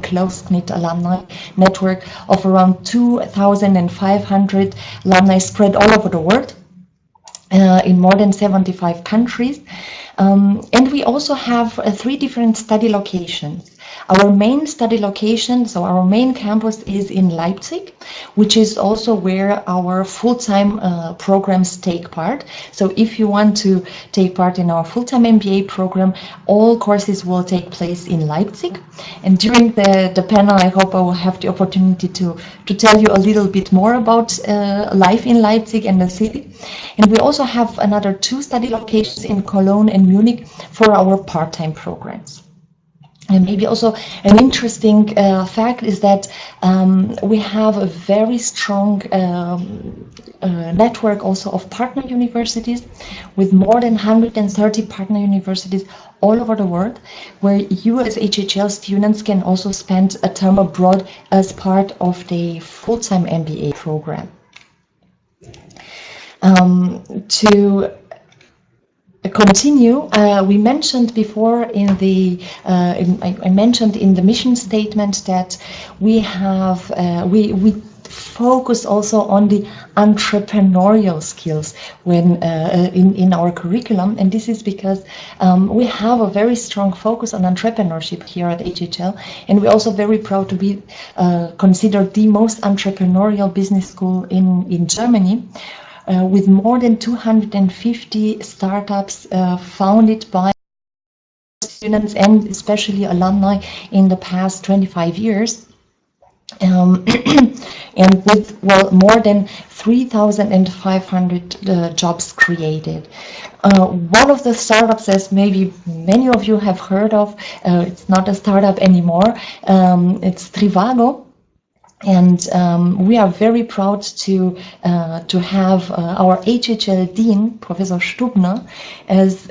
close-knit alumni network of around 2,500 alumni spread all over the world in more than 75 countries. And we also have 3 different study locations. Our main study location, so our main campus, is in Leipzig, which is also where our full-time programs take part. So if you want to take part in our full-time MBA program, all courses will take place in Leipzig. And during the panel, I hope I will have the opportunity to tell you a little bit more about life in Leipzig and the city. And we also have another 2 study locations in Cologne and Munich for our part-time programs. And maybe also an interesting fact is that we have a very strong network also of partner universities, with more than 130 partner universities all over the world, where you as HHL students can also spend a term abroad as part of the full-time MBA program. To continue, we mentioned before in the I mentioned in the mission statement that we have we focus also on the entrepreneurial skills when in our curriculum, and this is because we have a very strong focus on entrepreneurship here at HHL, and we're also very proud to be considered the most entrepreneurial business school in Germany. With more than 250 startups founded by students and especially alumni in the past 25 years. And with, well, more than 3,500 jobs created. One of the startups, as maybe many of you have heard of, it's not a startup anymore, it's Trivago. And we are very proud to have our HHL Dean, Professor Stubner, as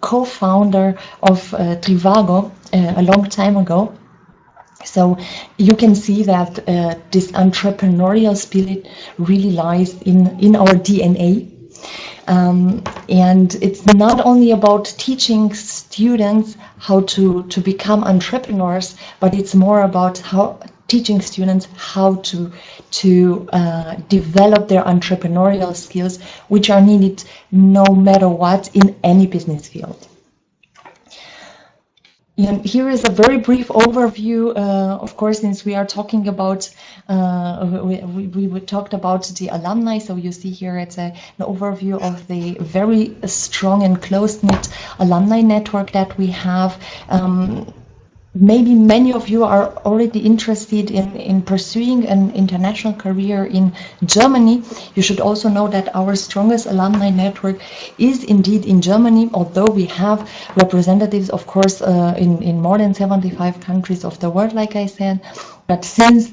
co-founder of Trivago a long time ago. So you can see that this entrepreneurial spirit really lies in our DNA. And it's not only about teaching students how to become entrepreneurs, but it's more about teaching students how to develop their entrepreneurial skills, which are needed no matter what in any business field. And here is a very brief overview. Of course, since we are talking about, we talked about the alumni, so you see here it's an overview of the very strong and close-knit alumni network that we have. Maybe many of you are already interested in pursuing an international career in Germany. You should also know that our strongest alumni network is indeed in Germany, although we have representatives, of course, in more than 75 countries of the world, like I said. But since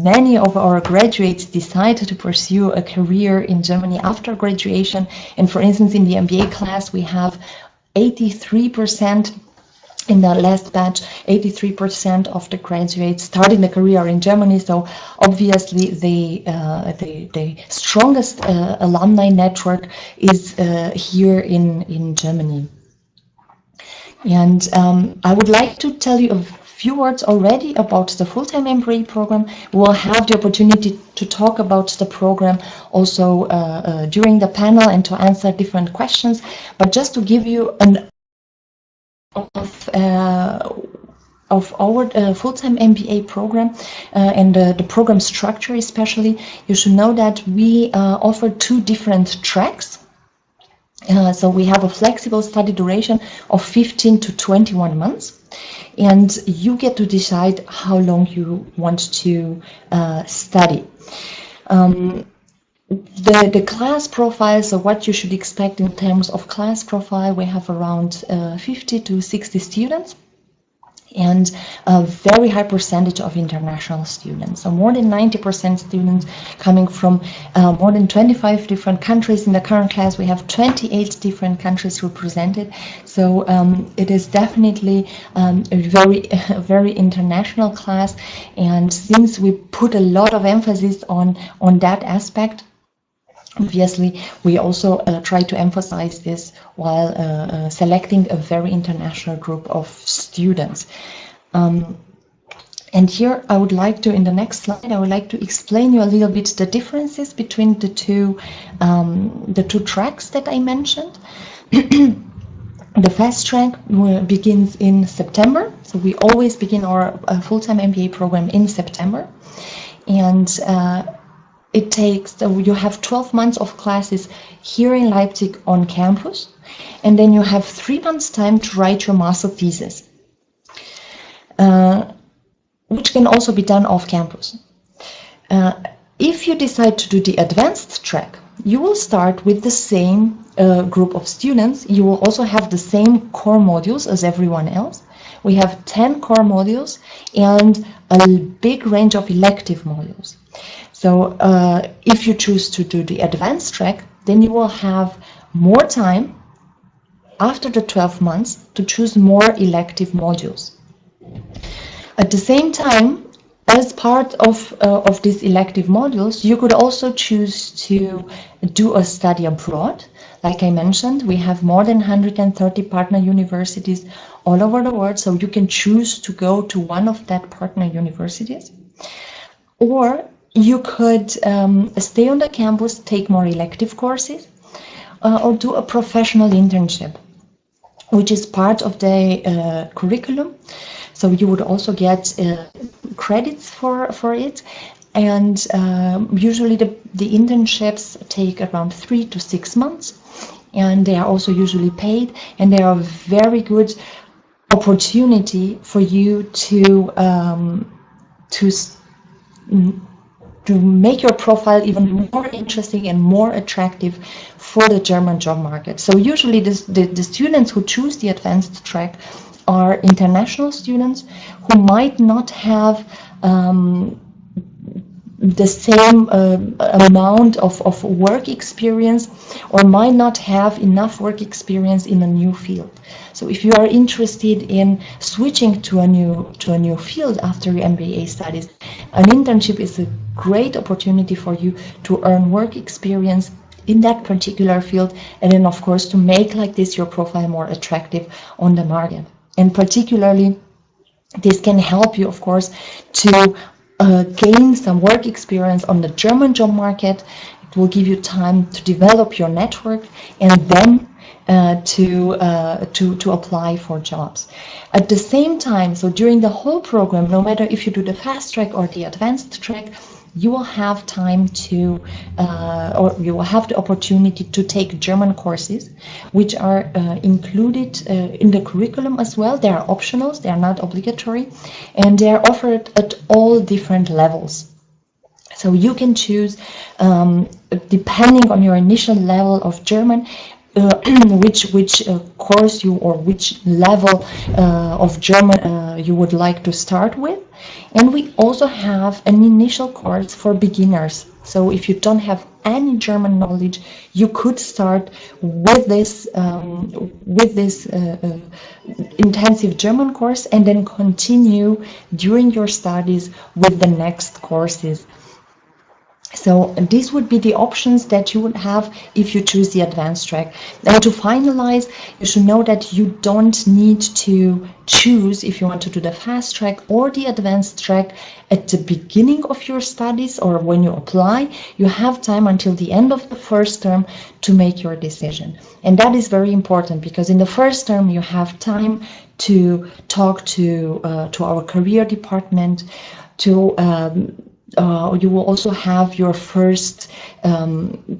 many of our graduates decide to pursue a career in Germany after graduation, and for instance, in the Mba class, we have 83%. In the last batch, 83% of the graduates starting the career in Germany. So obviously, the strongest alumni network is here in Germany. And I would like to tell you a few words already about the full-time MBA program. We'll have the opportunity to talk about the program also during the panel and to answer different questions. But just to give you an of our full-time MBA program and the program structure especially, you should know that we offer 2 different tracks. So we have a flexible study duration of 15 to 21 months, and you get to decide how long you want to study. The class profile, so what you should expect in terms of class profile, we have around 50 to 60 students and a very high percentage of international students. So more than 90% students coming from more than 25 different countries. In the current class, we have 28 different countries represented. So it is definitely a very international class. And since we put a lot of emphasis on that aspect, obviously, we also try to emphasize this while selecting a very international group of students. And here I would like to, in the next slide, I would like to explain you a little bit the differences between the two tracks that I mentioned. The fast track begins in September, so we always begin our full-time MBA program in September, and it takes, you have 12 months of classes here in Leipzig on campus, and then you have 3 months time to write your master thesis, which can also be done off campus. If you decide to do the advanced track, you will start with the same group of students. You will also have the same core modules as everyone else. We have 10 core modules and a big range of elective modules. So if you choose to do the advanced track, then you will have more time after the 12 months to choose more elective modules. At the same time, as part of these elective modules, you could also choose to do a study abroad. Like I mentioned, we have more than 130 partner universities all over the world, so you can choose to go to one of that partner universities. Or you could stay on the campus, take more elective courses, or do a professional internship, which is part of the curriculum. So you would also get credits for it, and usually the internships take around 3 to 6 months, and they are also usually paid, and they are a very good opportunity for you to make your profile even more interesting and more attractive for the German job market. So usually the students who choose the advanced track are international students who might not have the same amount of work experience, or might not have enough work experience in a new field. So if you are interested in switching to a new field after your MBA studies, an internship is a great opportunity for you to earn work experience in that particular field, and then of course to make like this your profile more attractive on the market. And particularly, this can help you, of course, to gain some work experience on the German job market. It will give you time to develop your network, and then to apply for jobs. At the same time, so during the whole program, no matter if you do the fast track or the advanced track, you will have time to, or you will have the opportunity to take German courses, which are included in the curriculum as well. They are optionals, they are not obligatory, and they are offered at all different levels. So you can choose, depending on your initial level of German, which course you, or which level of German you would like to start with. And we also have an initial course for beginners. So if you don't have any German knowledge, you could start with this intensive German course, and then continue during your studies with the next courses. So these would be the options that you would have if you choose the advanced track. And to finalize, you should know that you don't need to choose if you want to do the fast track or the advanced track at the beginning of your studies or when you apply. You have time until the end of the first term to make your decision. And that is very important, because in the first term you have time to talk to our career department, you will also have your first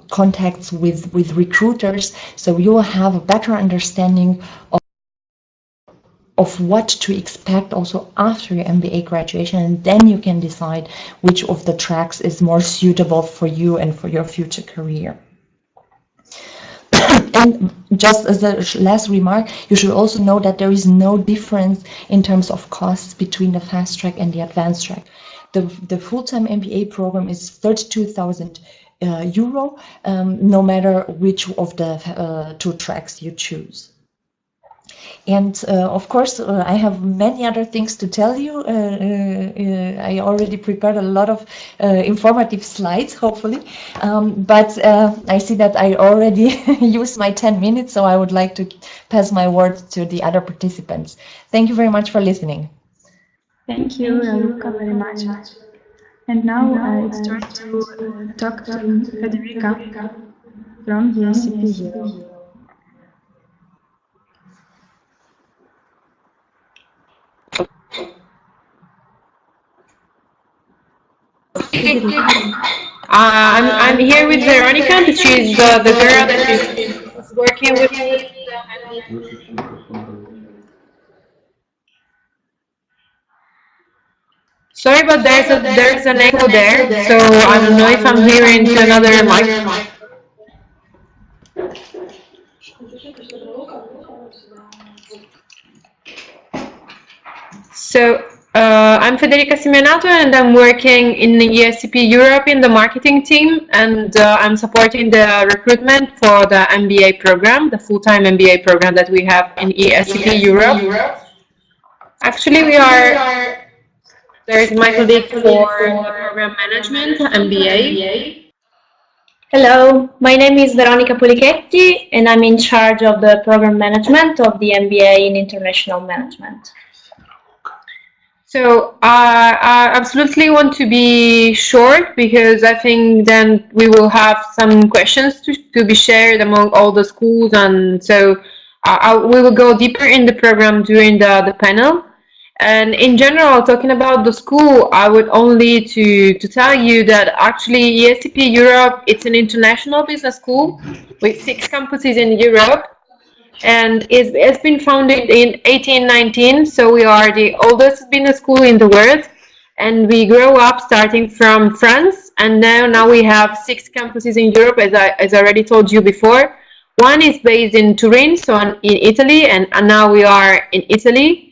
contacts with recruiters, so you will have a better understanding of what to expect also after your MBA graduation, and then you can decide which of the tracks is more suitable for you and for your future career. And just as a last remark, you should also know that there is no difference in terms of costs between the fast track and the advanced track. The full-time MBA program is 32,000 euro, no matter which of the two tracks you choose. And of course, I have many other things to tell you. I already prepared a lot of informative slides, hopefully, but I see that I already used my 10 minutes, so I would like to pass my word to the other participants. Thank you very much for listening. Thank you, Luca, very much. And now it's time to talk to Federica from ESCP. I'm here with Veronica. She's the girl that is working with me. Sorry, but there's an echo there, so I don't know if I'm hearing to another mic. So I'm Federica Simeonato, and I'm working in the ESCP Europe in the marketing team, and I'm supporting the recruitment for the MBA program, the full-time MBA program that we have in ESCP Europe. Actually, there's my colleague for the program management, MBA. Hello, my name is Veronica Polichetti, and I'm in charge of the program management of the MBA in International Management. So I absolutely want to be short, because I think then we will have some questions to be shared among all the schools, and so we will go deeper in the program during the panel. And in general, talking about the school, I would only to tell you that actually ESCP Europe, it's an international business school with 6 campuses in Europe. And it's been founded in 1819, so we are the oldest business school in the world, and we grow up starting from France, and now we have 6 campuses in Europe, as I already told you before. One is based in Turin, so in Italy, and now we are in Italy,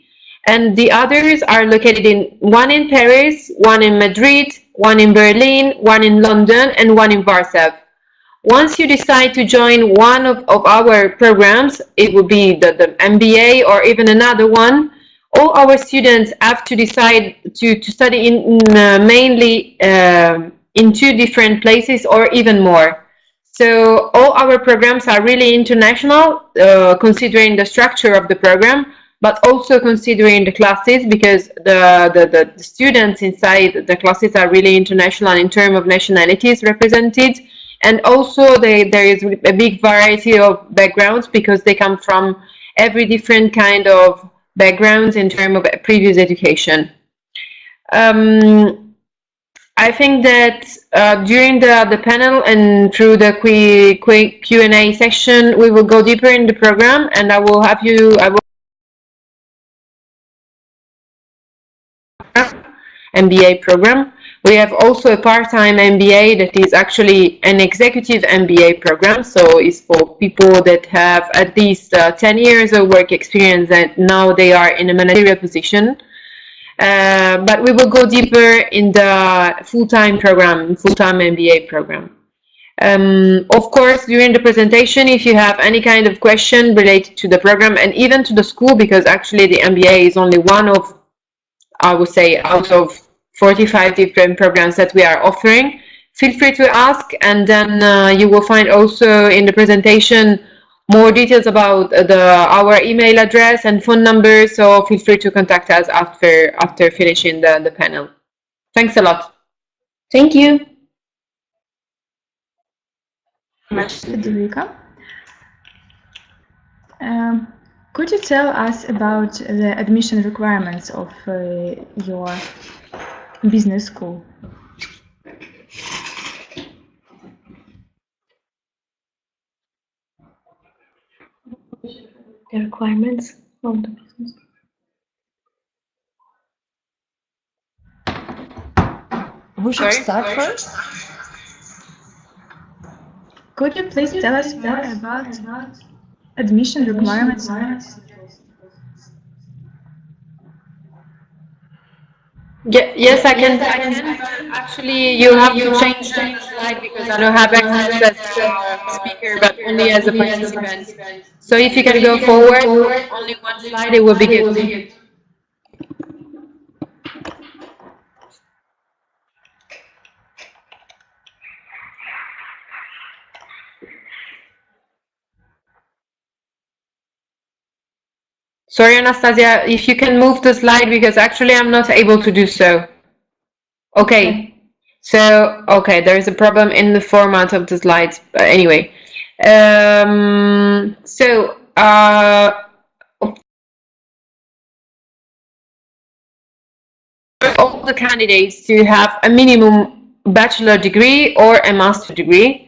and the others are located one in Paris, one in Madrid, one in Berlin, one in London, and one in Warsaw. Once you decide to join one of our programs, it will be the MBA or even another one, all our students have to decide to study mainly in 2 different places or even more. So all our programs are really international, considering the structure of the program, but also considering the classes, because the students inside the classes are really international in terms of nationalities represented. And also there is a big variety of backgrounds, because they come from every different kind of backgrounds in terms of previous education. I think that during the panel and through the quick Q&A session, we will go deeper in the program, and I will MBA program. We have also a part-time MBA that is actually an executive MBA program, so it's for people that have at least 10 years of work experience, and now they are in a managerial position. But we will go deeper in the full-time program, full-time MBA program. Of course, during the presentation, if you have any kind of question related to the program and even to the school, because actually the MBA is only one of, I would say, out of 45 different programs that we are offering, feel free to ask, and then you will find also in the presentation more details about our email address and phone number, so feel free to contact us after finishing the panel. Thanks a lot. Thank you. Federica. Could you tell us about the admission requirements of your business school? The requirements of the business. Who should start first? Could you please tell us more about admission requirements? Yes, I can. Actually, you have to change the slide, because I don't have access as a speaker, but only as a participant. So if you can go forward, only one slide, it will be good. Sorry, Anastasia, if you can move the slide, because actually I'm not able to do so. Okay, so, okay, there is a problem in the format of the slides, but anyway. All the candidates to have a minimum bachelor degree or a master degree,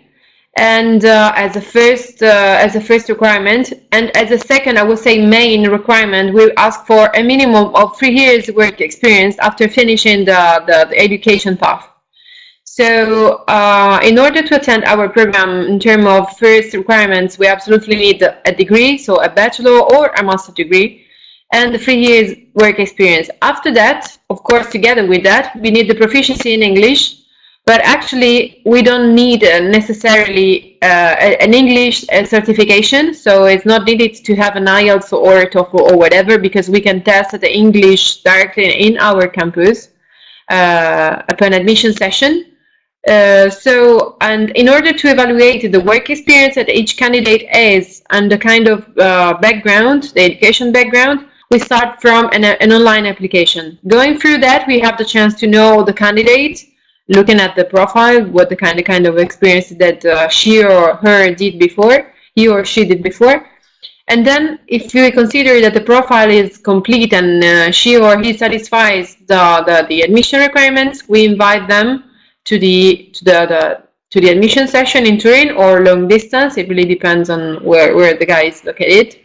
and as a first requirement, and as a second, I would say main requirement, we ask for a minimum of 3 years work experience after finishing the education path. So in order to attend our program, in terms of first requirements, we absolutely need a degree, so a bachelor or a master degree, and the 3 years work experience. After that, of course, together with that, we need the proficiency in English, but actually we don't need necessarily an English certification, so it's not needed to have an IELTS or a TOEFL or whatever, because we can test the English directly in our campus upon admission session. And in order to evaluate the work experience that each candidate has and the kind of background, the education background, we start from an online application. Going through that, we have the chance to know the candidate, looking at the profile, what the kind of experience that she or her did before, he or she did before. And then if we consider that the profile is complete and she or he satisfies the admission requirements, we invite them to the admission session in Turin or long distance. It really depends on where the guy is located,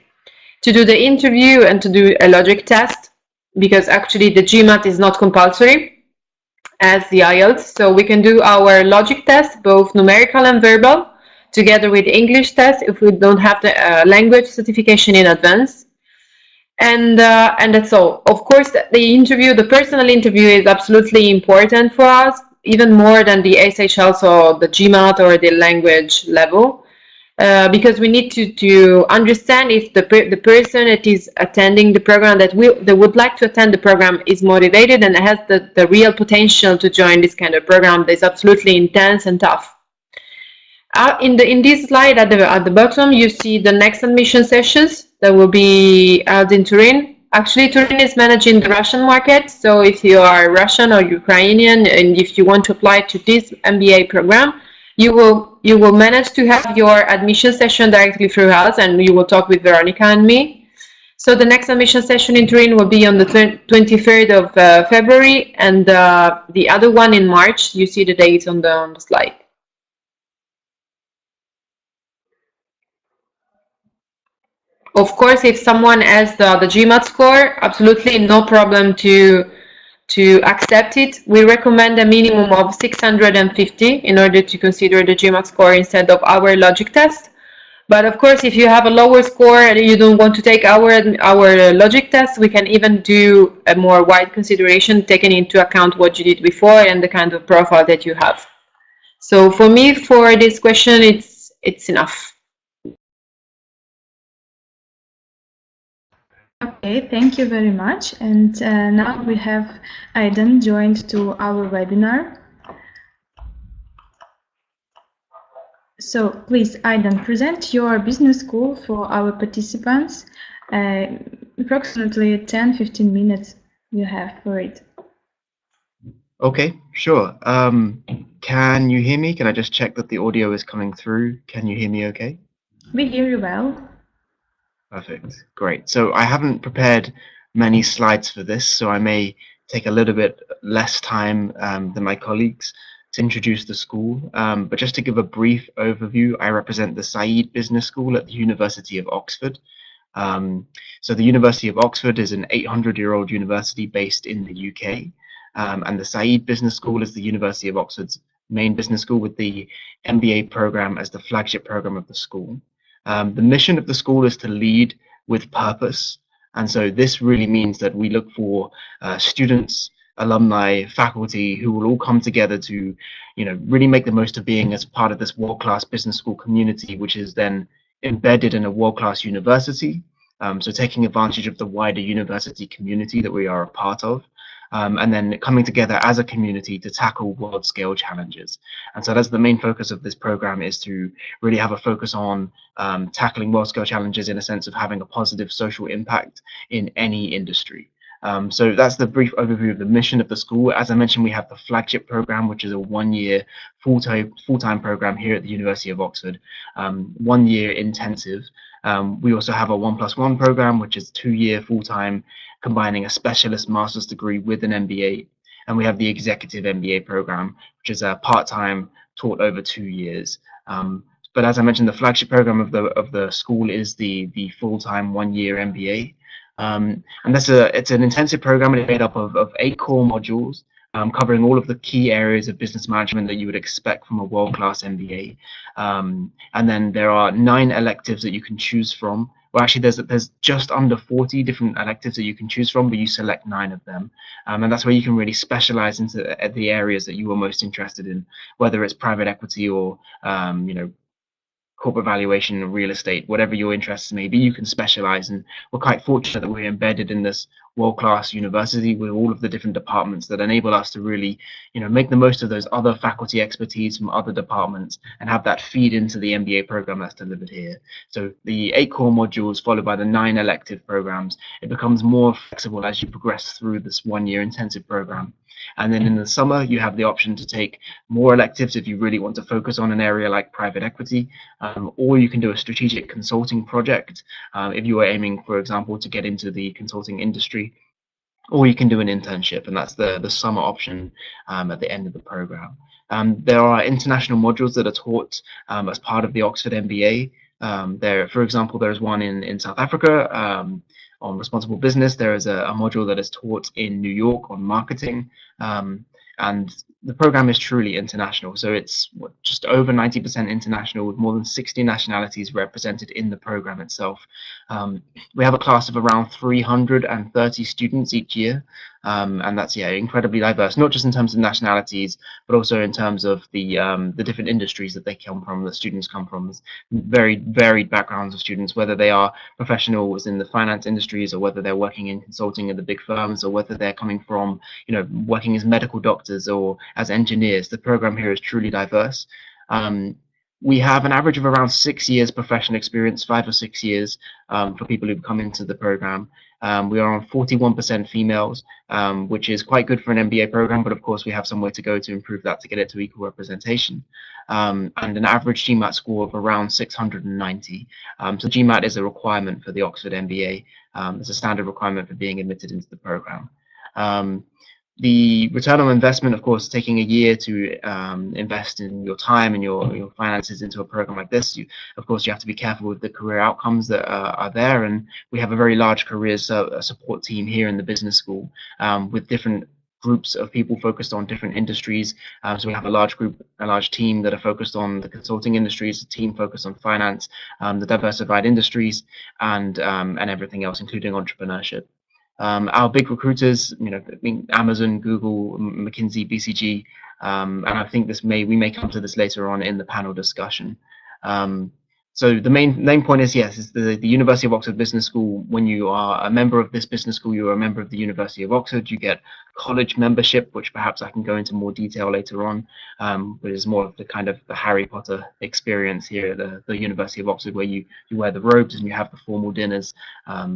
to do the interview and to do a logic test, because actually the GMAT is not compulsory as the IELTS. So we can do our logic test, both numerical and verbal, together with English test if we don't have the language certification in advance. And that's all. Of course, the personal interview is absolutely important for us, even more than the HHL, so the GMAT or the language level, because we need to understand if the person that is attending the program, that would like to attend the program, is motivated and has the real potential to join this kind of program that's absolutely intense and tough. In this slide at the bottom, you see the next admission sessions that will be held in Turin. Actually, Turin is managing the Russian market, so if you are Russian or Ukrainian and if you want to apply to this MBA program, you will manage to have your admission session directly through us, and you will talk with Veronica and me. So the next admission session in Turin will be on the 23rd of February, and the other one in March. You see the dates on the slide. Of course, if someone has the GMAT score, absolutely no problem to accept it. We recommend a minimum of 650 in order to consider the GMAT score instead of our logic test. But of course, if you have a lower score and you don't want to take our logic test, we can even do a more wide consideration, taking into account what you did before and the kind of profile that you have. So for me, for this question, it's enough. Okay, thank you very much. And now we have Aiden joined to our webinar. So please, Aiden, present your business school for our participants. Approximately 10-15 minutes you have for it. Okay, sure. Can you hear me? Can I just check that the audio is coming through? Can you hear me okay? We hear you well. Perfect, great. So I haven't prepared many slides for this, so I may take a little bit less time than my colleagues to introduce the school. But just to give a brief overview, I represent the Saïd Business School at the University of Oxford. So the University of Oxford is an 800-year-old university based in the UK. And the Saïd Business School is the University of Oxford's main business school, with the MBA program as the flagship program of the school. The mission of the school is to lead with purpose, and so this really means that we look for students, alumni, faculty who will all come together to, really make the most of being as part of this world-class business school community, which is then embedded in a world-class university. So taking advantage of the wider university community that we are a part of, and then coming together as a community to tackle world scale challenges. And so that's the main focus of this program, is to really have a focus on tackling world scale challenges in a sense of having a positive social impact in any industry. So that's the brief overview of the mission of the school. As I mentioned, we have the flagship program, which is a one-year full-time program here at the University of Oxford, 1 year intensive. We also have a 1+1 program, which is 2-year full-time, combining a specialist master's degree with an MBA. And we have the executive MBA program, which is a part-time, taught over 2 years. But as I mentioned, the flagship program of the school is the full-time 1-year MBA. And it's an intensive program, and it's made up of 8 core modules, covering all of the key areas of business management that you would expect from a world-class MBA. And then there are 9 electives that you can choose from. Well, actually, there's just under 40 different electives that you can choose from, but you select 9 of them. And that's where you can really specialize into the areas that you are most interested in, whether it's private equity or, corporate valuation, real estate, whatever your interests may be, you can specialize. And we're quite fortunate that we're embedded in this world-class university with all of the different departments that enable us to really, make the most of those other faculty expertise from other departments and have that feed into the MBA program that's delivered here. So the 8 core modules followed by the 9 elective programs, it becomes more flexible as you progress through this 1-year intensive program. And then in the summer, you have the option to take more electives if you really want to focus on an area like private equity, or you can do a strategic consulting project if you are aiming, for example, to get into the consulting industry, or you can do an internship, and that's the summer option at the end of the program. There are international modules that are taught as part of the Oxford MBA. For example, there's one in South Africa on responsible business. There is a module that is taught in New York on marketing, and the program is truly international. So it's just over 90% international, with more than 60 nationalities represented in the program itself. We have a class of around 330 students each year, and that's incredibly diverse, not just in terms of nationalities, but also in terms of the different industries that they come from. The students come from very varied backgrounds of students, whether they are professionals in the finance industries, or whether they're working in consulting at the big firms, or whether they're coming from working as medical doctors or as engineers. The program here is truly diverse. We have an average of around 6 years professional experience, 5 or 6 years for people who come into the program. We are on 41% females, which is quite good for an MBA program, but of course we have some way to go to improve that to get it to equal representation. And an average GMAT score of around 690. So GMAT is a requirement for the Oxford MBA. It's a standard requirement for being admitted into the program. The return on investment, of course, taking a year to invest in your time and your finances into a program like this, of course, you have to be careful with the career outcomes that are there. And we have a very large career support team here in the business school with different groups of people focused on different industries. So we have a large team that are focused on the consulting industries, a team focused on finance, the diversified industries, and everything else, including entrepreneurship. Our big recruiters, Amazon, Google, McKinsey, BCG, and I think we may come to this later on in the panel discussion. So the main point is, yes, it's the University of Oxford Business School. When you are a member of this business school, you are a member of the University of Oxford. You get college membership, which perhaps I can go into more detail later on, but is more of the kind of the Harry Potter experience here at the University of Oxford, where you wear the robes and you have the formal dinners,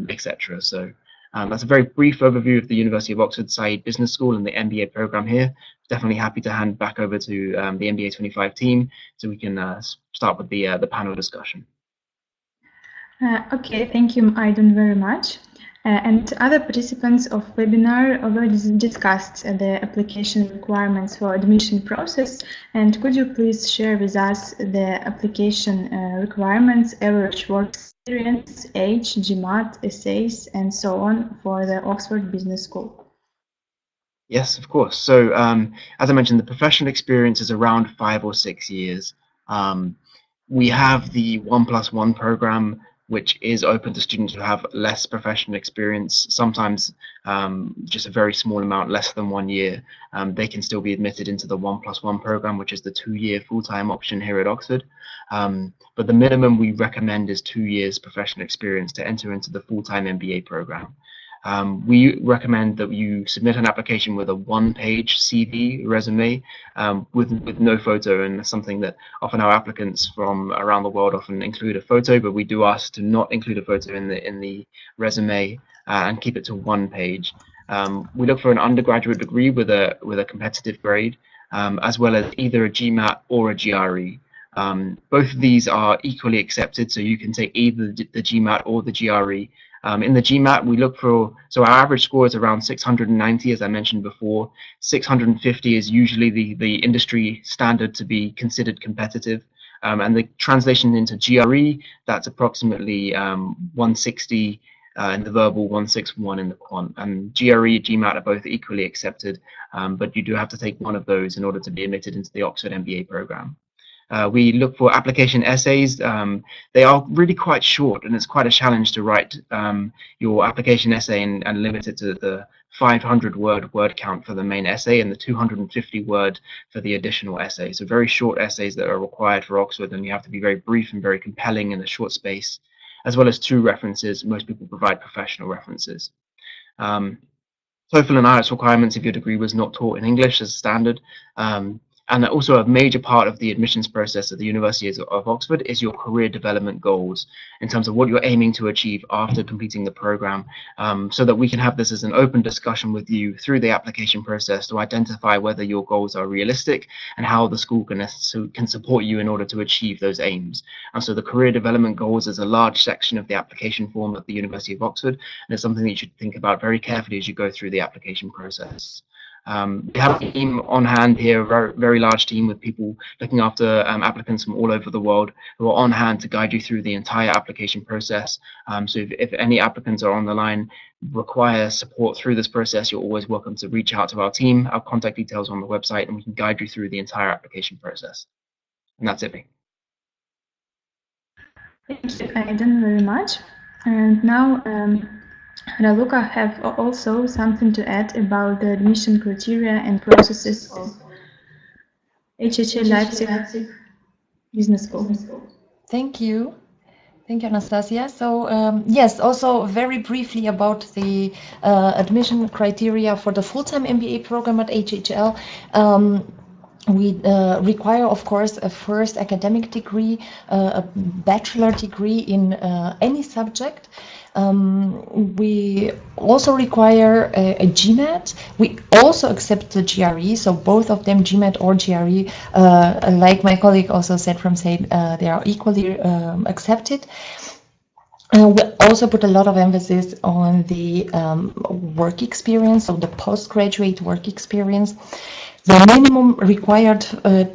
etc. So that's a very brief overview of the University of Oxford Saïd Business School and the MBA program here. Definitely happy to hand back over to the MBA 25 team so we can start with the panel discussion. Okay, thank you, Aidan, very much. And other participants of webinar already discussed the application requirements for admission process. And could you please share with us the application requirements, average work experience, age, GMAT, essays, and so on for the Oxford Business School? Yes, of course. So as I mentioned, the professional experience is around 5 or 6 years. We have the 1+1 program, which is open to students who have less professional experience, sometimes just a very small amount, less than 1 year. They can still be admitted into the 1+1 program, which is the 2-year full-time option here at Oxford. But the minimum we recommend is 2 years professional experience to enter into the full-time MBA program. We recommend that you submit an application with a one-page CV resume with no photo, and that's something that often our applicants from around the world often include a photo, but we do ask to not include a photo in the resume and keep it to one page. We look for an undergraduate degree with a competitive grade, as well as either a GMAT or a GRE. Both of these are equally accepted, so you can take either the GMAT or the GRE. In the GMAT, we look for, so our average score is around 690, as I mentioned before. 650 is usually the industry standard to be considered competitive. And the translation into GRE, that's approximately 160 in the verbal, 161 in the quant. And GRE, GMAT are both equally accepted, but you do have to take one of those in order to be admitted into the Oxford MBA program. We look for application essays. They are really quite short, and it's quite a challenge to write your application essay and limit it to the 500 word count for the main essay and the 250 word for the additional essay. So very short essays that are required for Oxford, and you have to be very brief and very compelling in a short space, as well as 2 references. Most people provide professional references. TOEFL and IELTS requirements if your degree was not taught in English as standard. And also a major part of the admissions process at the University of Oxford is your career development goals in terms of what you're aiming to achieve after completing the program, so that we can have this as an open discussion with you through the application process to identify whether your goals are realistic and how the school can support you in order to achieve those aims. And so the career development goals is a large section of the application form at the University of Oxford, and it's something that you should think about very carefully as you go through the application process. We have a team on hand here, a very large team with people looking after applicants from all over the world who are on hand to guide you through the entire application process. So if any applicants are on the line require support through this process, you're always welcome to reach out to our team. Our contact details on the website, and we can guide you through the entire application process. And that's it. Thank you, Aidan, very much. And now, Raluca have also something to add about the admission criteria and processes of HHL Leipzig Business School. Thank you. Thank you, Anastasia. So yes, also very briefly about the admission criteria for the full-time MBA program at HHL. We require, of course, a first academic degree, a bachelor degree in any subject. We also require a GMAT. We also accept the GRE, so both of them, GMAT or GRE, like my colleague also said from Saïd, they are equally accepted. We also put a lot of emphasis on the work experience, so the postgraduate work experience. The minimum required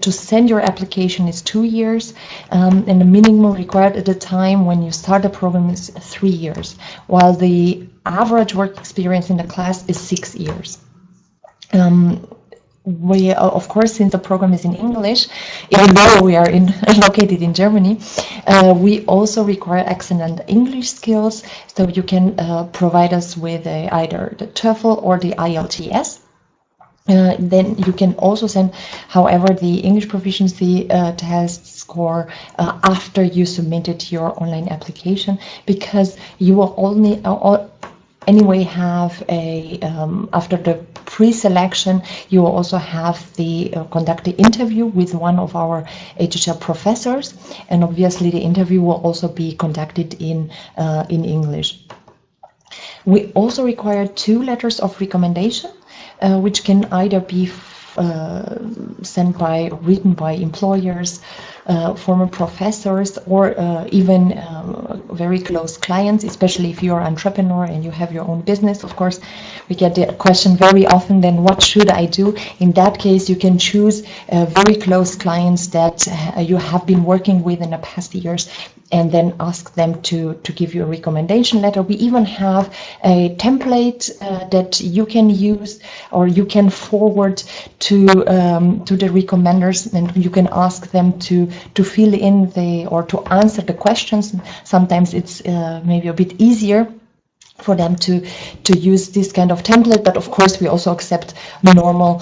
to send your application is 2 years, and the minimum required at the time when you start the program is 3 years, while the average work experience in the class is 6 years. We, of course, since the program is in English, even though we are located in Germany, we also require excellent English skills, so you can provide us with either the TOEFL or the IELTS. Then you can also send, however, the English proficiency test score after you submitted your online application, because you will only anyway have a after the pre-selection, you will also have the conduct the interview with one of our HHL professors, and obviously the interview will also be conducted in English. We also require 2 letters of recommendation, which can either be written by employers, former professors, or even very close clients, especially if you're an entrepreneur and you have your own business. Of course, we get the question very often, then what should I do? In that case, you can choose very close clients that you have been working with in the past years, and then ask them to give you a recommendation letter. We even have a template that you can use, or you can forward to the recommenders, and you can ask them to fill in or to answer the questions. Sometimes it's maybe a bit easier for them to use this kind of template, but of course we also accept normal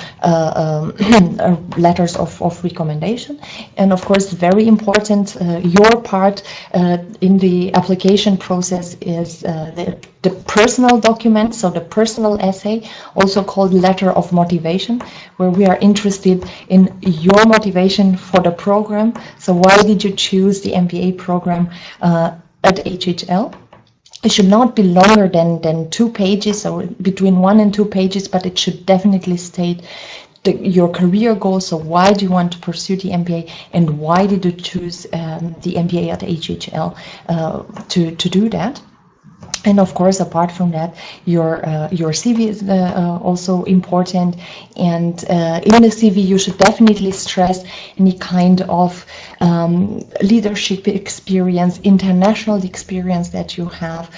letters of recommendation. And of course, very important, your part in the application process is the personal document, so the personal essay, also called letter of motivation, where we are interested in your motivation for the program. So why did you choose the MBA program at HHL? It should not be longer than 2 pages, or between 1 and 2 pages, but it should definitely state your career goals. So why do you want to pursue the MBA, and why did you choose the MBA at HHL to do that? And of course, apart from that, your CV is also important. And in the CV, you should definitely stress any kind of leadership experience, international experience that you have.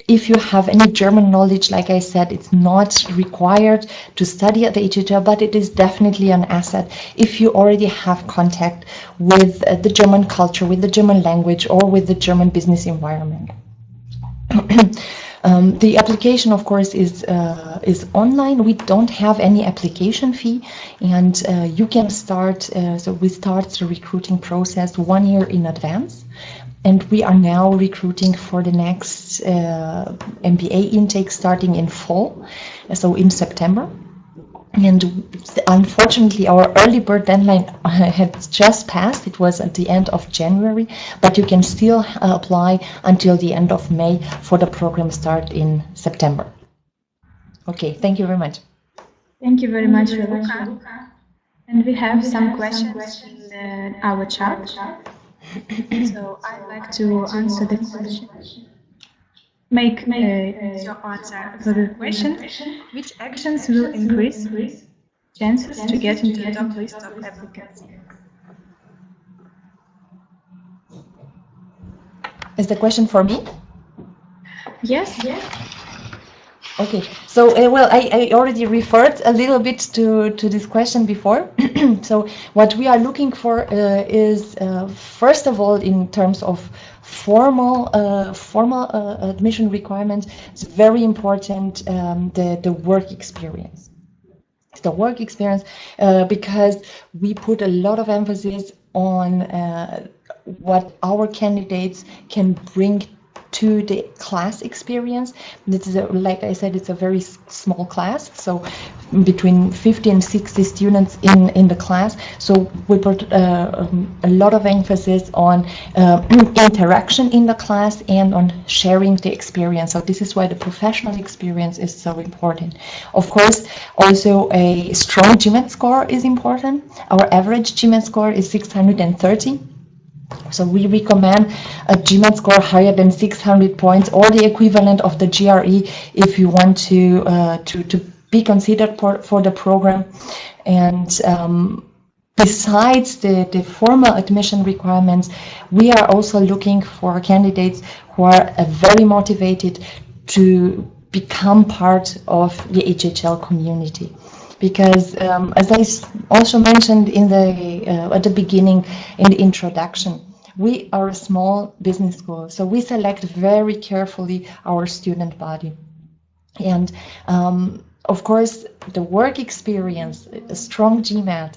If you have any German knowledge, like I said, it's not required to study at the HHL, but it is definitely an asset if you already have contact with the German culture, with the German language, or with the German business environment. The application, of course, is online. We don't have any application fee, and you can start. So we start the recruiting process 1 year in advance, and we are now recruiting for the next MBA intake starting in fall, so in September. And unfortunately, our early bird deadline had just passed. It was at the end of January, but you can still apply until the end of May for the program start in September. Okay, thank you very much. Thank you very much, Luca. And we have some questions in our chat. So I'd like to answer the question. Make your answer for the question. Which actions will increase chances to get into the top list of applicants? Is the question for me? Yes. Okay, so well, I already referred a little bit to this question before. So what we are looking for is first of all, in terms of formal admission requirements, it's very important the work experience. The work experience because we put a lot of emphasis on what our candidates can bring to the class experience. This is like I said, it's a very small class, so between 50 and 60 students in the class. So we put a lot of emphasis on interaction in the class and on sharing the experience. So this is why the professional experience is so important. Of course, also a strong GMAT score is important. Our average GMAT score is 630. So we recommend a GMAT score higher than 600 points, or the equivalent of the GRE, if you want to be considered for the program. And besides the formal admission requirements, we are also looking for candidates who are very motivated to become part of the HHL community. Because as I also mentioned in the at the beginning in the introduction, we are a small business school, so we select very carefully our student body. And of course, the work experience, a strong GMAT,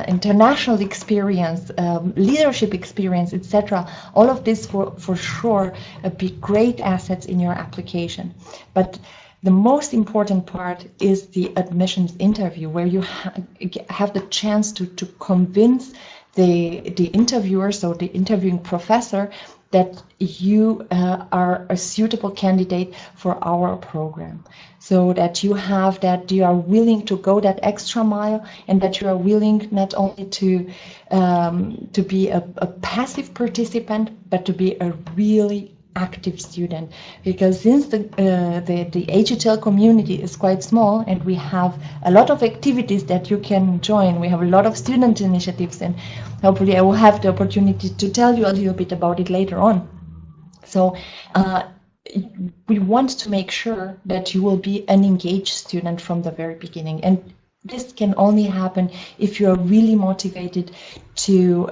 international experience, leadership experience, etc. All of this for sure be great assets in your application. But the most important part is the admissions interview, where you have the chance to convince the interviewer, so the interviewing professor, that you are a suitable candidate for our program. So that you are willing to go that extra mile, and that you are willing not only to be a passive participant, but to be a really active student. Because since the HHL community is quite small, and we have a lot of activities that you can join, we have a lot of student initiatives, and hopefully I will have the opportunity to tell you a little bit about it later on. So we want to make sure that you will be an engaged student from the very beginning, and this can only happen if you are really motivated to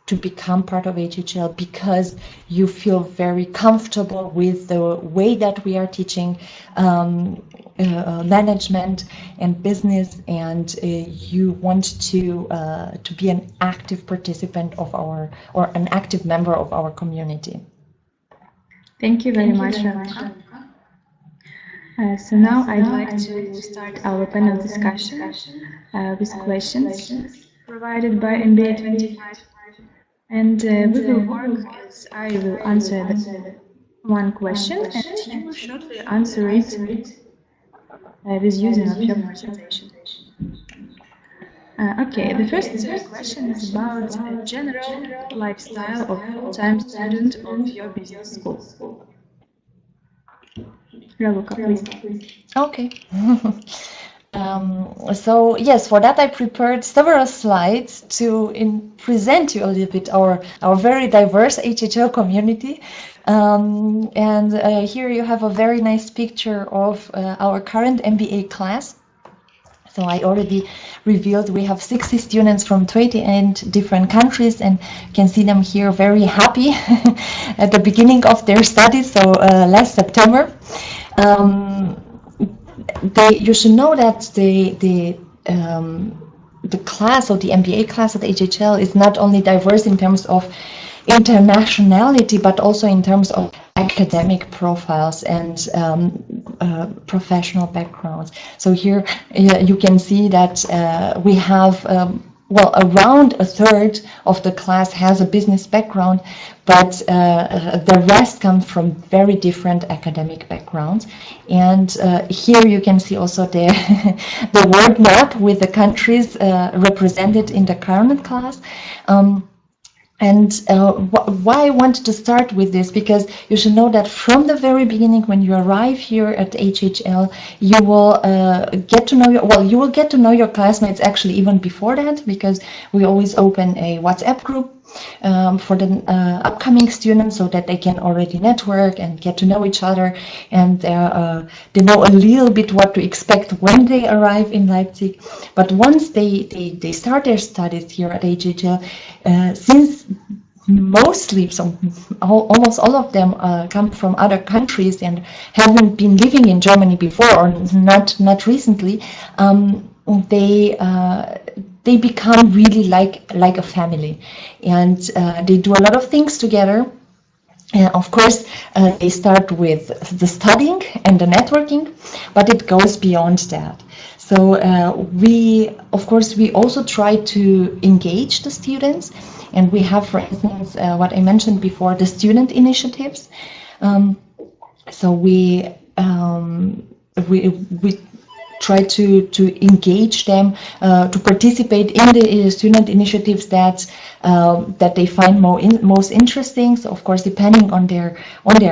to become part of HHL because you feel very comfortable with the way that we are teaching management and business, and you want to be an active participant of our, or an active member of our community. Thank you very much, Veronica. So now I'd like to start our panel discussion with questions provided by MBA 25. And we will work as I will answer one question and you will shortly answer it with using of your presentation. Okay, the first question is about a general lifestyle of full-time student of your business school. Raluca, please. Okay. So yes, for that I prepared several slides to present you a little bit our very diverse HHL community. Here you have a very nice picture of our current MBA class. So I already revealed we have 60 students from 28 different countries, and you can see them here very happy at the beginning of their studies, so last September. You should know that the class, or the MBA class at HHL, is not only diverse in terms of internationality, but also in terms of academic profiles and professional backgrounds. So here you can see that we have well, around a third of the class has a business background, but the rest come from very different academic backgrounds. And here you can see also the world map with the countries represented in the current class. Why I wanted to start with this, because you should know that from the very beginning, when you arrive here at HHL, you will get to know you will get to know your classmates actually even before that, because we always open a WhatsApp group for the upcoming students, so that they can already network and get to know each other, and they know a little bit what to expect when they arrive in Leipzig. But once they start their studies here at HHL, since mostly, so almost all of them come from other countries and haven't been living in Germany before, or not recently, they become really like a family, and they do a lot of things together. Of course, they start with the studying and the networking, but it goes beyond that. So we also try to engage the students, and we have, for instance, what I mentioned before, the student initiatives. So we try to engage them to participate in the student initiatives that they find most interesting. So of course, depending on their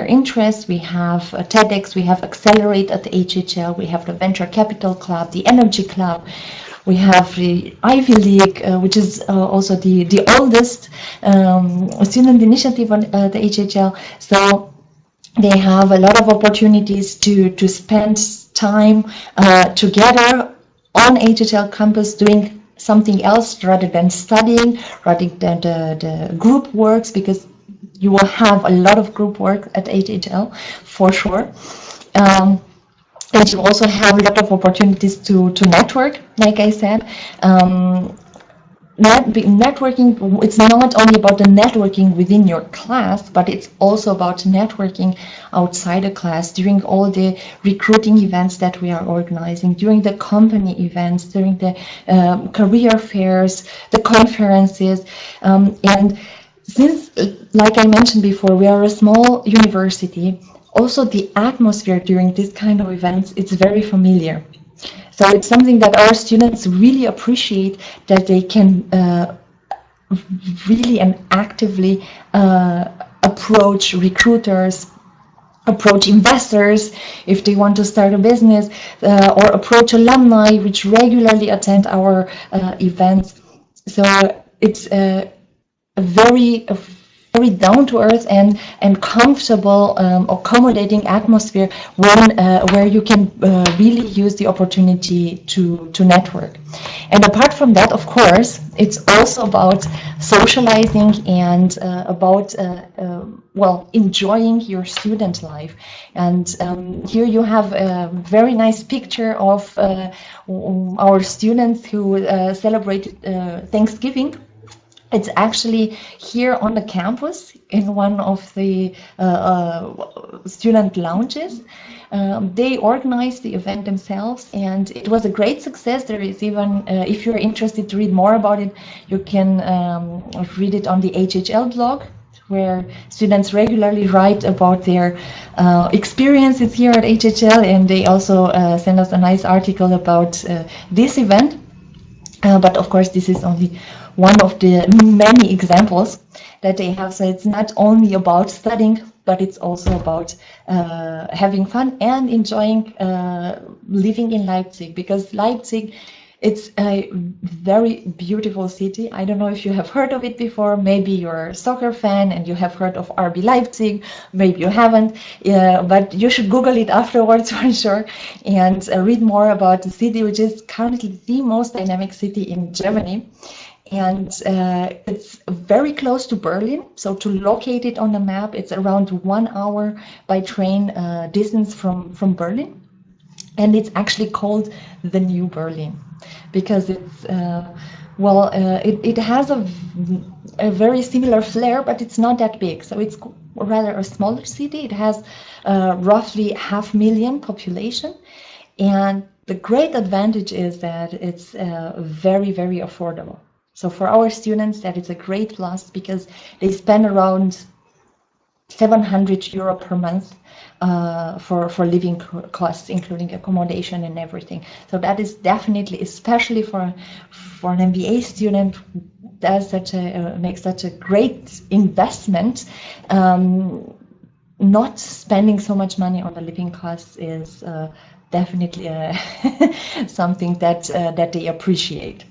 interests, we have TEDx, we have Accelerate at the HHL, we have the Venture Capital Club, the Energy Club. We have the Ivy League, which is also the oldest student initiative on the HHL. So they have a lot of opportunities to spend time together on HHL campus doing something else rather than studying, rather than the group works, because you will have a lot of group work at HHL for sure. And you also have a lot of opportunities to network, like I said. Networking, it's not only about the networking within your class, but it's also about networking outside the class, during all the recruiting events that we are organizing, during the company events, during the career fairs, the conferences. And since, like I mentioned before, we are a small university, also the atmosphere during this kind of events, it's very familiar. So it's something that our students really appreciate, that they can really and actively approach recruiters, approach investors if they want to start a business, or approach alumni which regularly attend our events. So it's a very very down-to-earth and comfortable, accommodating atmosphere where you can really use the opportunity to network. And apart from that, of course, it's also about socializing and about well, enjoying your student life. And here you have a very nice picture of our students who celebrated Thanksgiving. It's actually here on the campus in one of the student lounges. They organized the event themselves, and it was a great success. There is even, if you're interested to read more about it, you can read it on the HHL blog, where students regularly write about their experiences here at HHL, and they also send us a nice article about this event. But of course, this is only one of the many examples that they have. So it's not only about studying, but it's also about having fun and enjoying living in Leipzig, because Leipzig, it's a very beautiful city. I don't know if you have heard of it before. Maybe you're a soccer fan and you have heard of RB Leipzig. Maybe you haven't, but you should Google it afterwards for sure and read more about the city, which is currently the most dynamic city in Germany. And it's very close to Berlin. So to locate it on the map, it's around 1 hour by train distance from Berlin. And it's actually called the New Berlin, because it's, well, it has a very similar flair, but it's not that big. So it's rather a smaller city. It has roughly 500,000 population. And the great advantage is that it's very, very affordable. So for our students, that is a great plus, because they spend around €700 per month for living costs, including accommodation and everything. So that is definitely, especially for an MBA student, does makes such a great investment. Not spending so much money on the living costs is definitely something that they appreciate.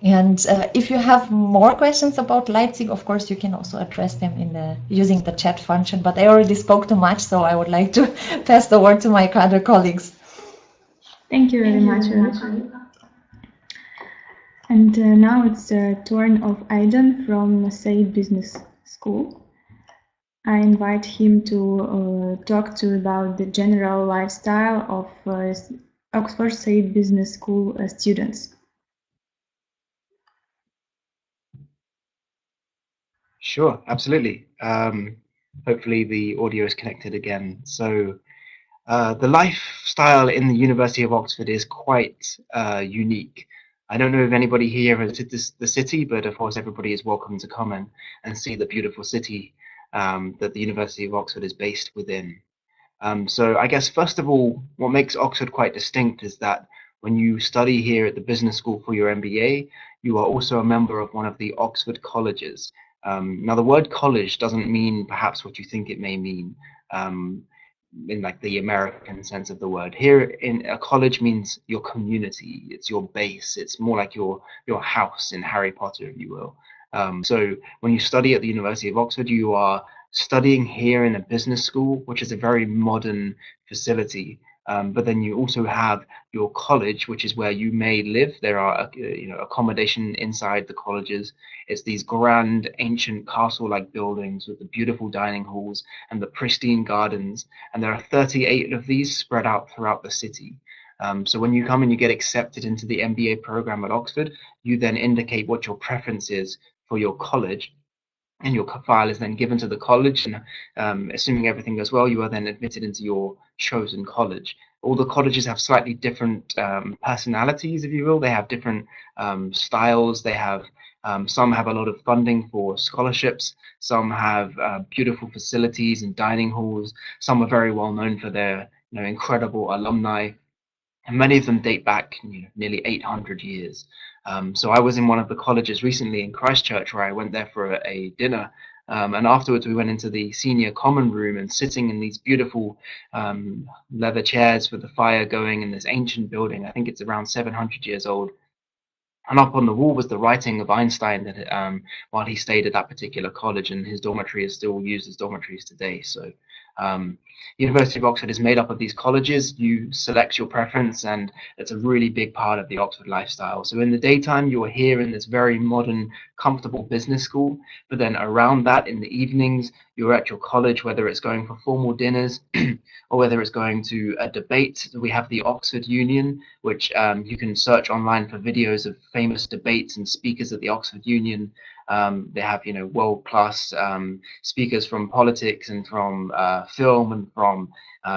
And if you have more questions about Leipzig, of course, you can also address them using the chat function. But I already spoke too much, so I would like to pass the word to my other colleagues. Thank you very much. And now it's the turn of Aidan from Saïd Business School. I invite him to talk to you about the general lifestyle of Oxford Saïd Business School students. Sure, absolutely. Hopefully the audio is connected again. So the lifestyle in the University of Oxford is quite unique. I don't know if anybody here has visited the city, but of course everybody is welcome to come and see the beautiful city that the University of Oxford is based within. So I guess first of all, what makes Oxford quite distinct is that when you study here at the business school for your MBA, you are also a member of one of the Oxford colleges. Now, the word college doesn't mean perhaps what you think it may mean in like the American sense of the word. Here, in a college means your community, it's your base, it's more like your house in Harry Potter, if you will. So when you study at the University of Oxford, you are studying here in a business school, which is a very modern facility. But then you also have your college, which is where you may live. There are, accommodation inside the colleges. It's these grand, ancient castle-like buildings with the beautiful dining halls and the pristine gardens. And there are 38 of these spread out throughout the city. So when you come and you get accepted into the MBA program at Oxford, you then indicate what your preference is for your college. And your file is then given to the college, and assuming everything goes well, you are then admitted into your chosen college. All the colleges have slightly different personalities, if you will. They have different styles. They have some have a lot of funding for scholarships. Some have beautiful facilities and dining halls. Some are very well known for their incredible alumni. And many of them date back nearly 800 years. So I was in one of the colleges recently in Christchurch, where I went there for a dinner. And afterwards, we went into the senior common room, and sitting in these beautiful leather chairs with the fire going in this ancient building. I think it's around 700 years old. And up on the wall was the writing of Einstein that while he stayed at that particular college, and his dormitory is still used as dormitories today. So University of Oxford is made up of these colleges. You select your preference, and it's a really big part of the Oxford lifestyle. So in the daytime, you're here in this very modern, comfortable business school, but then around that, in the evenings, you're at your college, whether it's going for formal dinners or whether it's going to a debate. We have the Oxford Union, which you can search online for videos of famous debates and speakers at the Oxford Union. They have, you know, world-class speakers from politics and from film and from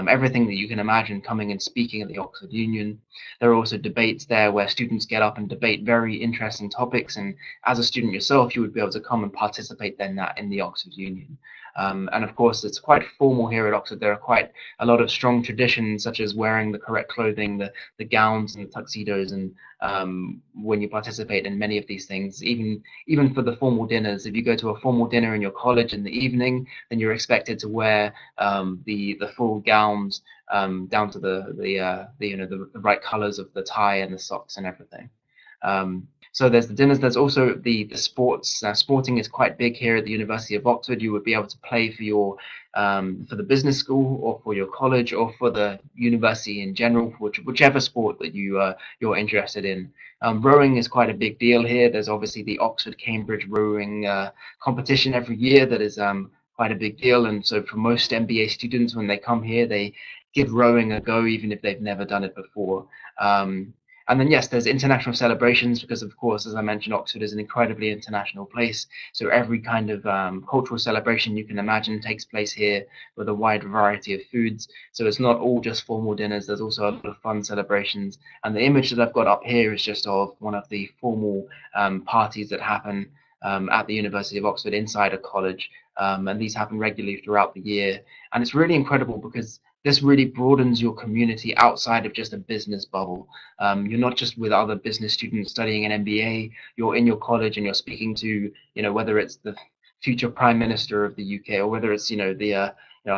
everything that you can imagine coming and speaking at the Oxford Union. There are also debates there where students get up and debate very interesting topics, and as a student yourself, you would be able to come and participate then in the Oxford Union. And of course, it's quite formal here at Oxford. There are quite a lot of strong traditions, such as wearing the correct clothing, the gowns and the tuxedos, and when you participate in many of these things, even for the formal dinners, if you go to a formal dinner in your college in the evening, then you're expected to wear the full gowns down to the right colors of the tie and the socks and everything. So there's the dinners. There's also the sports. Sporting is quite big here at the University of Oxford. You would be able to play for your for the business school or for your college or for the university in general, whichever sport that you're interested in. Rowing is quite a big deal here. There's obviously the Oxford-Cambridge rowing competition every year that is quite a big deal. And so for most MBA students, when they come here, they give rowing a go, even if they've never done it before. And then, yes, there's international celebrations because, of course, as I mentioned, Oxford is an incredibly international place. So every kind of cultural celebration you can imagine takes place here with a wide variety of foods. So it's not all just formal dinners. There's also a lot of fun celebrations. And the image that I've got up here is just of one of the formal parties that happen at the University of Oxford inside a college. And these happen regularly throughout the year. And it's really incredible because this really broadens your community outside of just a business bubble. You're not just with other business students studying an MBA. You're in your college and you're speaking to, you know, whether it's the future Prime Minister of the UK or whether it's, a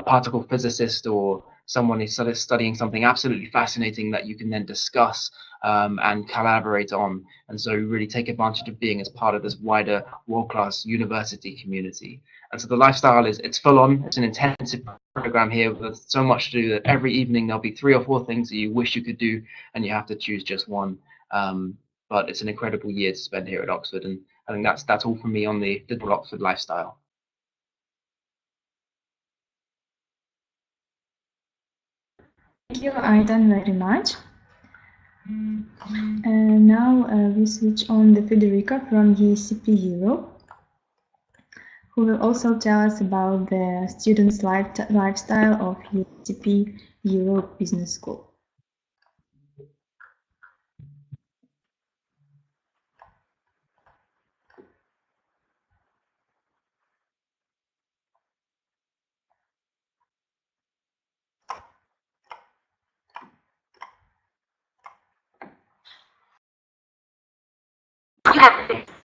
particle physicist or someone who's studying something absolutely fascinating that you can then discuss and collaborate on. And so really take advantage of being as part of this wider world-class university community. And so the lifestyle it's full on. It's an intensive program here with so much to do that every evening there'll be 3 or 4 things that you wish you could do, and you have to choose just one. But it's an incredible year to spend here at Oxford, and I think that's all from me on the digital Oxford lifestyle. Thank you, Aidan, very much. Now we switch on to Federica from ESCP Europe, who will also tell us about the students' lifestyle of ESCP Europe Business School.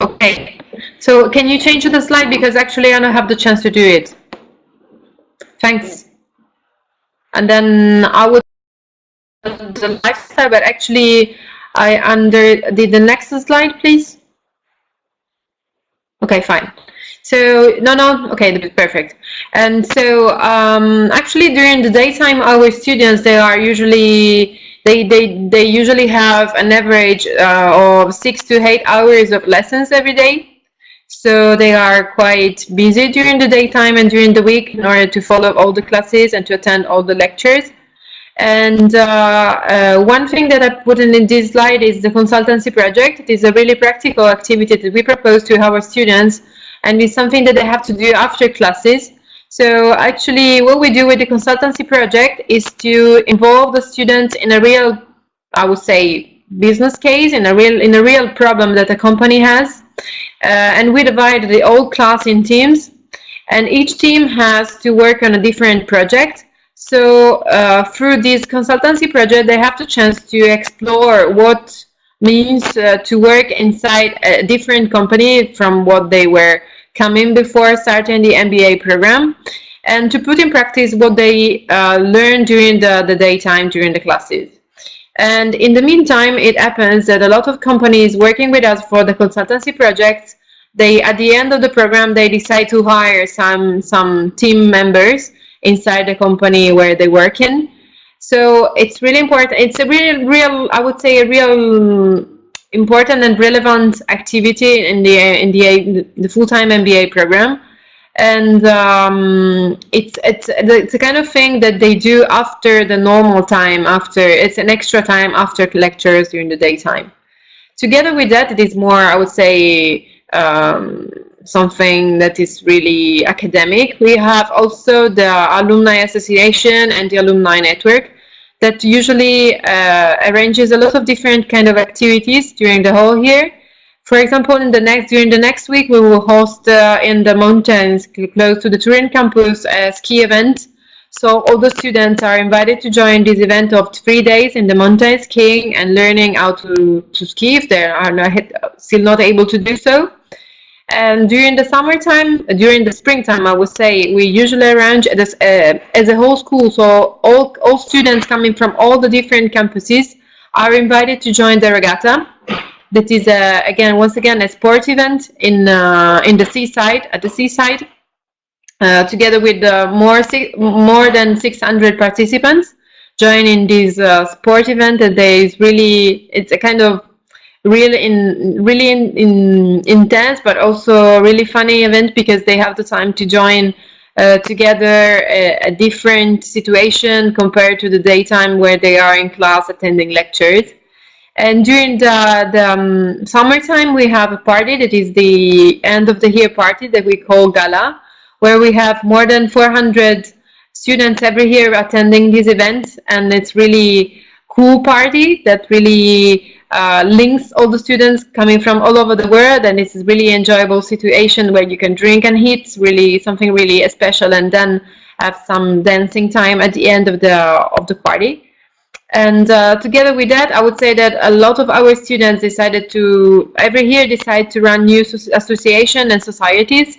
Okay, so can you change the slide, because actually I don't have the chance to do it. Thanks. And then I would the lifestyle, but actually I did the next slide, please. Okay, fine. So no, okay, perfect. And so actually during the daytime, our students, they are usually they usually have an average of 6 to 8 hours of lessons every day. So they are quite busy during the daytime and during the week in order to follow all the classes and to attend all the lectures. And one thing that I put in this slide is the consultancy project. It is a really practical activity that we propose to our students, and it's something that they have to do after classes. So actually what we do with the consultancy project is to involve the students in a real, I would say, business case, in a real problem that a company has. And we divide the whole class in teams, and each team has to work on a different project. So through this consultancy project, they have the chance to explore what means to work inside a different company from what they were coming before starting the MBA program, and to put in practice what they learned during the daytime, during the classes. And in the meantime, it happens that a lot of companies working with us for the consultancy project, they, at the end of the program, they decide to hire some team members inside the company where they work in. So it's really important. It's a real, I would say, a real important and relevant activity in the full-time MBA program. And it's a kind of thing that they do after the normal time, it's an extra time after lectures during the daytime. Together with that, it is more, I would say, something that is really academic. We have also the Alumni Association and the Alumni Network that usually arranges a lot of different kind of activities during the whole year. For example, during the next week, we will host in the mountains close to the Turin campus a ski event. So all the students are invited to join this event of 3 days in the mountains, skiing and learning how to ski if they are still not able to do so. And during the summertime, during the springtime, I would say, we usually arrange this, as a whole school. So all students coming from all the different campuses are invited to join the regatta. That is once again a sport event in the seaside, at the seaside, together with more than 600 participants joining this sport event. And it's a kind of really intense, but also really funny event, because they have the time to join together a different situation compared to the daytime where they are in class attending lectures. And during the summertime, we have a party that is the end of the year party that we call Gala, where we have more than 400 students every year attending this event. And it's really cool party that really links all the students coming from all over the world. And it's a really enjoyable situation where you can drink and eat, really something really special, and then have some dancing time at the end of the party. And together with that, I would say that a lot of our students every year decide to run new associations and societies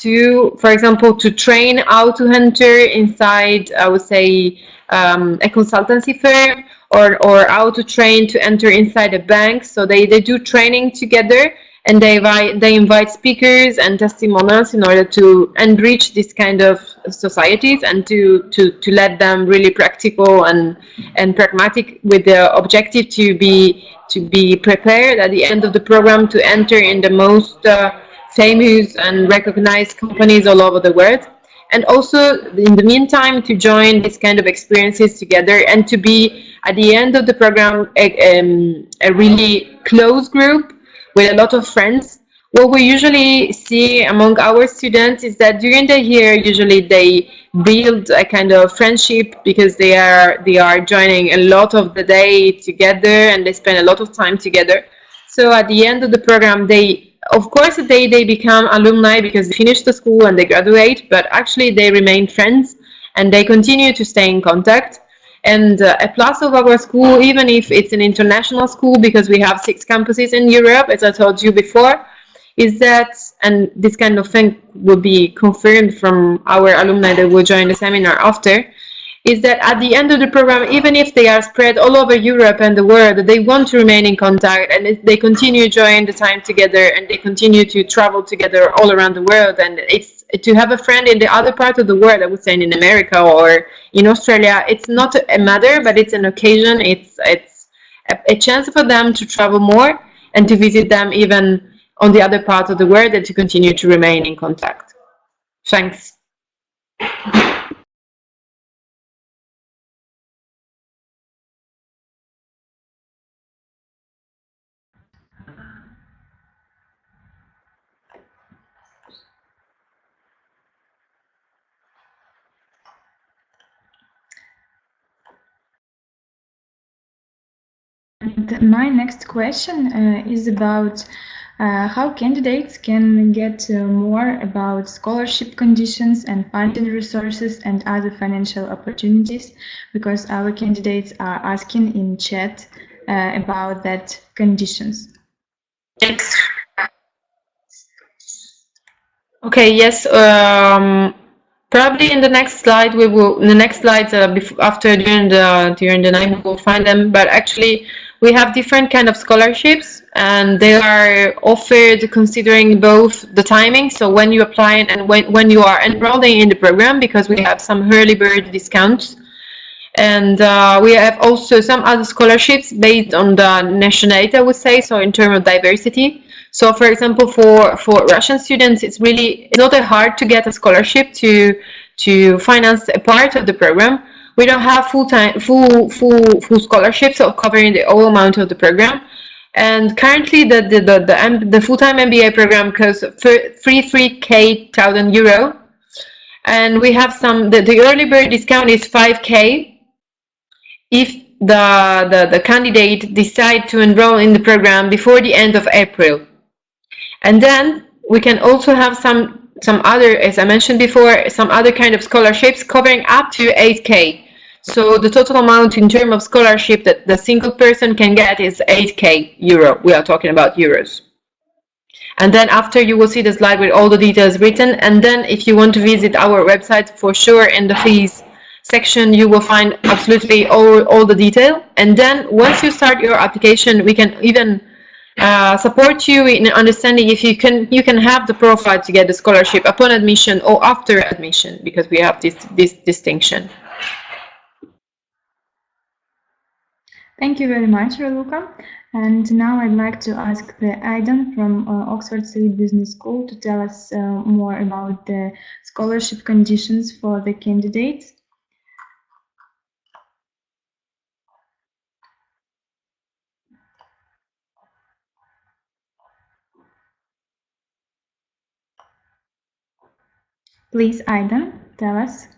to, for example, to train how to enter inside, I would say, a consultancy firm, or how to train to enter inside a bank. So they do training together, and they invite speakers and testimonials in order to enrich this kind of societies, and to let them really practical and pragmatic, with the objective to be prepared at the end of the program to enter in the most famous and recognized companies all over the world. And also, in the meantime, to join these kind of experiences together, and to be, at the end of the program, a really close group with a lot of friends. What we usually see among our students is that during the year, usually they build a kind of friendship, because they are joining a lot of the day together, and they spend a lot of time together. So at the end of the program, of course, they become alumni because they finish the school and they graduate, but actually they remain friends and they continue to stay in contact. And a plus of our school, even if it's an international school, because we have 6 campuses in Europe, as I told you before, is that, and this kind of thing will be confirmed from our alumni that will join the seminar after, is that at the end of the program, even if they are spread all over Europe and the world, they want to remain in contact, and they continue enjoying the time together, and they continue to travel together all around the world. And it's to have a friend in the other part of the world, I would say in America or in Australia, it's not a matter, but it's an occasion. It's a chance for them to travel more and to visit them even on the other part of the world, and to continue to remain in contact. Thanks. And my next question is about how candidates can get more about scholarship conditions and funding resources and other financial opportunities, because our candidates are asking in chat about that conditions. Okay, yes. Probably in the next slide we will. In the next slides, after during the night we will find them. But actually, we have different kind of scholarships, and they are offered considering both the timing, so when you apply and when you are enrolling in the program, because we have some early bird discounts, and we have also some other scholarships based on the nationality, I would say. So in terms of diversity. So, for example, for Russian students, it's not that hard to get a scholarship to finance a part of the program. We don't have full scholarships of covering the whole amount of the program. And currently, the full-time MBA program costs 33,000 euro, and we have the early bird discount is 5K if the candidate decide to enroll in the program before the end of April. And then we can also have some other, as I mentioned before, some other kind of scholarships covering up to 8K. So the total amount in terms of scholarship that the single person can get is 8K euro. We are talking about euros. And then after, you will see the slide with all the details written. And then if you want to visit our website, for sure in the fees section you will find absolutely all the detail. And then once you start your application, we can even support you in understanding if you can have the profile to get the scholarship upon admission or after admission, because we have this distinction. Thank you very much, Raluca. And now I'd like to ask Aidan from Oxford Saïd Business School to tell us more about the scholarship conditions for the candidates. Please, Aidan, tell us.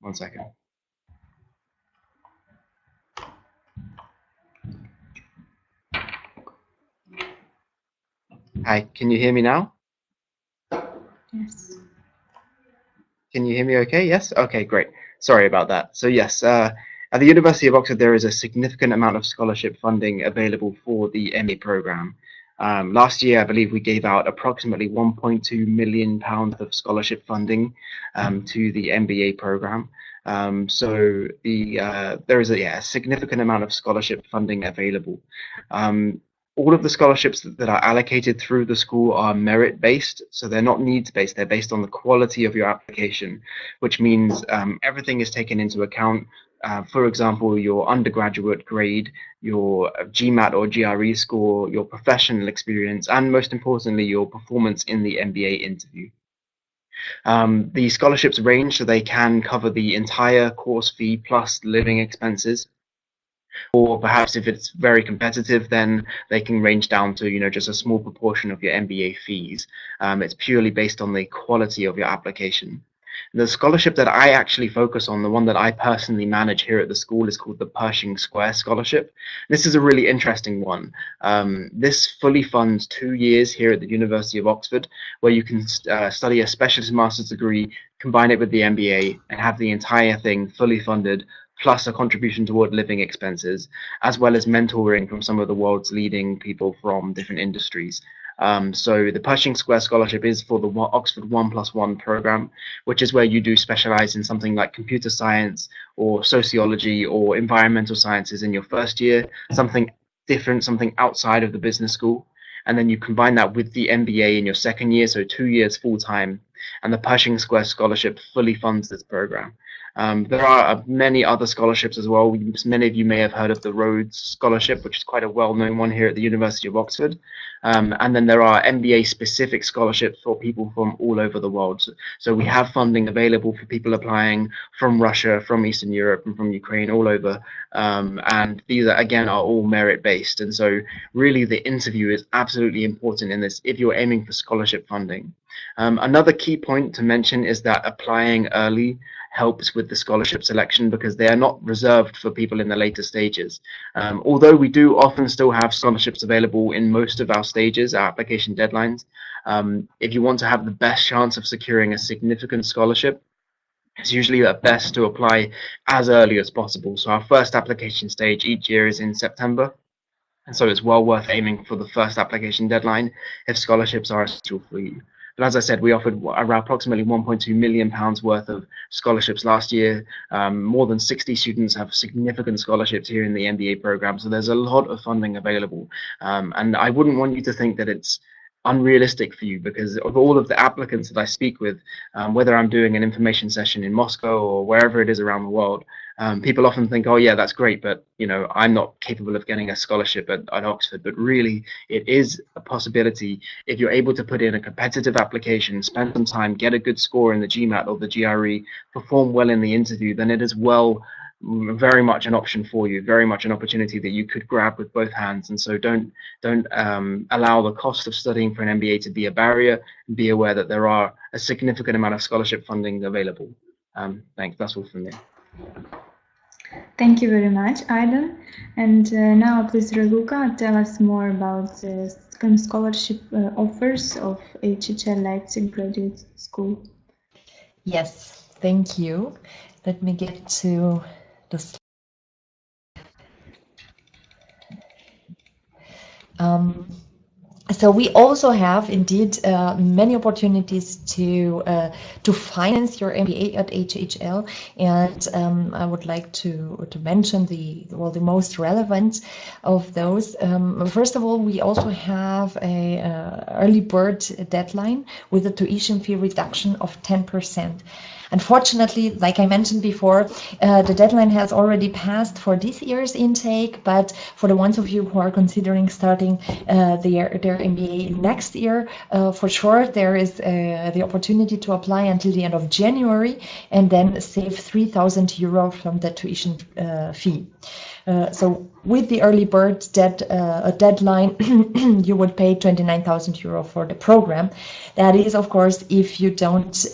One second. Hi, can you hear me now? Yes. Can you hear me okay? Yes? Okay, great. Sorry about that. So yes, at the University of Oxford, there is a significant amount of scholarship funding available for the MBA program. Last year, I believe we gave out approximately £1.2 million of scholarship funding to the MBA program. So there is a significant amount of scholarship funding available. All of the scholarships that are allocated through the school are merit-based, so they're not needs-based. They're based on the quality of your application, which means everything is taken into account. For example, your undergraduate grade, your GMAT or GRE score, your professional experience, and most importantly, your performance in the MBA interview. The scholarships range, so they can cover the entire course fee plus living expenses. Or perhaps if it's very competitive, then they can range down to, just a small proportion of your MBA fees. It's purely based on the quality of your application. The scholarship that I actually focus on, the one that I personally manage here at the school, is called the Pershing Square Scholarship. This is a really interesting one. This fully funds 2 years here at the University of Oxford, where you can study a specialist master's degree, combine it with the MBA, and have the entire thing fully funded, plus a contribution toward living expenses, as well as mentoring from some of the world's leading people from different industries. So the Pershing Square Scholarship is for the Oxford 1+1 program, which is where you do specialize in something like computer science or sociology or environmental sciences in your first year, something different, something outside of the business school. And then you combine that with the MBA in your second year, so 2 years full-time, and the Pershing Square Scholarship fully funds this program. There are many other scholarships as well. Many of you may have heard of the Rhodes Scholarship, which is quite a well-known one here at the University of Oxford. And then there are MBA-specific scholarships for people from all over the world. So we have funding available for people applying from Russia, from Eastern Europe, and from Ukraine, all over. And these, again, are all merit-based. And so really the interview is absolutely important in this if you're aiming for scholarship funding. Another key point to mention is that applying early helps with the scholarship selection, because they are not reserved for people in the later stages. Although we do often still have scholarships available in most of our stages, our application deadlines, if you want to have the best chance of securing a significant scholarship, it's usually best to apply as early as possible. So our first application stage each year is in September, and so it's well worth aiming for the first application deadline if scholarships are essential for you. But as I said, we offered around approximately £1.2 million worth of scholarships last year. More than 60 students have significant scholarships here in the MBA program, so there's a lot of funding available. And I wouldn't want you to think that it's unrealistic for you, because of all of the applicants that I speak with, whether I'm doing an information session in Moscow or wherever it is around the world, people often think, oh yeah, that's great, but you know, I'm not capable of getting a scholarship at Oxford. But really, it is a possibility if you're able to put in a competitive application, spend some time, get a good score in the GMAT or the GRE, perform well in the interview, then it is very much an option for you, very much an opportunity that you could grab with both hands. And so don't allow the cost of studying for an MBA to be a barrier. Be aware that there are a significant amount of scholarship funding available. Thanks, that's all from me. Thank you very much, Aidan. And now please, Raluca, tell us more about the scholarship offers of HHL Leipzig Graduate School. Yes, thank you. Let me get to the slide. So we also have indeed many opportunities to finance your MBA at HHL, and I would like to mention the most relevant of those. First of all, we also have a early bird deadline with a tuition fee reduction of 10%. Unfortunately, like I mentioned before, the deadline has already passed for this year's intake, but for the ones of you who are considering starting their MBA next year, for sure there is the opportunity to apply until the end of January and then save €3,000 from the tuition fee. So with the early bird deadline, you would pay €29,000 for the program. That is, of course, if you don't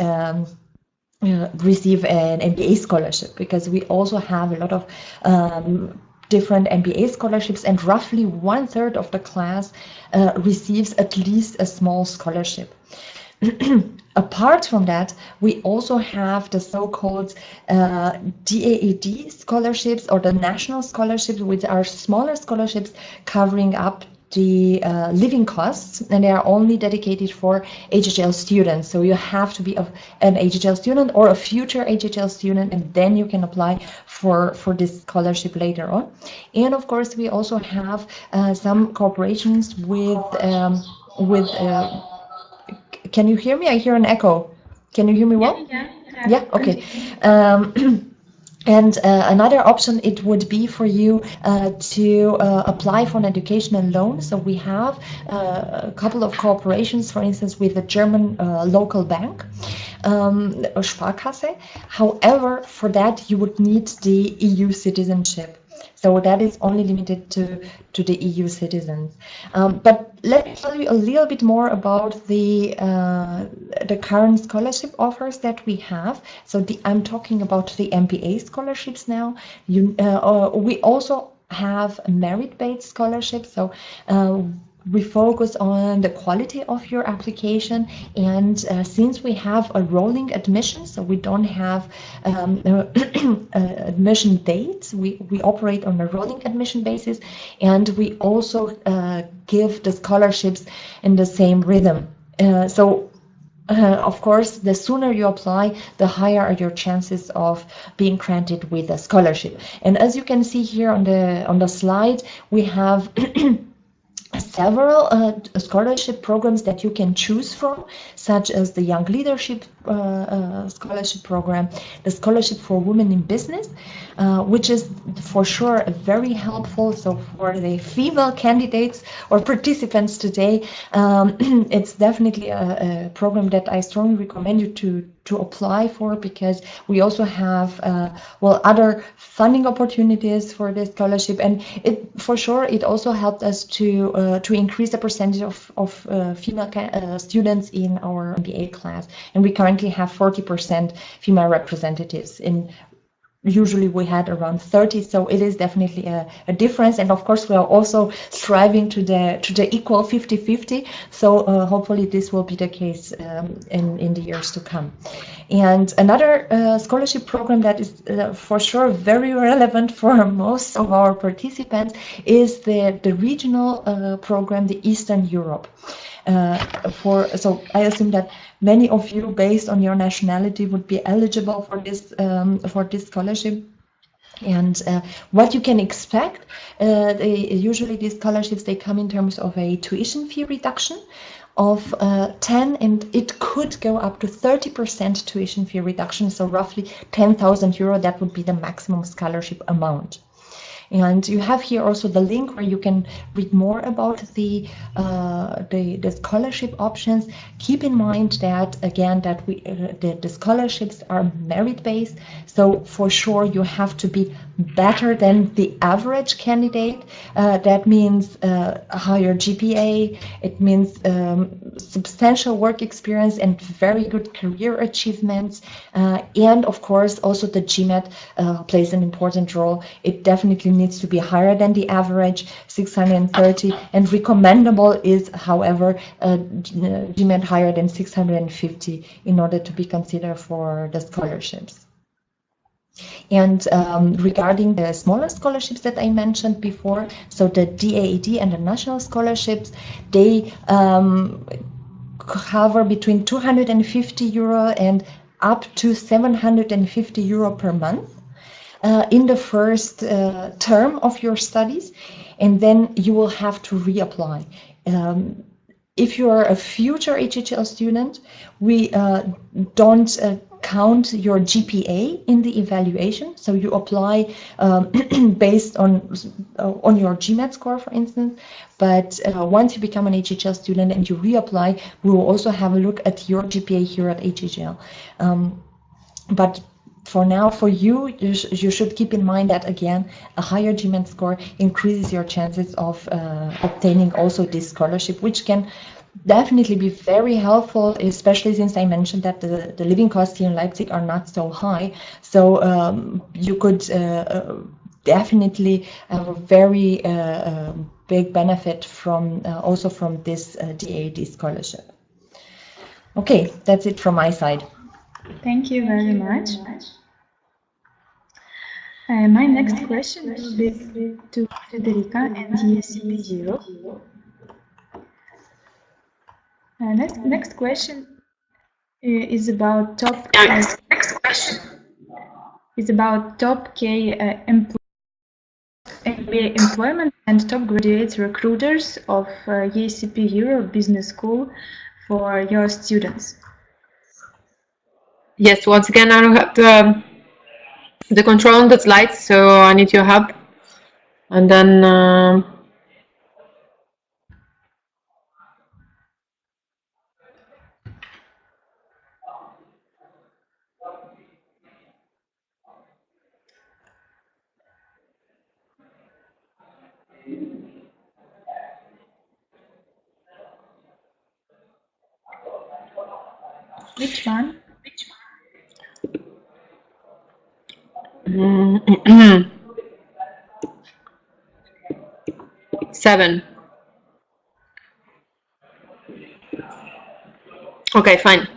receive an MBA scholarship, because we also have a lot of different MBA scholarships, and roughly 1/3 of the class receives at least a small scholarship. Apart from that, we also have the so-called DAAD scholarships, or the national scholarships, which are smaller scholarships covering up the living costs, and they are only dedicated for HHL students. So you have to be an HHL student or a future HHL student, and then you can apply for this scholarship later on. And of course, we also have some cooperations with can you hear me? I hear an echo. Can you hear me well? Yeah, okay. And another option, it would be for you to apply for an educational loan. So we have a couple of cooperations, for instance, with the German local bank, Sparkasse. However, for that you would need the EU citizenship. So that is only limited to the EU citizens. But let me tell you a little bit more about the current scholarship offers that we have. So I'm talking about the MBA scholarships now. We also have merit-based scholarships. So we focus on the quality of your application, and since we have a rolling admission, so we don't have admission dates, we operate on a rolling admission basis, and we also give the scholarships in the same rhythm. Of course, the sooner you apply, the higher are your chances of being granted with a scholarship. And as you can see here on the slide, we have several scholarship programs that you can choose from, such as the Young Leadership Scholarship Program, the Scholarship for Women in Business, which is for sure very helpful. So for the female candidates or participants today, it's definitely a program that I strongly recommend you apply for, because we also have well, other funding opportunities for this scholarship, and for sure it also helped us to increase the percentage of female students in our MBA class, and we currently have 40% female representatives. Usually we had around 30, so it is definitely a difference. And of course we are also striving to the equal 50-50, so hopefully this will be the case in the years to come. And another scholarship program that is for sure very relevant for most of our participants is the regional program, the Eastern Europe. So I assume that many of you, based on your nationality, would be eligible for this scholarship. And what you can expect, usually these scholarships, they come in terms of a tuition fee reduction of 10, and it could go up to 30% tuition fee reduction, so roughly 10,000 euro. That would be the maximum scholarship amount. And you have here also the link where you can read more about the scholarship options. Keep in mind that, again, that the scholarships are merit-based, so for sure you have to be better than the average candidate. That means a higher GPA, it means substantial work experience and very good career achievements, and of course also the GMAT plays an important role. It definitely needs to be higher than the average, 630, and recommendable is, however, GMAT higher than 650 in order to be considered for the scholarships. And regarding the smaller scholarships that I mentioned before, so the DAAD and the national scholarships, they cover between 250 euro and up to 750 euro per month in the first term of your studies, and then you will have to reapply. If you are a future HHL student, we don't count your GPA in the evaluation, so you apply based on your GMAT score, for instance. But once you become an HHL student and you reapply, we will also have a look at your GPA here at HHL. But for now, for you, you should keep in mind that, again, a higher GMAT score increases your chances of obtaining also this scholarship, which can definitely be very helpful, especially since I mentioned that the living costs here in Leipzig are not so high. So you could definitely have a very big benefit from also from this DAAD scholarship. Okay, that's it from my side. Thank you very much. My next question will be to Federica and ESCP 0. Next question is about top. Next question is about top K MBA employment and top graduates recruiters of ESCP Europe Business School for your students. Yes, once again, I don't have the control on the slides, so I need your help. And then which one? 7. Okay, fine.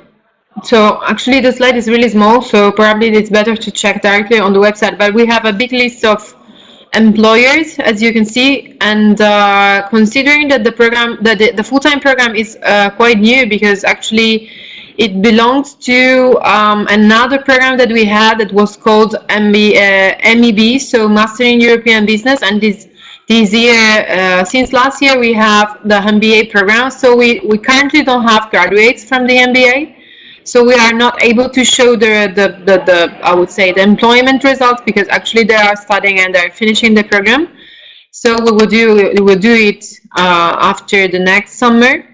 So actually the slide is really small, so probably it's better to check directly on the website, but we have a big list of employers, as you can see, and considering that the program, the full-time program is quite new, because actually it belongs to another program that we had that was called MEB, so Master in European Business, and this year, since last year, we have the MBA program, so we currently don't have graduates from the MBA, so we are not able to show the I would say the employment results, because actually they are studying and they're finishing the program. So we will do it after the next summer.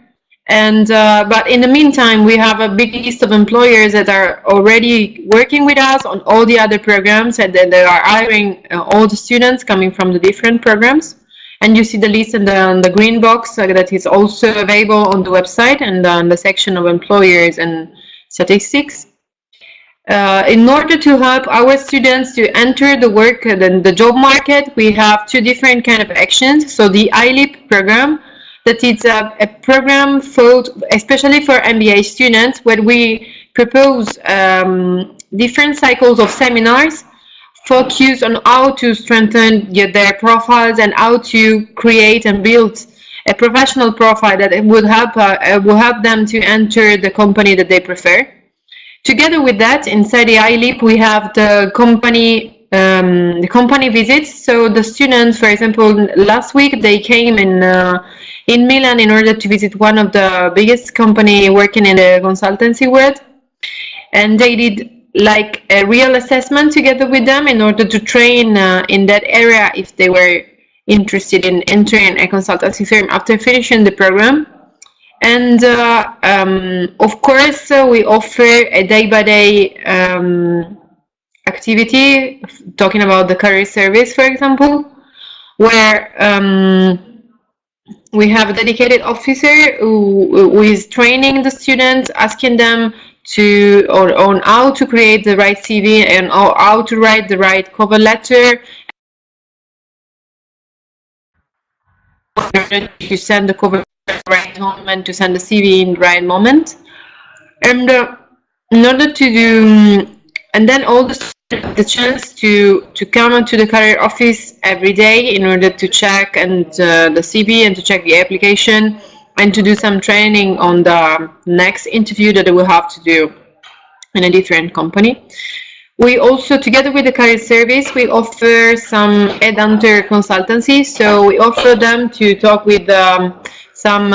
And but in the meantime, we have a big list of employers that are already working with us on all the other programs, and then they are hiring all the students coming from the different programs. And you see the list in the green box that is also available on the website and on the section of employers and statistics. In order to help our students to enter the job market, we have two different kind of actions. So the ILEAP program, that is a program especially for MBA students, where we propose different cycles of seminars focused on how to strengthen their profiles and how to create and build a professional profile that will help them to enter the company that they prefer. Together with that, inside the ILEAP, we have the company visits. So the students, for example, last week they came in Milan in order to visit one of the biggest company working in the consultancy world, and they did like a real assessment together with them in order to train in that area if they were interested in entering a consultancy firm after finishing the program. And of course, we offer a day-by-day activity, talking about the career service, for example, where we have a dedicated officer who is training the students, asking them on how to create the right CV and how to write the right cover letter, to send the cover at the right moment, to send the CV in the right moment, and in order to do, and then all the chance to come to the career office every day in order to check the CV and to check the application and to do some training on the next interview that they will have to do in a different company. We also, together with the career service, we offer some headhunter consultancy. So we offer them to talk with some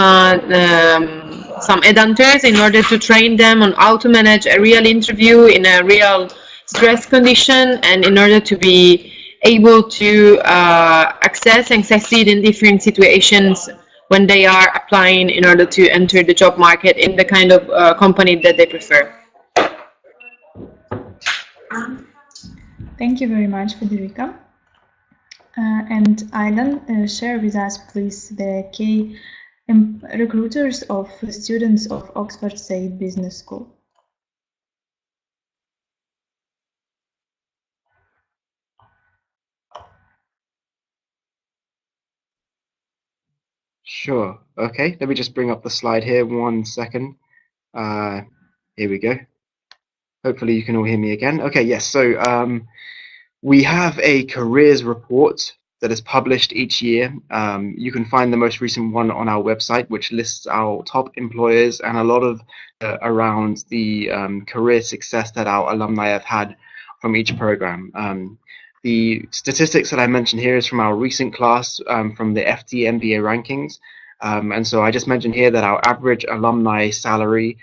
headhunters in order to train them on how to manage a real interview in a real stress condition, and in order to be able to access and succeed in different situations when they are applying in order to enter the job market in the kind of company that they prefer. Thank you very much, Federica. And Aylan, share with us, please, the key recruiters of students of Oxford Saïd Business School. Sure. Okay, let me just bring up the slide here 1 second. Here we go. Hopefully you can all hear me again. Okay, yes, so we have a careers report that is published each year. You can find the most recent one on our website, which lists our top employers and a lot of around the career success that our alumni have had from each program. The statistics that I mentioned here is from our recent class from the FT MBA rankings. And so I just mentioned here that our average alumni salary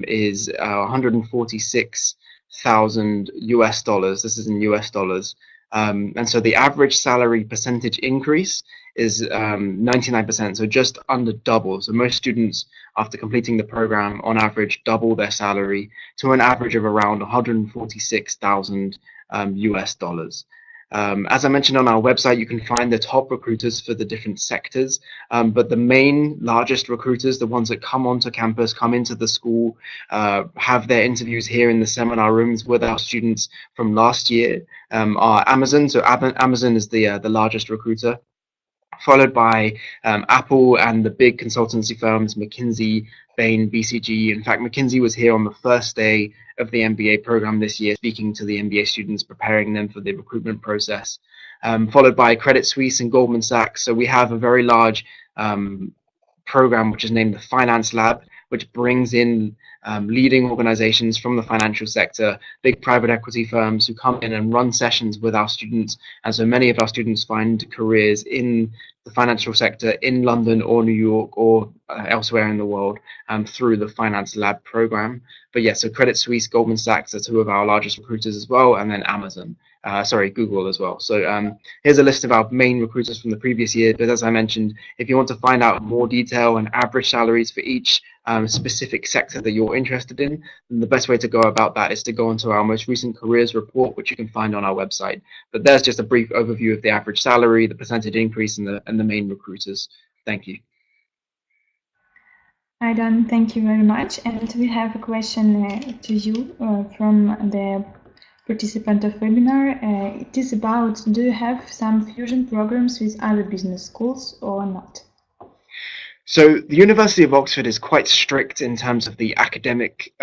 is 146,000 US dollars. This is in US dollars. And so the average salary percentage increase is 99%, so just under double. So most students, after completing the program, on average double their salary to an average of around 146,000 US dollars. As I mentioned on our website, you can find the top recruiters for the different sectors, but the main largest recruiters, the ones that come onto campus, come into the school, have their interviews here in the seminar rooms with our students from last year, are Amazon. So Amazon is the largest recruiter, followed by Apple and the big consultancy firms, McKinsey, Bain, BCG. In fact, McKinsey was here on the first day of the MBA program this year, speaking to the MBA students, preparing them for the recruitment process, followed by Credit Suisse and Goldman Sachs. So we have a very large program, which is named the Finance Lab, which brings in leading organizations from the financial sector, big private equity firms who come in and run sessions with our students. And so many of our students find careers in the financial sector in London or New York or elsewhere in the world through the Finance Lab program. But yeah, so Credit Suisse, Goldman Sachs are two of our largest recruiters as well, and then Amazon. Google as well. So here's a list of our main recruiters from the previous year. But as I mentioned, if you want to find out more detail and average salaries for each specific sector that you're interested in, then the best way to go about that is to go onto our most recent careers report, which you can find on our website. But there's just a brief overview of the average salary, the percentage increase, and the main recruiters. Thank you. Aidan, thank you very much. And we have a question to you from the participant of webinar. It is about, do you have some fusion programs with other business schools or not? So the University of Oxford is quite strict in terms of the academic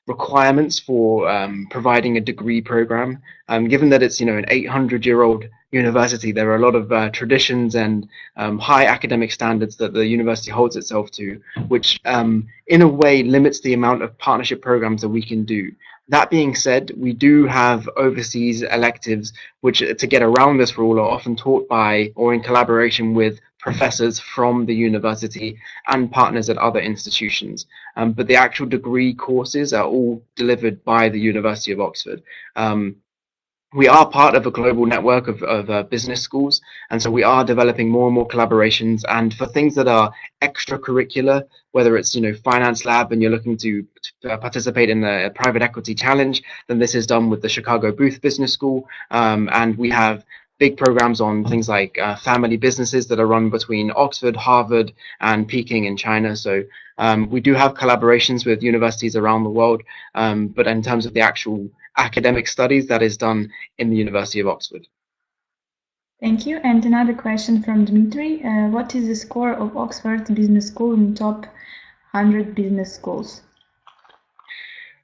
requirements for providing a degree program. Given that it's, an 800-year-old university, there are a lot of traditions and high academic standards that the university holds itself to, which in a way limits the amount of partnership programs that we can do. That being said, we do have overseas electives, which to get around this rule are often taught by or in collaboration with professors from the university and partners at other institutions. But the actual degree courses are all delivered by the University of Oxford. We are part of a global network of business schools, and so we are developing more and more collaborations. And for things that are extracurricular, whether it's finance lab and you're looking to participate in the private equity challenge, then this is done with the Chicago Booth Business School, and we have big programs on things like family businesses that are run between Oxford, Harvard, and Peking in China. So we do have collaborations with universities around the world, but in terms of the actual academic studies, that is done in the University of Oxford. Thank you. And another question from Dmitry. What is the score of Oxford Business School in top 100 business schools?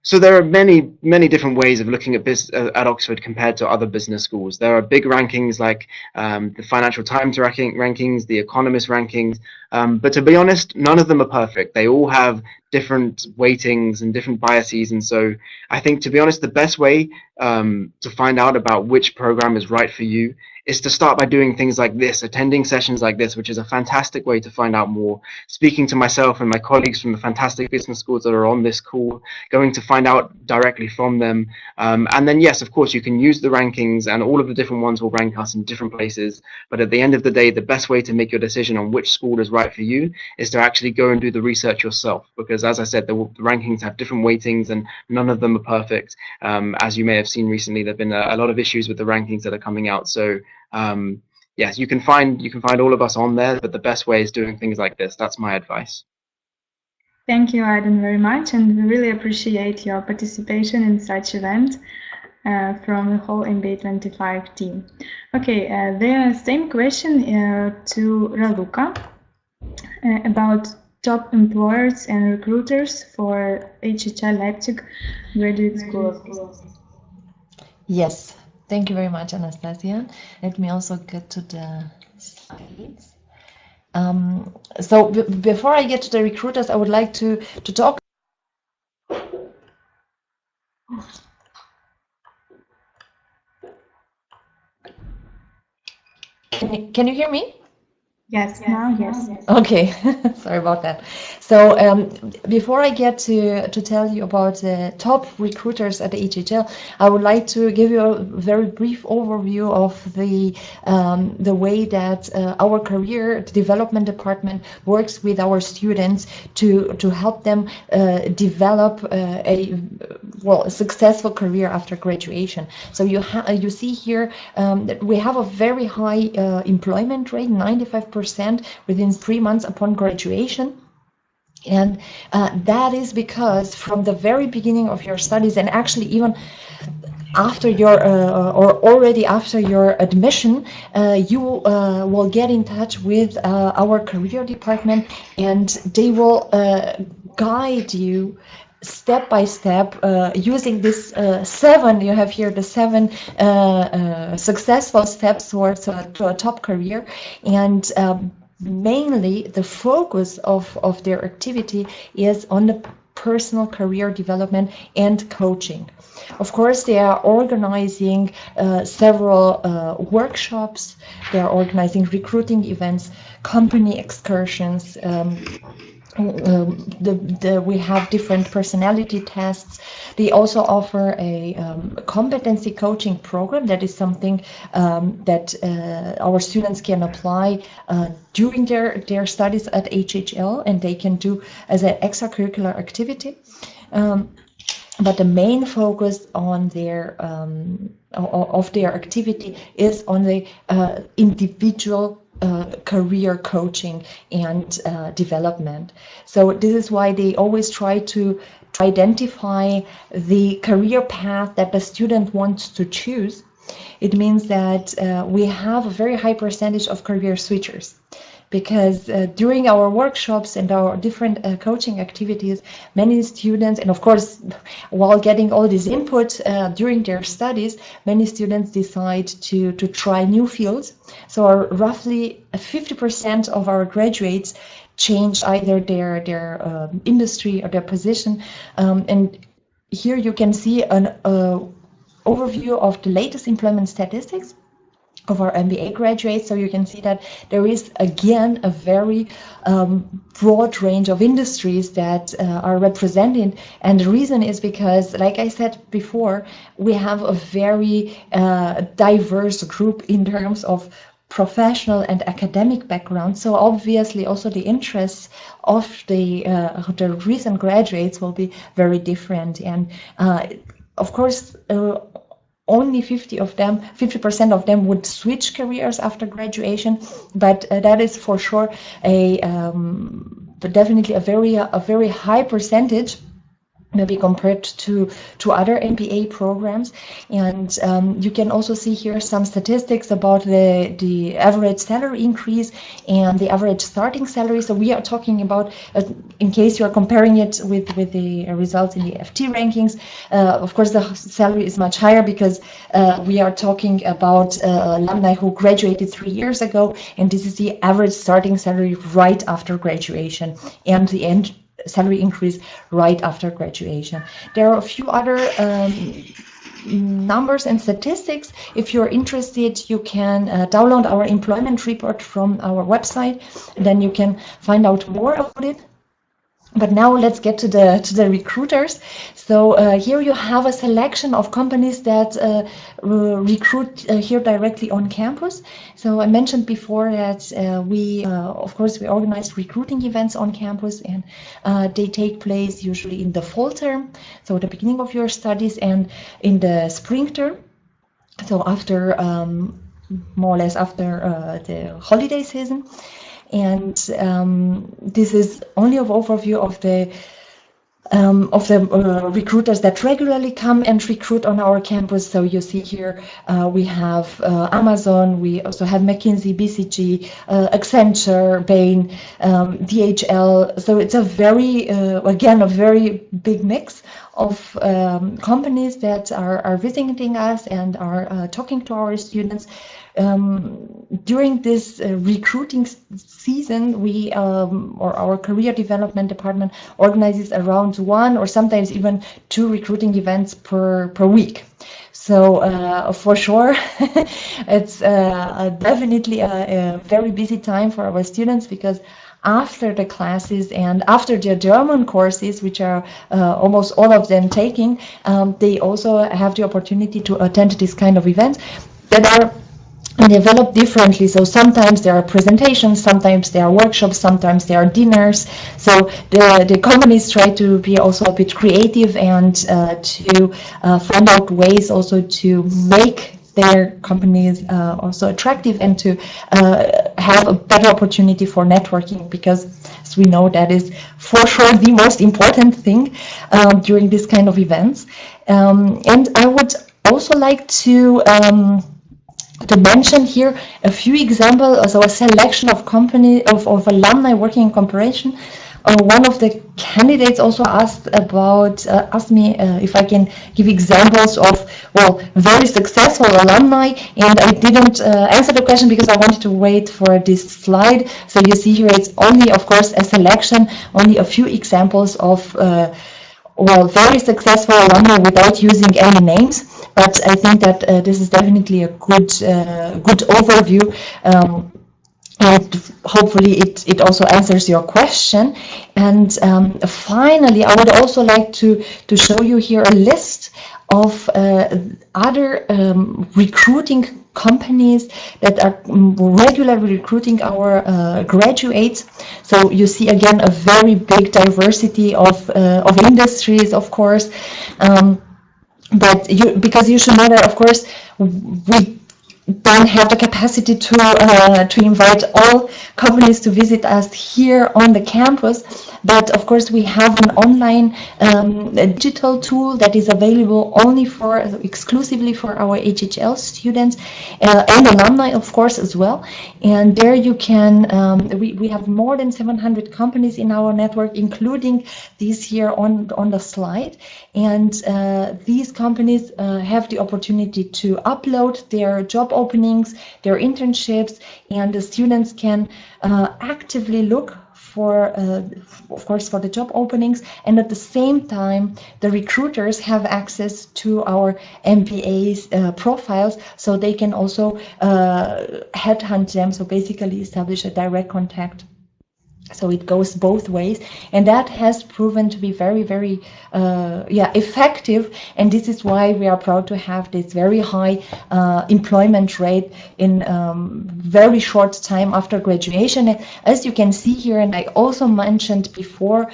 So there are many different ways of looking at Oxford compared to other business schools. There are big rankings like the Financial Times rankings, the Economist rankings, but to be honest, none of them are perfect. They all have different weightings and different biases, and so I think, to be honest, the best way to find out about which program is right for you is to start by doing things like this, attending sessions like this, which is a fantastic way to find out more, speaking to myself and my colleagues from the fantastic business schools that are on this call, going to find out directly from them. And then, yes, of course, you can use the rankings, and all of the different ones will rank us in different places. But at the end of the day, the best way to make your decision on which school is right for you is to actually go and do the research yourself. Because as I said, the rankings have different weightings and none of them are perfect. As you may have seen recently, there have been a lot of issues with the rankings that are coming out. So yes, you can find all of us on there, but the best way is doing things like this. That's my advice. Thank you, Aidan, very much, and we really appreciate your participation in such event from the whole MBA 25 team. Okay, the same question to Raluca about top employers and recruiters for HHL Leipzig Graduate School of Business. Yes. Thank you very much, Anastasia. Let me also get to the slides. So before I get to the recruiters, I would like to talk. Can you hear me? Yes, now, yes. Okay, sorry about that. So before I get to tell you about the top recruiters at the HHL, I would like to give you a very brief overview of the way that our career development department works with our students to help them develop a successful career after graduation. So you see here that we have a very high employment rate, 95% within 3 months upon graduation. And that is because from the very beginning of your studies, and actually even after your or already after your admission, you will get in touch with our career department, and they will guide you step by step using this 7, you have here the 7 successful steps towards to a top career. And mainly the focus of their activity is on the personal career development and coaching. Of course, they are organizing several workshops, they are organizing recruiting events, company excursions, we have different personality tests. They also offer a competency coaching program. That is something that our students can apply during their studies at HHL, and they can do as an extracurricular activity. But the main focus on their of their activity is on the individual career coaching and development. So this is why they always try to identify the career path that the student wants to choose. It means that we have a very high percentage of career switchers, because during our workshops and our different coaching activities, many students, and of course, while getting all this input during their studies, many students decide to try new fields. So roughly 50% of our graduates change either their industry or their position. And here you can see an overview of the latest employment statistics of our MBA graduates. So you can see that there is again a very broad range of industries that are represented, and the reason is because, like I said before, we have a very diverse group in terms of professional and academic background. So obviously also the interests of the recent graduates will be very different, and of course only 50% of them would switch careers after graduation, but that is for sure definitely a very high percentage, maybe compared to other MBA programs. And you can also see here some statistics about the average salary increase and the average starting salary. So we are talking about, in case you are comparing it with the results in the FT rankings, of course the salary is much higher, because we are talking about alumni who graduated 3 years ago, and this is the average starting salary right after graduation, and the end salary increase right after graduation. There are a few other numbers and statistics. If you're interested, you can download our employment report from our website, and then you can find out more about it. But now let's get to the recruiters. So here you have a selection of companies that recruit here directly on campus. So I mentioned before that we organize recruiting events on campus, and they take place usually in the fall term, so at the beginning of your studies, and in the spring term, so after more or less after the holiday season. And this is only an overview of the recruiters that regularly come and recruit on our campus. So you see here we have Amazon, we also have McKinsey, BCG, Accenture, Bain, DHL. So it's a very, again, a very big mix of companies that are visiting us and are talking to our students. During this recruiting season, we or our career development department organizes around 1 or sometimes even 2 recruiting events per week. So for sure, it's definitely a very busy time for our students, because after the classes and after their German courses, which are almost all of them taking, they also have the opportunity to attend this kind of events that are developed differently. So sometimes there are presentations, sometimes there are workshops, sometimes there are dinners. So the companies try to be also a bit creative and to find out ways also to make their companies also attractive, and to have a better opportunity for networking, because as we know, that is for sure the most important thing during this kind of events. And I would also like to mention here a few examples, so a selection of alumni working in cooperation. One of the candidates also asked me if I can give examples of, well, very successful alumni, and I didn't answer the question because I wanted to wait for this slide. So you see here, it's only, of course, a selection, only a few examples of very successful alumni without using any names. But I think that this is definitely a good overview and hopefully it also answers your question. And finally, I would also like to show you here a list of other recruiting companies that are regularly recruiting our graduates. So you see again a very big diversity of industries, of course. But because you should know that, of course, we don't have the capacity to invite all companies to visit us here on the campus, but of course we have an online digital tool that is available only exclusively for our HHL students and alumni, of course, as well. And there you can, we have more than 700 companies in our network, including these here on the slide. And these companies have the opportunity to upload their job openings, their internships, and the students can actively look for, of course, for the job openings, and at the same time, the recruiters have access to our MBA profiles, so they can also headhunt them, so basically establish a direct contact. So it goes both ways, and that has proven to be very, very effective. And this is why we are proud to have this very high employment rate in very short time after graduation. And as you can see here, and I also mentioned before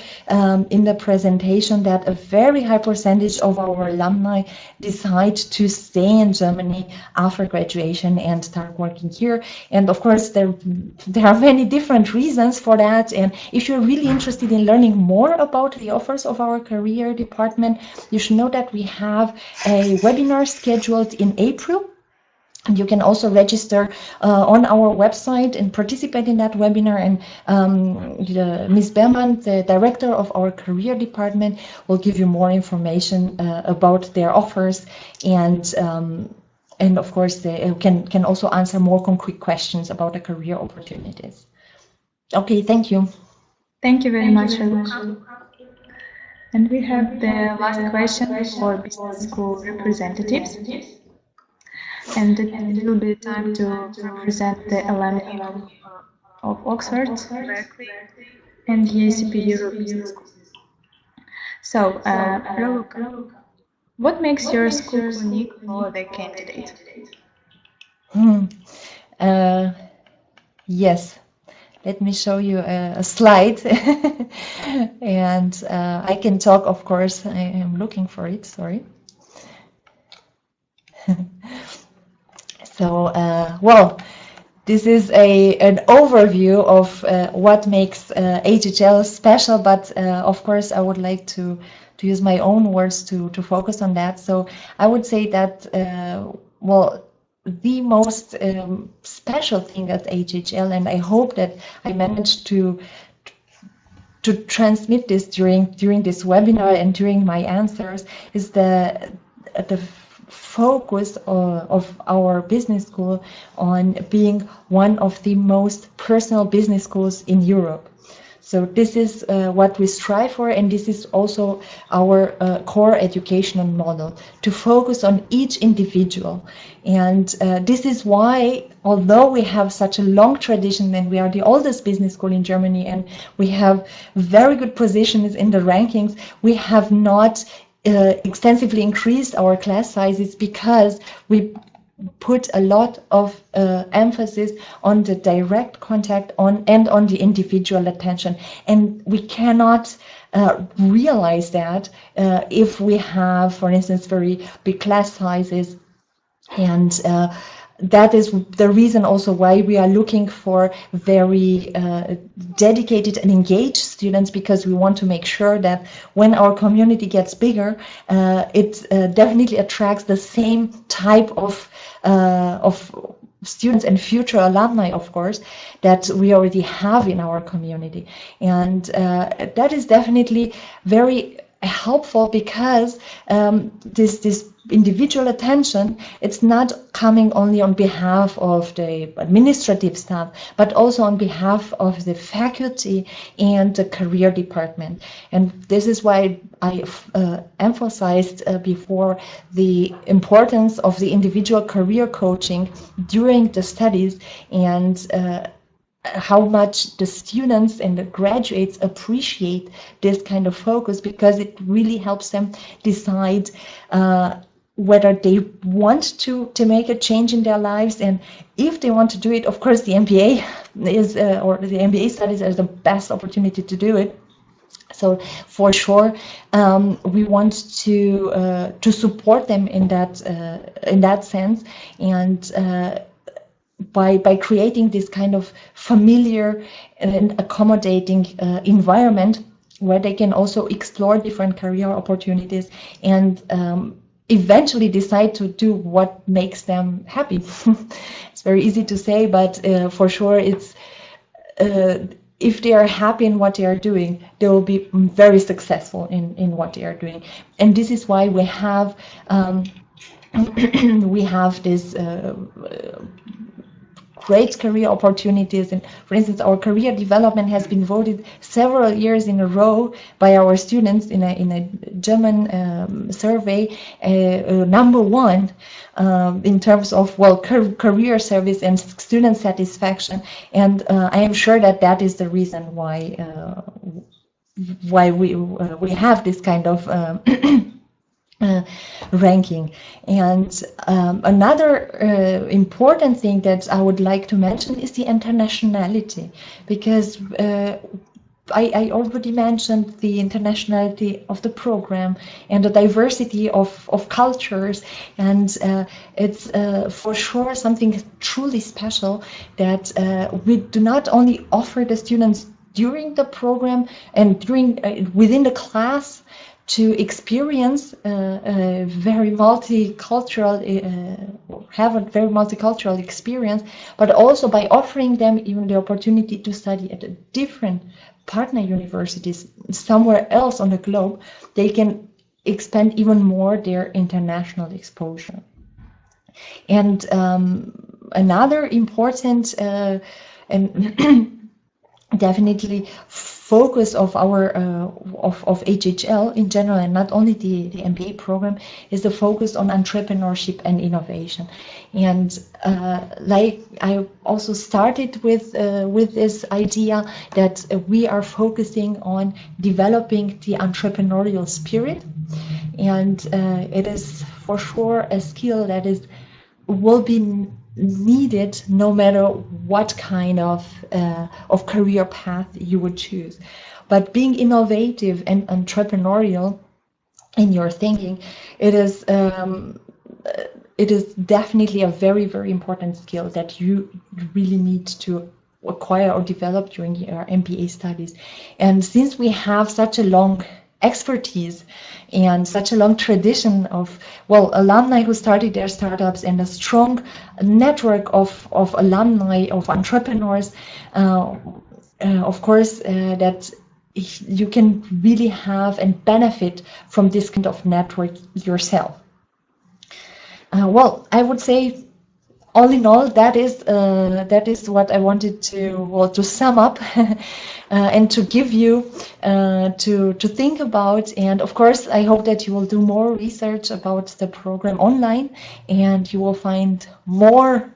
in the presentation, that a very high percentage of our alumni decide to stay in Germany after graduation and start working here. And of course, there are many different reasons for that. And if you're really interested in learning more about the offers of our career department, you should know that we have a webinar scheduled in April. And you can also register on our website and participate in that webinar. And Ms. Berman, the director of our career department, will give you more information about their offers, and of course they can also answer more concrete questions about the career opportunities. Okay, thank you. Thank you very much. And we have the last question for business school representatives. And it will be time to represent the alumni of Oxford, Berkeley, and the ESCP Europe Business School. So, what makes your school unique for the candidate? Yes. Let me show you a slide, and I can talk, of course. I am looking for it, sorry. So, well, this is an overview of what makes HHL special, but of course I would like to use my own words to focus on that. So I would say that, well, the most special thing at HHL, and I hope that I managed to transmit this during this webinar and during my answers, is the focus of our business school on being one of the most personal business schools in Europe. So this is what we strive for, and this is also our core educational model, to focus on each individual. And this is why, although we have such a long tradition, and we are the oldest business school in Germany, and we have very good positions in the rankings, we have not extensively increased our class sizes, because we put a lot of emphasis on the direct contact and on the individual attention. And we cannot realize that if we have, for instance, very big class sizes. And that is the reason also why we are looking for very dedicated and engaged students, because we want to make sure that when our community gets bigger, it definitely attracts the same type of students and future alumni, of course, that we already have in our community. And that is definitely very helpful, because this individual attention, it's not coming only on behalf of the administrative staff, but also on behalf of the faculty and the career department. And this is why I emphasized before the importance of the individual career coaching during the studies. And how much the students and the graduates appreciate this kind of focus, because it really helps them decide whether they want to make a change in their lives, and if they want to do it. Of course, the MBA is or the MBA studies are the best opportunity to do it. So for sure, we want to support them in that sense, and by creating this kind of familiar and accommodating environment where they can also explore different career opportunities and eventually decide to do what makes them happy. It's very easy to say, but for sure it's if they are happy in what they are doing, they will be very successful in what they are doing. And this is why we have this great career opportunities. And for instance, our career development has been voted several years in a row by our students in a German survey #1 in terms of, well, career service and student satisfaction. And I am sure that is the reason why we have this kind of ranking. And another important thing that I would like to mention is the internationality, because I already mentioned the internationality of the program and the diversity of cultures, and it's for sure something truly special that we do not only offer the students during the program and within the class to experience a very multicultural, have a very multicultural experience, but also by offering them even the opportunity to study at a different partner universities somewhere else on the globe, they can expand even more their international exposure. And another important and definitely focus of our of HHL in general, and not only the MBA program, is the focus on entrepreneurship and innovation. And like I also started with this idea that we are focusing on developing the entrepreneurial spirit, and it is for sure a skill that will be needed no matter what kind of career path you would choose. But being innovative and entrepreneurial in your thinking, it is definitely a very, very important skill that you really need to acquire or develop during your MBA studies. And since we have such a long expertise and such a long tradition of, well, alumni who started their startups, and a strong network of alumni, of entrepreneurs, of course, that you can really have and benefit from this kind of network yourself. Well, I would say, all in all, that is what I wanted to sum up and to give you to think about. And of course, I hope that you will do more research about the program online, and you will find more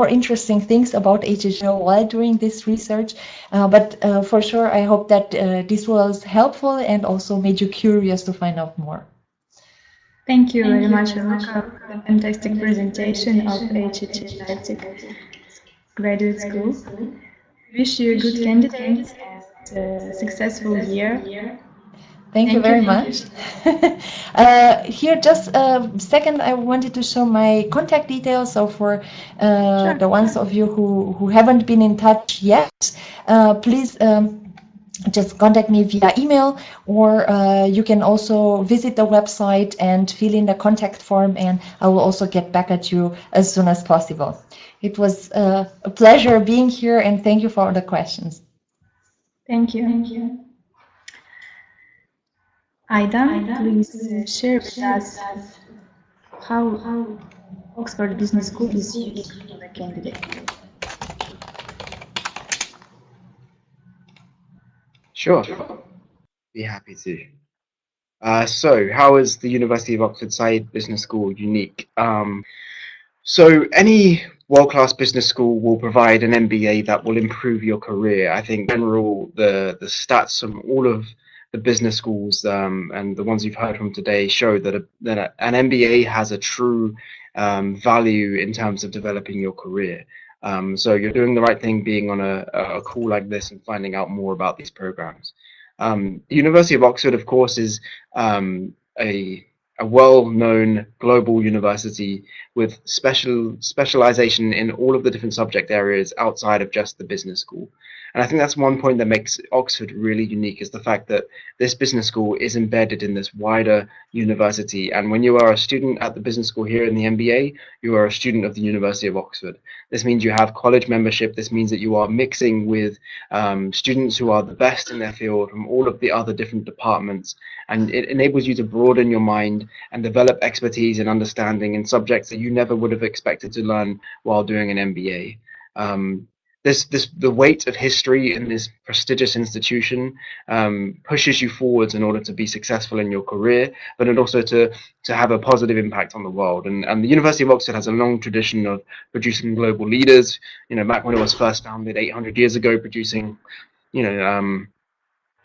interesting things about HHL while doing this research. But for sure, I hope that this was helpful and also made you curious to find out more. Thank you very much, Veronica, for the fantastic presentation of HHL Leipzig Graduate School. Wish you good candidates and a successful year. Thank you very much. Here, just a second, I wanted to show my contact details. So for Sure. the ones of you who haven't been in touch yet, please just contact me via email, or you can also visit the website and fill in the contact form, and I will also get back at you as soon as possible. It was a pleasure being here, and thank you for all the questions. Thank you. Aidan, please share with us how Oxford Business School is unique for a candidate. Sure, be happy to. So, how is the University of Oxford Saïd Business School unique? So any world-class business school will provide an MBA that will improve your career. I think in general, the stats from all of the business schools and the ones you've heard from today show that an MBA has a true value in terms of developing your career. So you're doing the right thing being on a call like this and finding out more about these programs. The University of Oxford, of course, is a well-known global university with specialization in all of the different subject areas outside of just the business school. And I think that's one point that makes Oxford really unique, is the fact that this business school is embedded in this wider university. And when you are a student at the business school here in the MBA, you are a student of the University of Oxford. This means you have college membership. This means that you are mixing with students who are the best in their field from all of the other different departments. And it enables you to broaden your mind and develop expertise and understanding in subjects that you never would have expected to learn while doing an MBA. The weight of history in this prestigious institution pushes you forwards in order to be successful in your career, but also to have a positive impact on the world. And the University of Oxford has a long tradition of producing global leaders. You know, back when it was first founded 800 years ago, producing,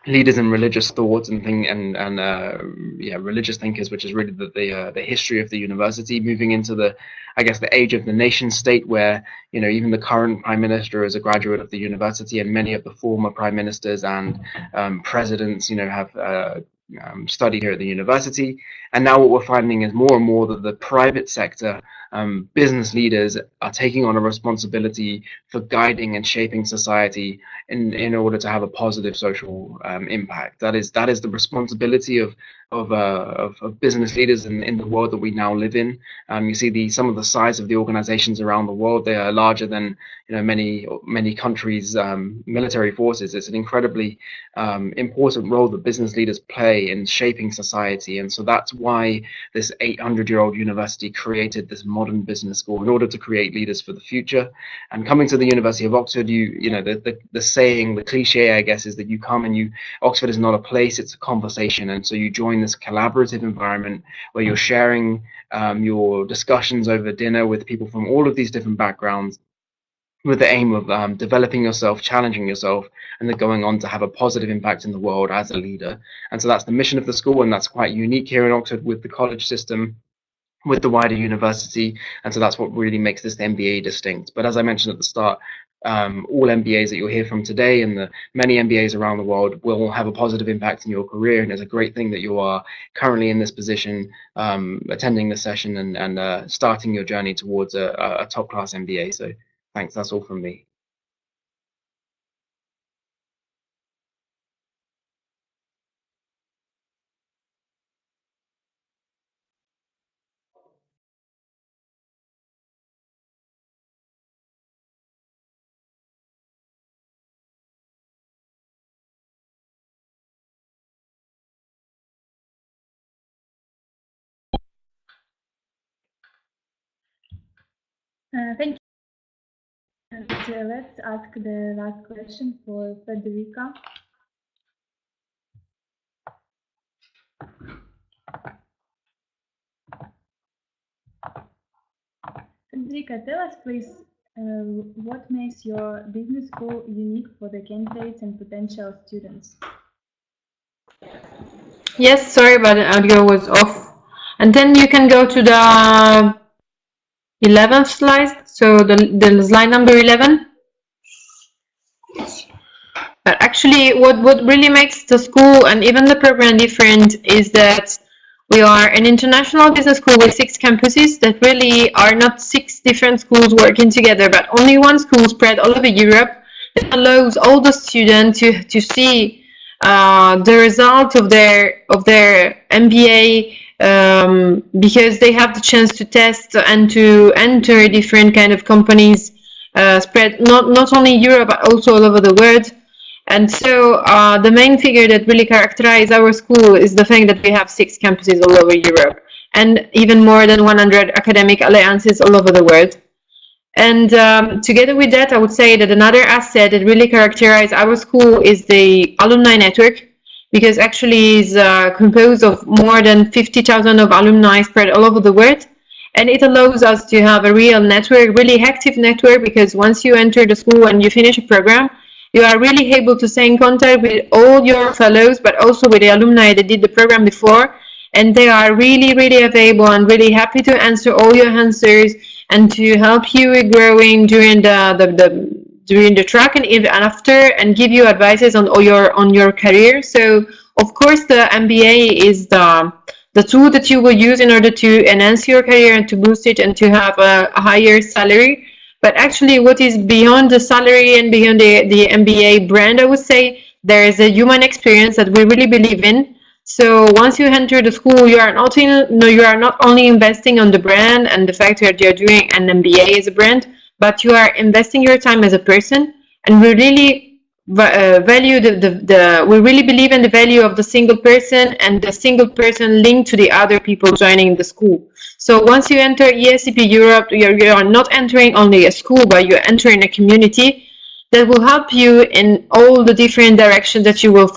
leaders in religious thought and religious thinkers, which is really the history of the university, moving into the age of the nation state, where even the current prime minister is a graduate of the university, and many of the former prime ministers and presidents have studied here at the university. And now what we're finding is more and more that the private sector business leaders are taking on a responsibility for guiding and shaping society in order to have a positive social impact. That is the responsibility of business leaders in the world that we now live in. You see some of the size of the organizations around the world. They are larger than many countries' military forces. It's an incredibly important role that business leaders play in shaping society, and so that's why this 800-year-old university created this modern business school in order to create leaders for the future. And coming to the University of Oxford, the saying, the cliche, I guess, is that you come and Oxford is not a place, it's a conversation. And so you join this collaborative environment where you're sharing your discussions over dinner with people from all of these different backgrounds, with the aim of developing yourself, challenging yourself, and then going on to have a positive impact in the world as a leader. And so that's the mission of the school, and that's quite unique here in Oxford with the college system, with the wider university. And so that's what really makes this MBA distinct. But as I mentioned at the start, all MBAs that you'll hear from today and the many MBAs around the world will have a positive impact in your career. And it's a great thing that you are currently in this position, attending this session and starting your journey towards a top-class MBA. So thanks, that's all from me. Thank you. And let's ask the last question for Federica. Federica, tell us please, what makes your business school unique for the candidates and potential students? Yes, sorry, but the audio was off. And then you can go to the 11th slide, so the slide number 11. But actually, what really makes the school and even the program different is that we are an international business school with 6 campuses that really are not 6 different schools working together, but only one school spread all over Europe that allows all the students to see the result of their MBA, because they have the chance to test and to enter different kind of companies spread not only Europe but also all over the world. And so the main figure that really characterizes our school is the fact that we have 6 campuses all over Europe and even more than 100 academic alliances all over the world. And together with that, I would say that another asset that really characterizes our school is the Alumni Network, because actually it's composed of more than 50,000 of alumni spread all over the world. and it allows us to have a real network, really active network, because once you enter the school and you finish a program, you are really able to stay in contact with all your fellows, but also with the alumni that did the program before, and they are really, really available and really happy to answer all your answers and to help you with growing during the track and even after, and give you advices on your career. So of course the MBA is the tool that you will use in order to enhance your career and to boost it and to have a higher salary. But actually what is beyond the salary and beyond the MBA brand, I would say, there is a human experience that we really believe in. So once you enter the school, you are not only investing on the brand and the fact that you're doing an MBA as a brand, but you are investing your time as a person. And we really value we really believe in the value of the single person and the single person linked to the other people joining the school. So once you enter ESCP Europe, you are not entering only a school, but you're entering a community that will help you in all the different directions that you would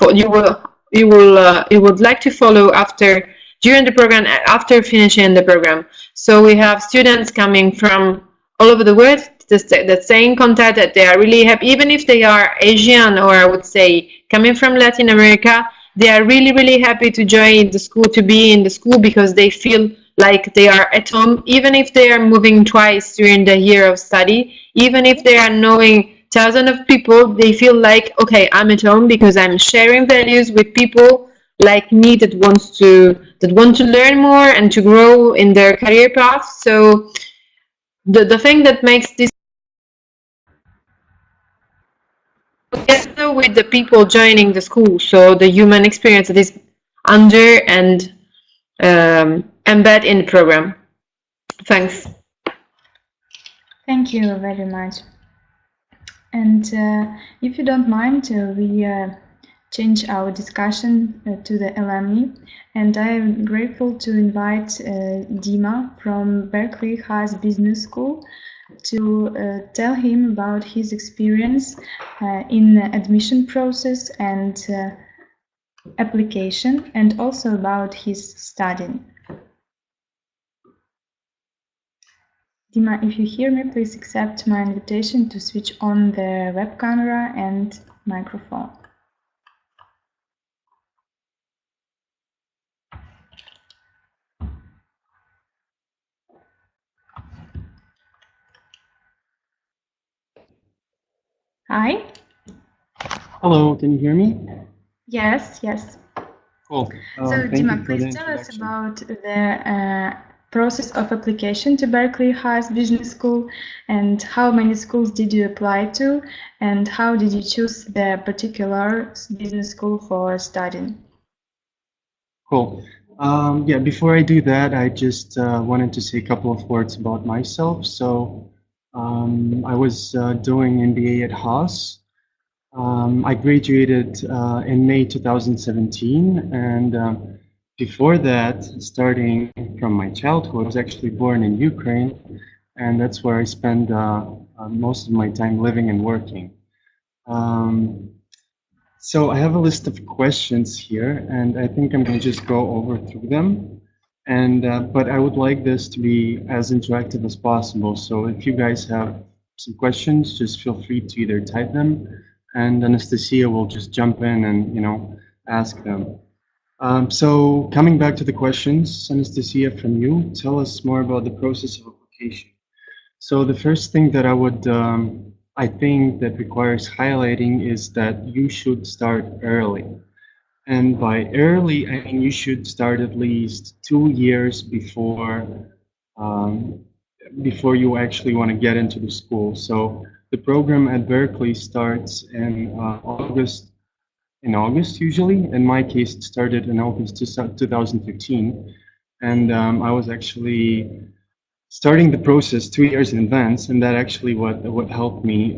like to follow during the program, after finishing the program. So we have students coming from all over the world that stay in contact, that they are really happy, even if they are Asian, or I would say coming from Latin America, they are really, really happy to join the school, to be in the school, because they feel like they are at home, even if they are moving twice during the year of study, even if they are knowing thousands of people, they feel like, okay, I'm at home because I'm sharing values with people like me that want to learn more and to grow in their career path. So the thing that makes this together with the people joining the school, so the human experience that is under and embed in the program. Thanks. Thank you very much. And if you don't mind, we change our discussion to the alumni, and I am grateful to invite Dima from Berkeley Haas Business School to tell him about his experience in the admission process and application, and also about his studying. Dima, if you hear me, please accept my invitation to switch on the web camera and microphone. Hi. Hello, can you hear me? Yes, yes. Cool. So Dima, please tell us about the process of application to Berkeley Haas Business School, and how many schools did you apply to, and how did you choose the particular business school for studying? Cool. Yeah, before I do that, I just wanted to say a couple of words about myself. So I was doing MBA at Haas. I graduated in May 2017, and before that, starting from my childhood, I was actually born in Ukraine, and that's where I spend most of my time living and working. So I have a list of questions here, and I think I'm going to just go over through them. And but I would like this to be as interactive as possible. So if you guys have some questions, just feel free to either type them, and Anastasia will just jump in and, you know, ask them. So coming back to the questions, Anastasia, from you, tell us more about the process of application. So the first thing that I would, I think that requires highlighting is that you should start early. And by early, I mean you should start at least 2 years before, before you actually want to get into the school. So the program at Berkeley starts in August usually. In my case, it started in August 2015, and I was actually starting the process 2 years in advance, and that actually what helped me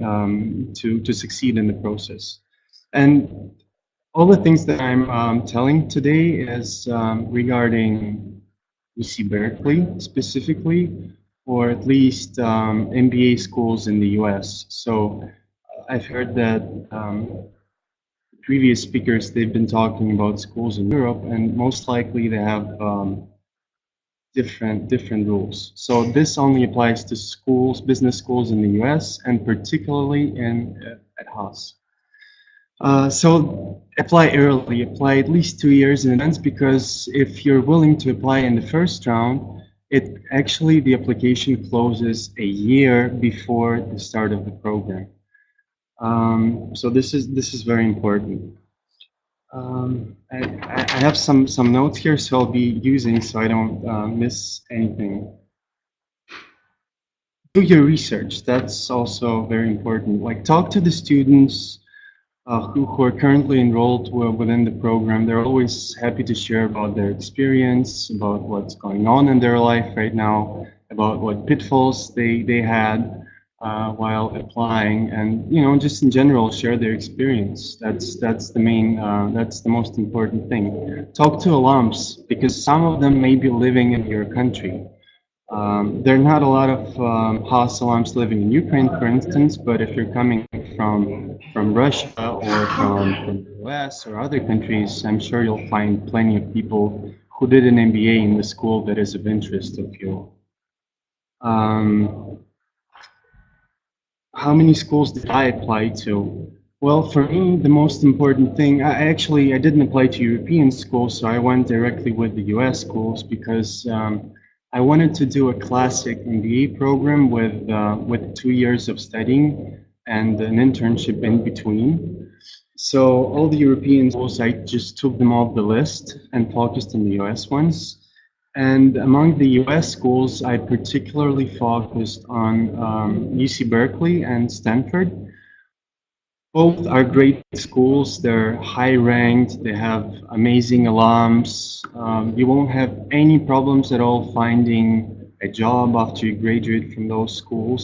to succeed in the process. And all the things that I'm telling today is regarding UC Berkeley specifically, or at least MBA schools in the US. So I've heard that previous speakers, they've been talking about schools in Europe, and most likely they have different rules. So this only applies to schools, business schools in the US, and particularly at Haas. So apply early, apply at least 2 years in advance, because if you're willing to apply in the first round, the application closes a year before the start of the program. So this is very important. I have some notes here, so I'll be using so I don't miss anything. Do your research. That's also very important. Like, talk to the students who are currently enrolled within the program. They're always happy to share about their experience, about what's going on in their life right now, about what pitfalls they had while applying, and just in general share their experience. That's the most important thing. Talk to alums, because some of them may be living in your country. There are not a lot of Haas alums living in Ukraine, for instance, but if you're coming from Russia or from the US or other countries, I'm sure you'll find plenty of people who did an MBA in the school that is of interest of you. How many schools did I apply to? Well, for me, the most important thing, I didn't apply to European schools, so I went directly with the US schools, because I wanted to do a classic MBA program with 2 years of studying and an internship in between. So all the European schools, I just took them off the list and focused on the US ones. And among the US schools, I particularly focused on UC Berkeley and Stanford. Both are great schools. They're high ranked. They have amazing alums. You won't have any problems at all finding a job after you graduate from those schools.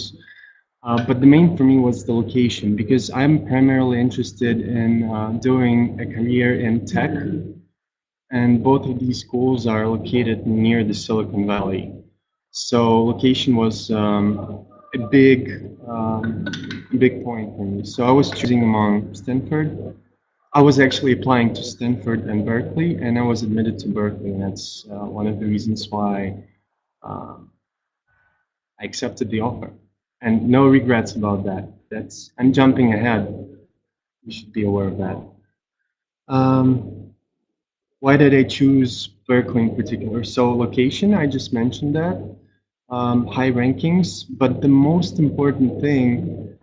But the main for me was the location, because I'm primarily interested in doing a career in tech. And both of these schools are located near the Silicon Valley. So location was a big point for me. So I was choosing among Stanford. I was actually applying to Stanford and Berkeley, and I was admitted to Berkeley. And that's one of the reasons why I accepted the offer. And no regrets about that. I'm jumping ahead. You should be aware of that. Why did I choose Berkeley in particular? So location, I just mentioned that. High rankings, but the most important thing,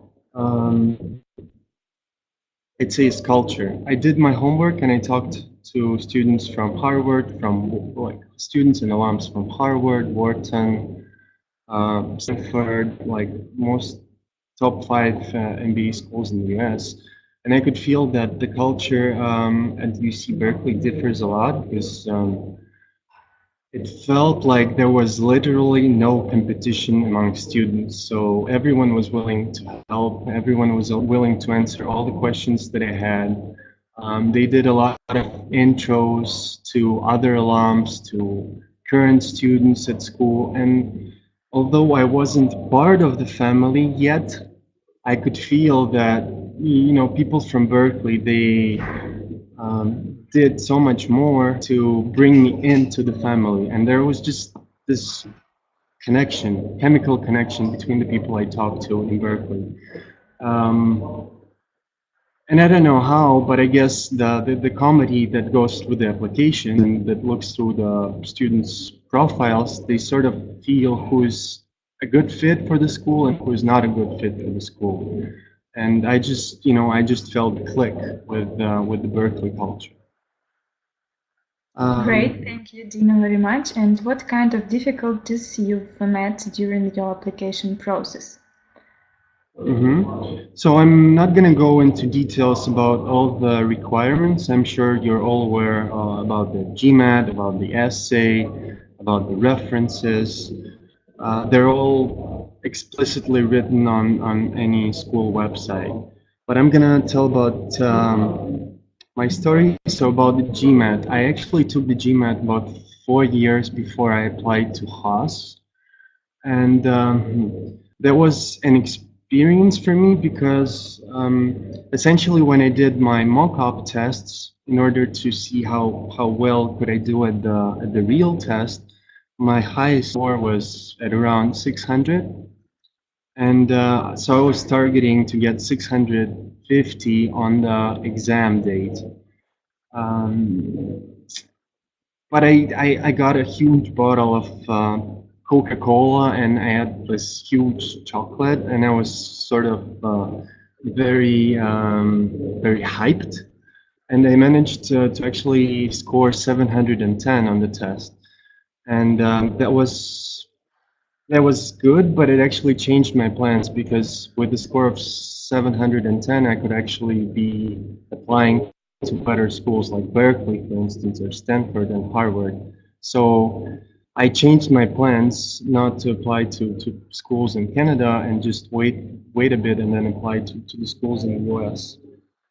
I'd say, is culture. I did my homework and I talked to students from Harvard, like students and alums from Harvard, Wharton, Stanford, like most top 5 MBA schools in the US. And I could feel that the culture at UC Berkeley differs a lot, because it felt like there was literally no competition among students. So everyone was willing to help. Everyone was willing to answer all the questions that I had. They did a lot of intros to other alums, to current students at school. And although I wasn't part of the family yet, I could feel that people from Berkeley, they did so much more to bring me into the family. And there was just this connection, chemical connection between the people I talked to in Berkeley. And I don't know how, but I guess the committee that goes through the application and that looks through the students' profiles, they sort of feel who's a good fit for the school and who's not a good fit for the school. And I just felt a click with the Berkeley culture. Great, thank you, Dino, very much. And what kind of difficulties you've met during your application process? So I'm not going to go into details about all the requirements. I'm sure you're all aware about the GMAT, about the essay, about the references. They're all explicitly written on any school website. But I'm going to tell about my story. So about the GMAT, I actually took the GMAT about 4 years before I applied to Haas. And that was an experience for me, because essentially when I did my mock-up tests in order to see how well could I do at the real test, my highest score was at around 600. And so I was targeting to get 650 on the exam date. But I got a huge bottle of Coca-Cola, and I had this huge chocolate, and I was sort of very hyped, and I managed to actually score 710 on the test, and that was good, but it actually changed my plans, because with the score of 710 I could actually be applying to better schools like Berkeley, for instance, or Stanford and Harvard. So I changed my plans not to apply to schools in Canada and just wait a bit and then apply to the schools in the US.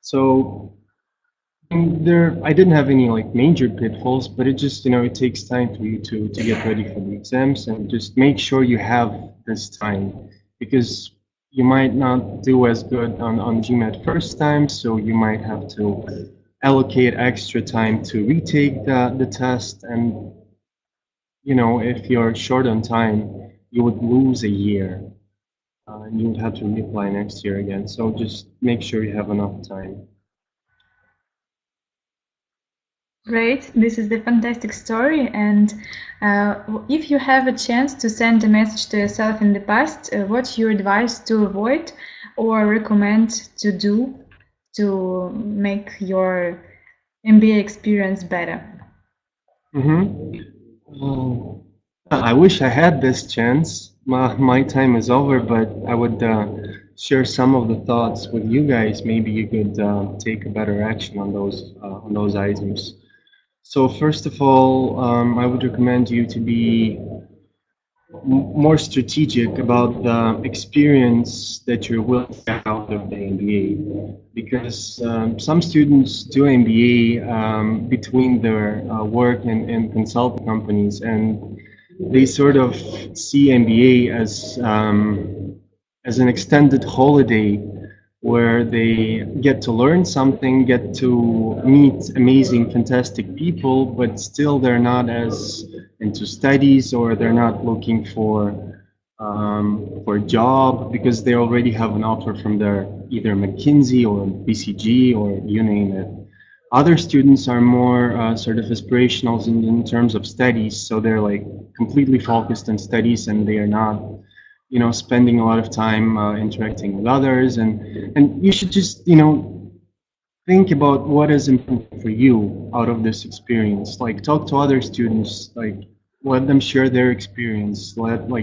So I didn't have any like major pitfalls, but it just, it takes time for you to get ready for the exams, and just make sure you have this time, because you might not do as good on GMAT first time, so you might have to allocate extra time to retake the test, and if you're short on time, you would lose a year, and you would have to reapply next year again. So just make sure you have enough time. Great, this is the fantastic story. And if you have a chance to send a message to yourself in the past, what's your advice to avoid or recommend to do to make your MBA experience better? I wish I had this chance. My time is over, but I would share some of the thoughts with you guys. Maybe you could take a better action on those items. So first of all, I would recommend you to be more strategic about the experience that you're willing to get out of the MBA, because some students do MBA between their work in consulting companies, and they sort of see MBA as an extended holiday, where they get to learn something, get to meet amazing, fantastic people, but still they're not as into studies, or they're not looking for a job, because they already have an offer from their either McKinsey or BCG or you name it. Other students are more sort of aspirational in terms of studies, so they're like completely focused on studies, and they are not spending a lot of time interacting with others, and you should just think about what is important for you out of this experience. Like, talk to other students, like let them share their experience,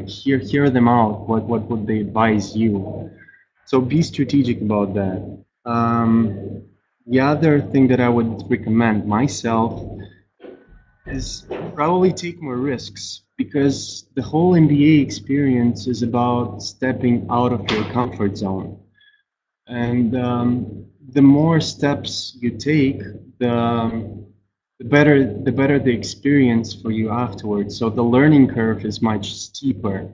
hear them out, what would they advise you. So be strategic about that. The other thing that I would recommend myself is probably take more risks, because the whole MBA experience is about stepping out of your comfort zone. And the more steps you take, the better the experience for you afterwards. So the learning curve is much steeper.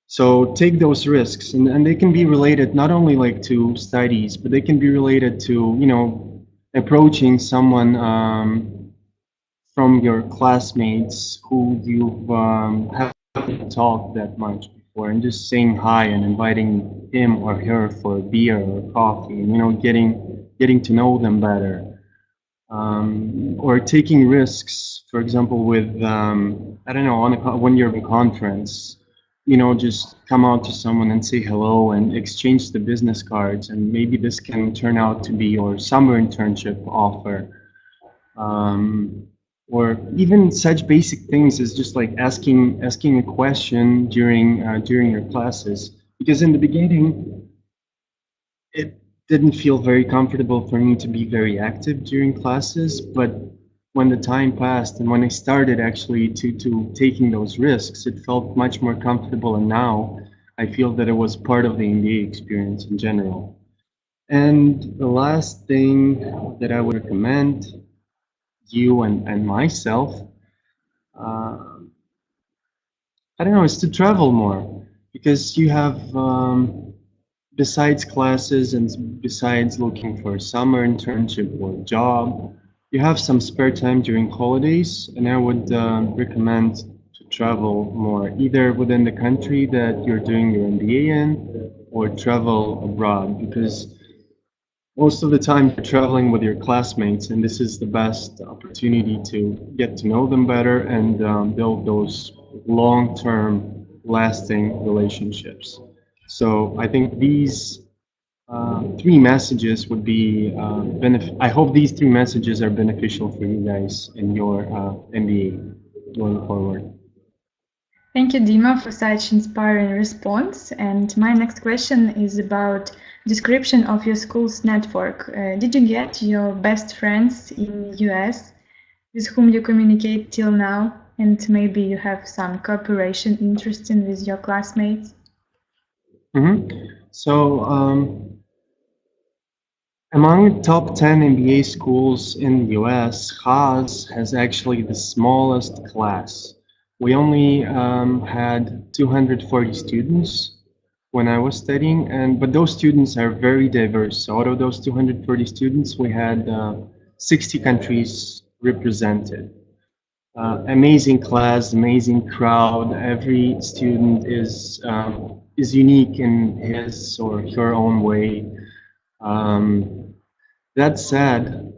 So take those risks, and they can be related not only like to studies, but they can be related to approaching someone from your classmates who you haven't talked that much before, and just saying hi and inviting him or her for a beer or coffee, and getting to know them better, or taking risks, for example, with I don't know, when you're at a conference, just come out to someone and say hello and exchange the business cards, and maybe this can turn out to be your summer internship offer. Or even such basic things as just like asking a question during your classes, because in the beginning it didn't feel very comfortable for me to be very active during classes, but when the time passed and when I started actually to taking those risks, it felt much more comfortable, and now I feel that it was part of the MBA experience in general. And the last thing that I would recommend you and myself, I don't know, is to travel more, because you have, besides classes and besides looking for a summer internship or job, you have some spare time during holidays, and I would recommend to travel more, either within the country that you're doing your MBA in, or travel abroad, because most of the time you're traveling with your classmates, and this is the best opportunity to get to know them better and build those long-term, lasting relationships. So I think these three messages would be I hope these three messages are beneficial for you guys in your MBA going forward. Thank you, Dima, for such inspiring response. And my next question is about description of your school's network. Did you get your best friends in US with whom you communicate till now? And maybe you have some cooperation interesting with your classmates? So among the top 10 MBA schools in the US, Haas has actually the smallest class. We only had 240 students when I was studying, but those students are very diverse. So out of those 240 students, we had 60 countries represented. Amazing class, amazing crowd. Every student is unique in his or her own way. That said,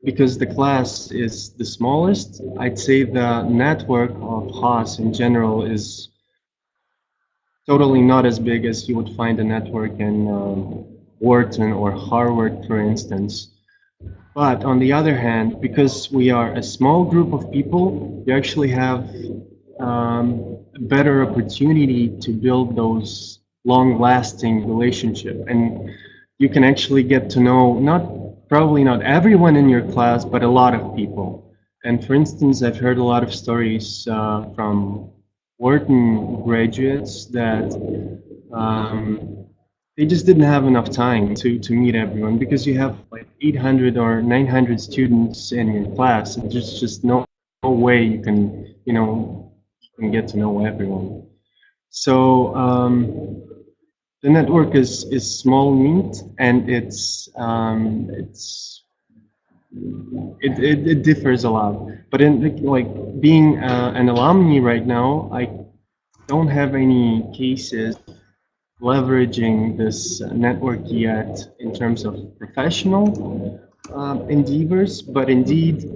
because the class is the smallest, I'd say the network of Haas in general is totally not as big as you would find a network in Wharton or Harvard, for instance. But on the other hand, because we are a small group of people, we actually have a better opportunity to build those long-lasting relationships. And you can actually get to know probably not everyone in your class, but a lot of people. And for instance, I've heard a lot of stories from Wharton graduates that they just didn't have enough time to meet everyone, because you have like 800 or 900 students in your class, and there's just no way you can, get to know everyone. So the network is small, neat, and it differs a lot. But in like being an alumni right now, I don't have any cases leveraging this network yet in terms of professional endeavors. But indeed,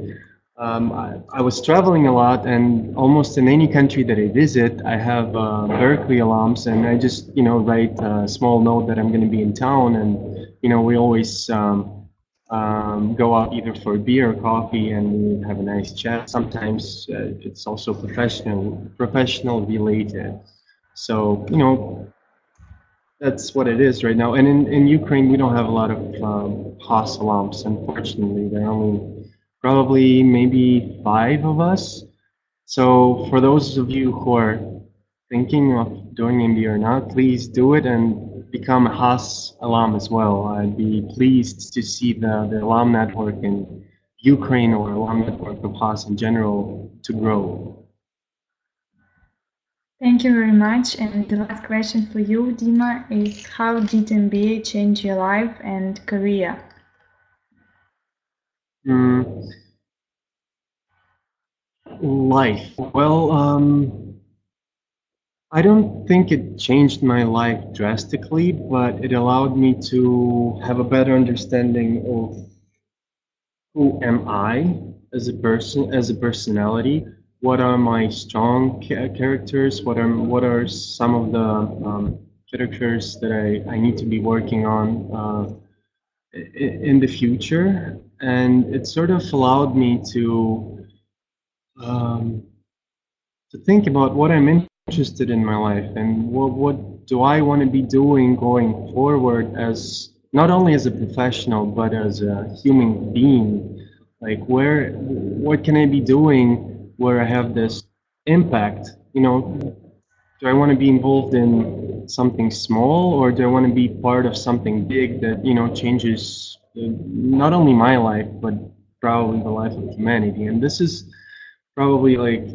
I was traveling a lot, and almost in any country that I visit, I have Berkeley alums, and I just write a small note that I'm going to be in town, and we always go out either for a beer or coffee, and we have a nice chat. Sometimes it's also professional related. So that's what it is right now. And in Ukraine, we don't have a lot of Haas alums, unfortunately. There are only probably maybe 5 of us. So for those of you who are thinking of doing MBA or not, please do it and become a Haas alum as well. I'd be pleased to see the alum network in Ukraine, or alum network of Haas in general, to grow. Thank you very much. And the last question for you, Dima, is how did MBA change your life and career? Life. Well, I don't think it changed my life drastically, but it allowed me to have a better understanding of who am I as a person, as a personality. What are my strong characters? What are some of the characters that I need to be working on in the future? And it sort of allowed me to think about what I'm interested in my life, and what do I want to be doing going forward, as not only as a professional but as a human being. Like what can I be doing where I have this impact? Do I want to be involved in something small, or do I want to be part of something big that changes not only my life but probably the life of humanity? And this is probably like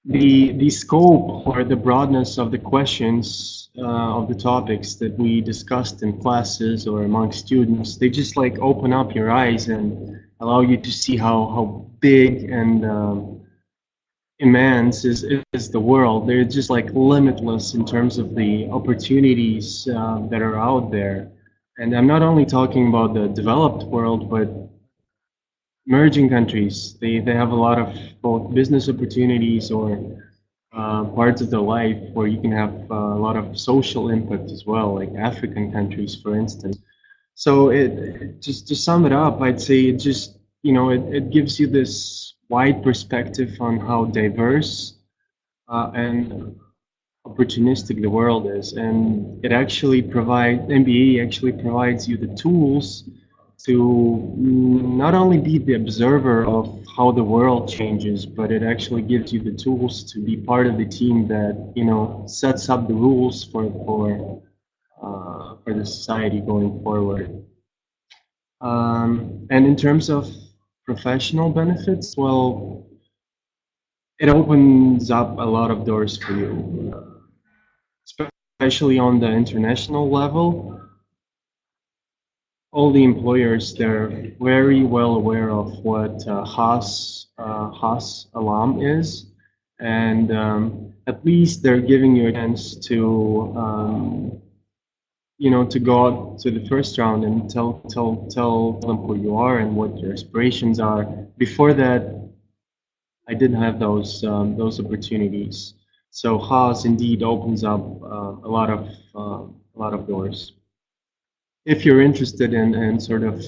the scope or the broadness of the questions of the topics that we discussed in classes or among students. They just like open up your eyes and allow you to see how big and immense is the world. They're just like limitless in terms of the opportunities that are out there. And I'm not only talking about the developed world, but emerging countries. They have a lot of both business opportunities or parts of their life where you can have a lot of social impact as well, like African countries, for instance. So it just to sum it up, I'd say it just, you know, it gives you this wide perspective on how diverse and opportunistic the world is, and it actually MBA actually provides you the tools to not only be the observer of how the world changes, but it actually gives you the tools to be part of the team that, you know, sets up the rules for the society going forward. And in terms of professional benefits, well, it opens up a lot of doors for you, especially on the international level. All the employers, they're very well aware of what Haas alum is, and at least they're giving you a chance to you know, to go out to the first round and tell them who you are and what your aspirations are. Before that, I didn't have those opportunities. So Haas indeed opens up a lot of doors. If you're interested in sort of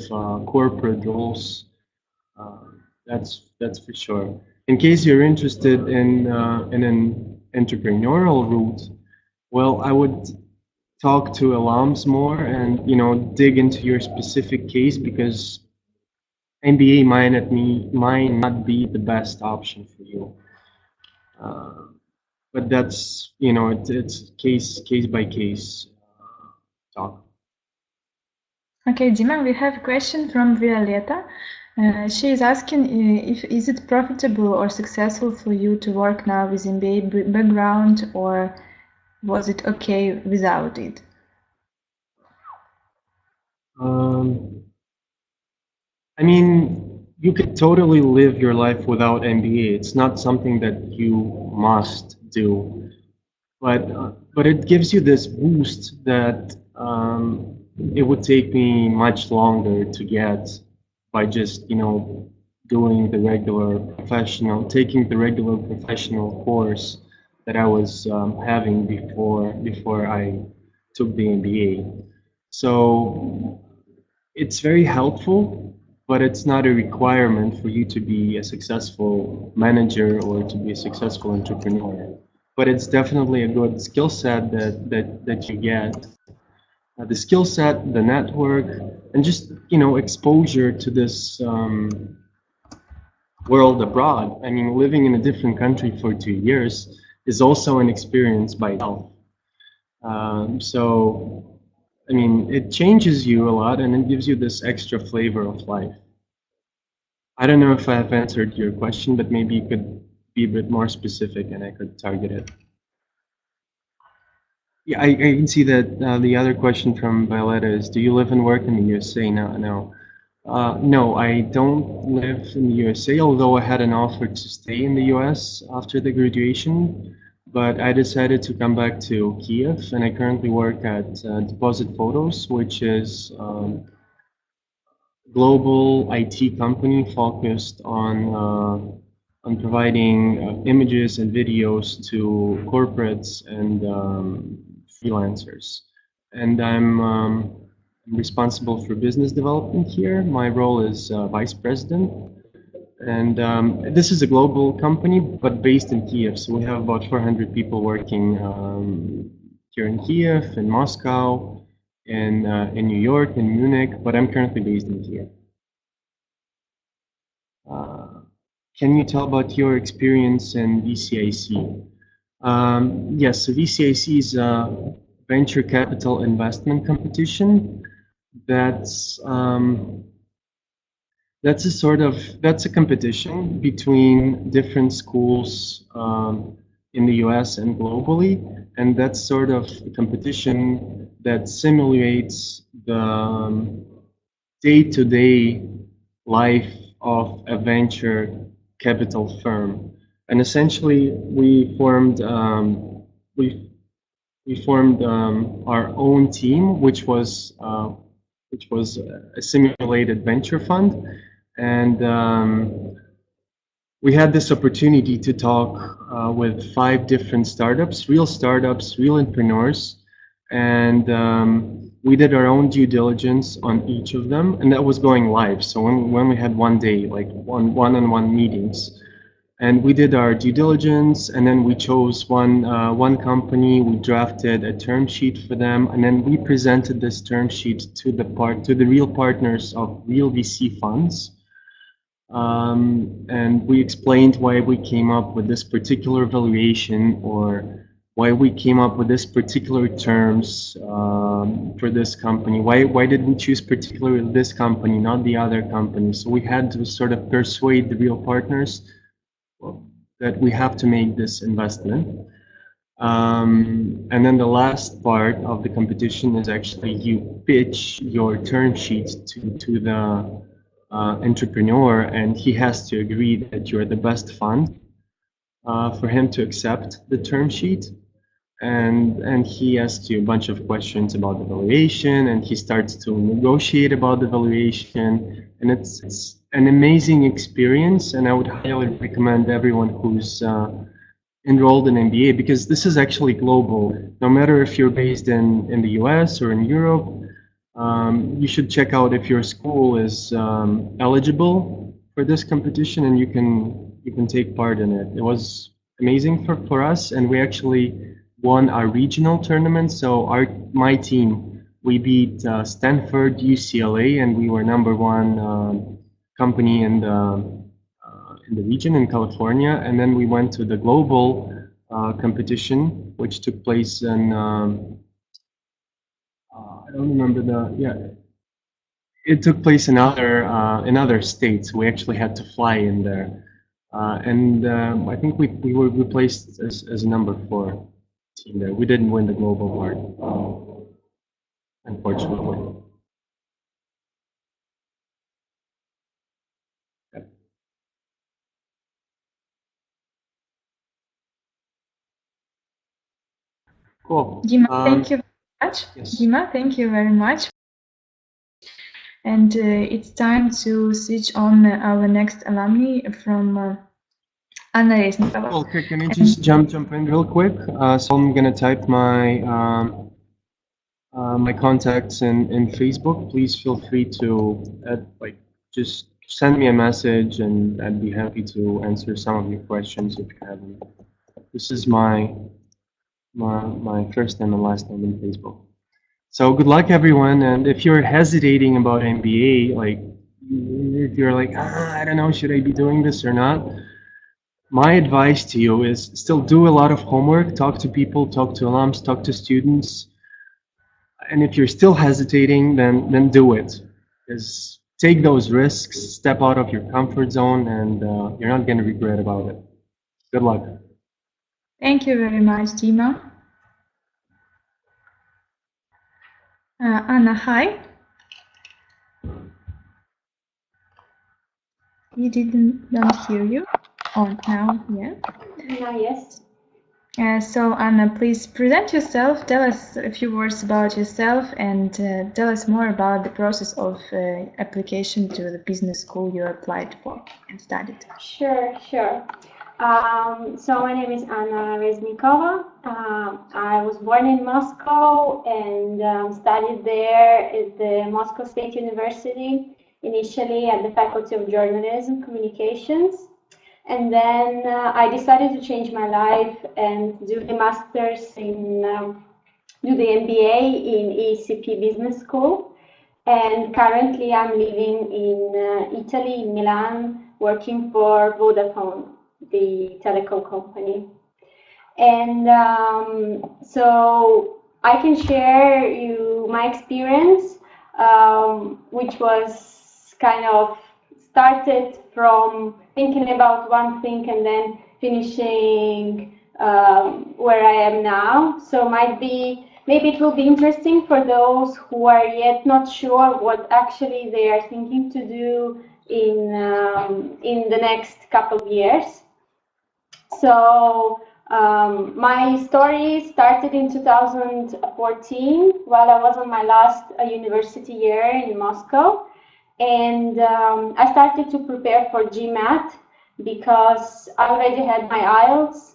corporate roles, that's for sure. In case you're interested in an entrepreneurial route, well, I would talk to alums more and, you know, dig into your specific case, because MBA might not be the best option for you. But that's, you know, it's case by case talk. Okay, Dima, we have a question from Violeta. She is asking is it profitable or successful for you to work now with MBA background, or was it okay without it? I mean, you could totally live your life without MBA. It's not something that you must do, but it gives you this boost that it would take me much longer to get by just, you know, doing the regular taking the regular professional course that I was having before I took the MBA. So it's very helpful, but it's not a requirement for you to be a successful manager or to be a successful entrepreneur. But it's definitely a good skill set that you get. The skill set, the network, and just, you know, exposure to this world abroad. I mean, living in a different country for 2 years is also an experience by itself. So, I mean, it changes you a lot and it gives you this extra flavor of life. I don't know if I have answered your question, but maybe you could be a bit more specific and I could target it. Yeah, I can see that the other question from Violetta is, do you live and work in the USA now? No. No, I don't live in the USA, although I had an offer to stay in the US after the graduation, but I decided to come back to Kiev, and I currently work at Deposit Photos, which is a global IT company focused on providing images and videos to corporates and freelancers. And I'm responsible for business development here. My role is vice president. And this is a global company, but based in Kiev. So we have about 400 people working here in Kiev, in Moscow, in New York, in Munich, but I'm currently based in Kiev. Can you tell about your experience in VCIC? Yes, so VCIC is a venture capital investment competition. That's a competition between different schools in the US and globally, and that's sort of a competition that simulates the day-to-day life of a venture capital firm. And essentially, we formed our own team, which was a simulated venture fund, and we had this opportunity to talk with 5 different startups, real entrepreneurs, and we did our own due diligence on each of them, and that was going live. So when we had one day, like one-on-one meetings, and we did our due diligence, and then we chose one company. We drafted a term sheet for them, and then we presented this term sheet to the real partners of real VC funds. And we explained why we came up with this particular valuation, or why we came up with this particular terms for this company. Why did we choose particularly this company, not the other company? So we had to sort of persuade the real partners that we have to make this investment. And then the last part of the competition is actually you pitch your term sheet to the entrepreneur, and he has to agree that you're the best fund for him to accept the term sheet. And he asks you a bunch of questions about the valuation, and he starts to negotiate about the valuation, and it's an amazing experience, and I would highly recommend everyone who's enrolled in MBA, because this is actually global. No matter if you're based in the US or in Europe, you should check out if your school is eligible for this competition, and you can take part in it. It was amazing for us, and we actually won our regional tournament. So my team, we beat Stanford, UCLA, and we were #1 company in the region in California. And then we went to the global competition, which took place in I don't remember it took place in other states. We actually had to fly in there, and I think we were replaced as a #4 team there. We didn't win the global part, unfortunately. Cool. Dima, thank you very much. Yes. Dima, thank you very much. And it's time to switch on our next alumni from Anna Resnikova. Okay, can I just jump in real quick? So I'm gonna type my my contacts in Facebook. Please feel free to just send me a message, and I'd be happy to answer some of your questions if you have any. This is my first name and last name in Facebook. So good luck, everyone. And if you're hesitating about MBA, like if you're like, I don't know, should I be doing this or not? My advice to you is still do a lot of homework, talk to people, talk to alums, talk to students. And if you're still hesitating, then do it. Because take those risks, step out of your comfort zone, and you're not going to regret about it. Good luck. Thank you very much, Dima. Anna, hi. We don't hear you. Oh, now, yeah. Yes. So Anna, please present yourself. Tell us a few words about yourself, and tell us more about the process of application to the business school you applied for and studied. Sure. So my name is Anna Resnikova. I was born in Moscow and studied there at the Moscow State University, initially at the Faculty of Journalism Communications. And then I decided to change my life and do the master's do the MBA in ESCP Business School. And currently I'm living in Italy, in Milan, working for Vodafone, the telecom company. And so I can share you my experience, which was kind of started from thinking about one thing and then finishing where I am now. So maybe it will be interesting for those who are yet not sure what actually they are thinking to do in the next couple of years. So my story started in 2014 while I was on my last university year in Moscow, and I started to prepare for GMAT because I already had my IELTS.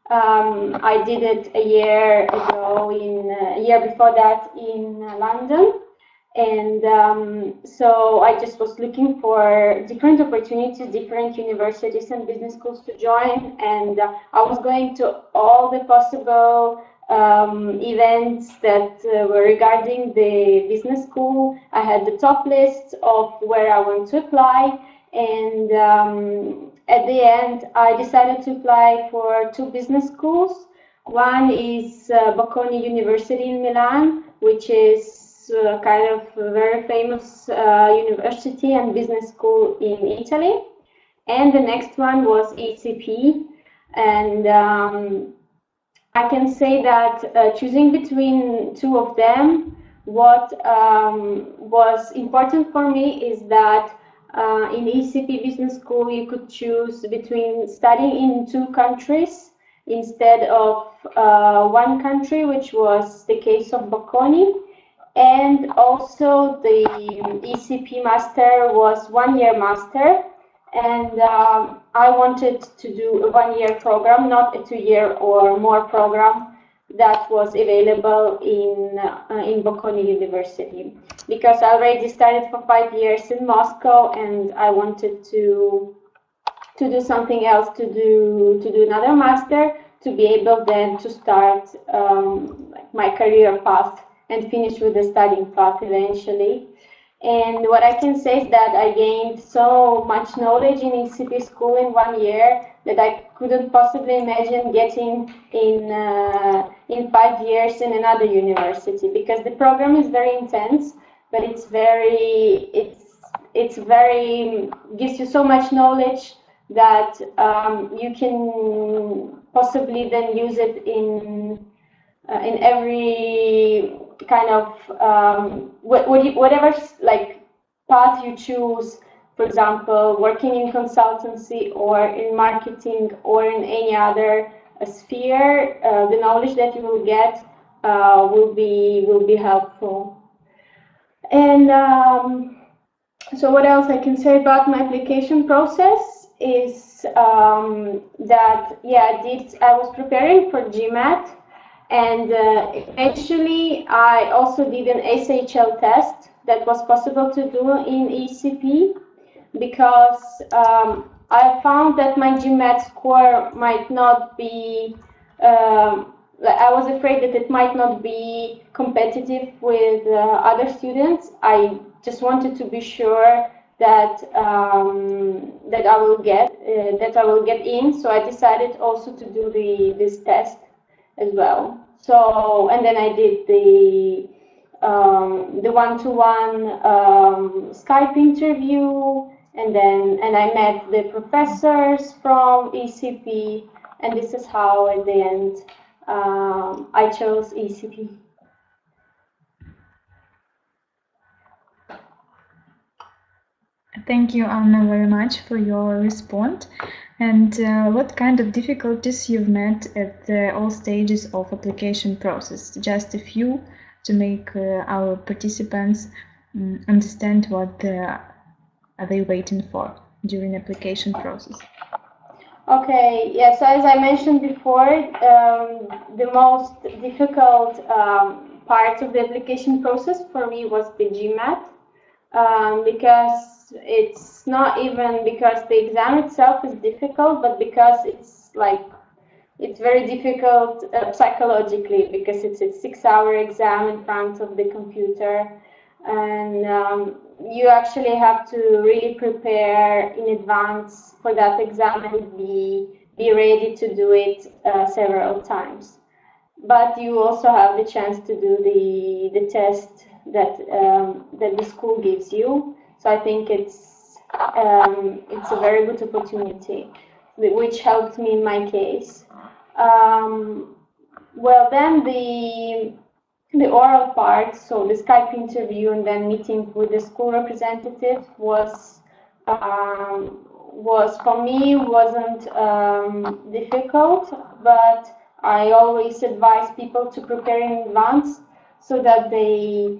I did it a year ago, a year before that in London. And so I just was looking for different opportunities, different universities and business schools to join. And I was going to all the possible events that were regarding the business school. I had the top list of where I want to apply. And at the end, I decided to apply for 2 business schools. One is Bocconi University in Milan, which is kind of a very famous university and business school in Italy. And the next one was ESCP. And I can say that choosing between 2 of them, what was important for me is that in ESCP Business School, you could choose between studying in 2 countries instead of 1 country, which was the case of Bocconi. And also the ESCP master was 1-year master. And I wanted to do a 1-year program, not a 2-year or more program that was available in Bocconi University, because I already studied for 5 years in Moscow, and I wanted to do something else, to do another master, to be able then to start my career path and finish with the studying path eventually. And what I can say is that I gained so much knowledge in ESCP school in 1 year that I couldn't possibly imagine getting in 5 years in another university, because the program is very intense, but it's very gives you so much knowledge that you can possibly then use it in every kind of whatever like path you choose. For example, working in consultancy or in marketing or in any other sphere, the knowledge that you will get will be helpful. And so what else I can say about my application process is that I was preparing for GMAT, and eventually I also did an SHL test that was possible to do in ESCP, because I found that my GMAT score might not be, I was afraid that it might not be competitive with other students. I just wanted to be sure that that I will get in. So I decided also to do this test as well. So, and then I did the one-to-one Skype interview, and I met the professors from ESCP, and this is how at the end I chose ESCP. Thank you, Anna, very much for your response. And what kind of difficulties you've met at all stages of application process? Just a few to make our participants understand what are they waiting for during application process. Okay, yes, as I mentioned before, the most difficult part of the application process for me was the GMAT, because it's not even because the exam itself is difficult, but because it's very difficult psychologically, because it's a 6-hour exam in front of the computer, and you actually have to really prepare in advance for that exam and be ready to do it several times. But you also have the chance to do the test that the school gives you. So I think it's a very good opportunity, which helped me in my case. Well, then the oral part, so the Skype interview and then meeting with the school representative was was for me wasn't difficult, but I always advise people to prepare in advance so that they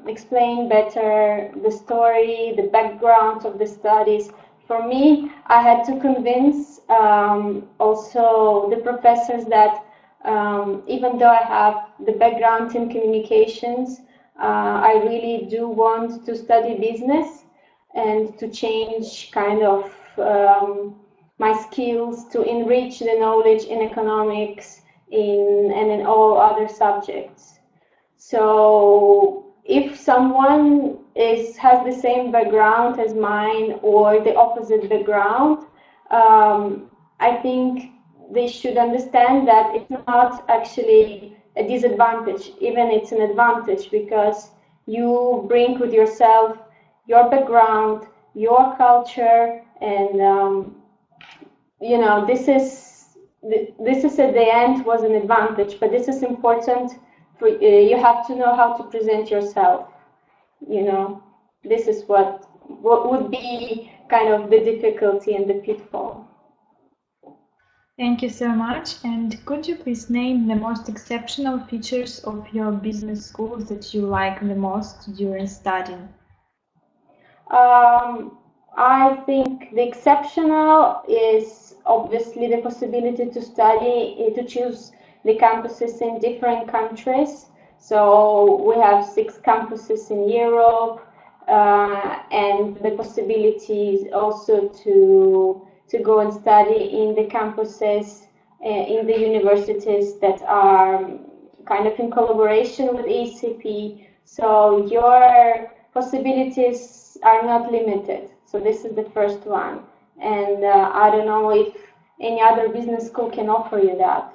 explain better the story, the background of the studies. For me, I had to convince also the professors that even though I have the background in communications, I really do want to study business and to change kind of my skills to enrich the knowledge in economics and in all other subjects. So if someone has the same background as mine or the opposite background, I think they should understand that it's not actually a disadvantage, even it's an advantage, because you bring with yourself your background, your culture, and you know, this is at the end was an advantage, but this is important. For, you have to know how to present yourself. You know, this is what would be kind of the difficulty and the pitfall. Thank you so much. And could you please name the most exceptional features of your business school that you like the most during studying? I think the exceptional is obviously the possibility to study, to choose the campuses in different countries. So we have 6 campuses in Europe, and the possibility also to go and study in the campuses, in the universities that are kind of in collaboration with ESCP. So your possibilities are not limited. So this is the first one. And I don't know if any other business school can offer you that.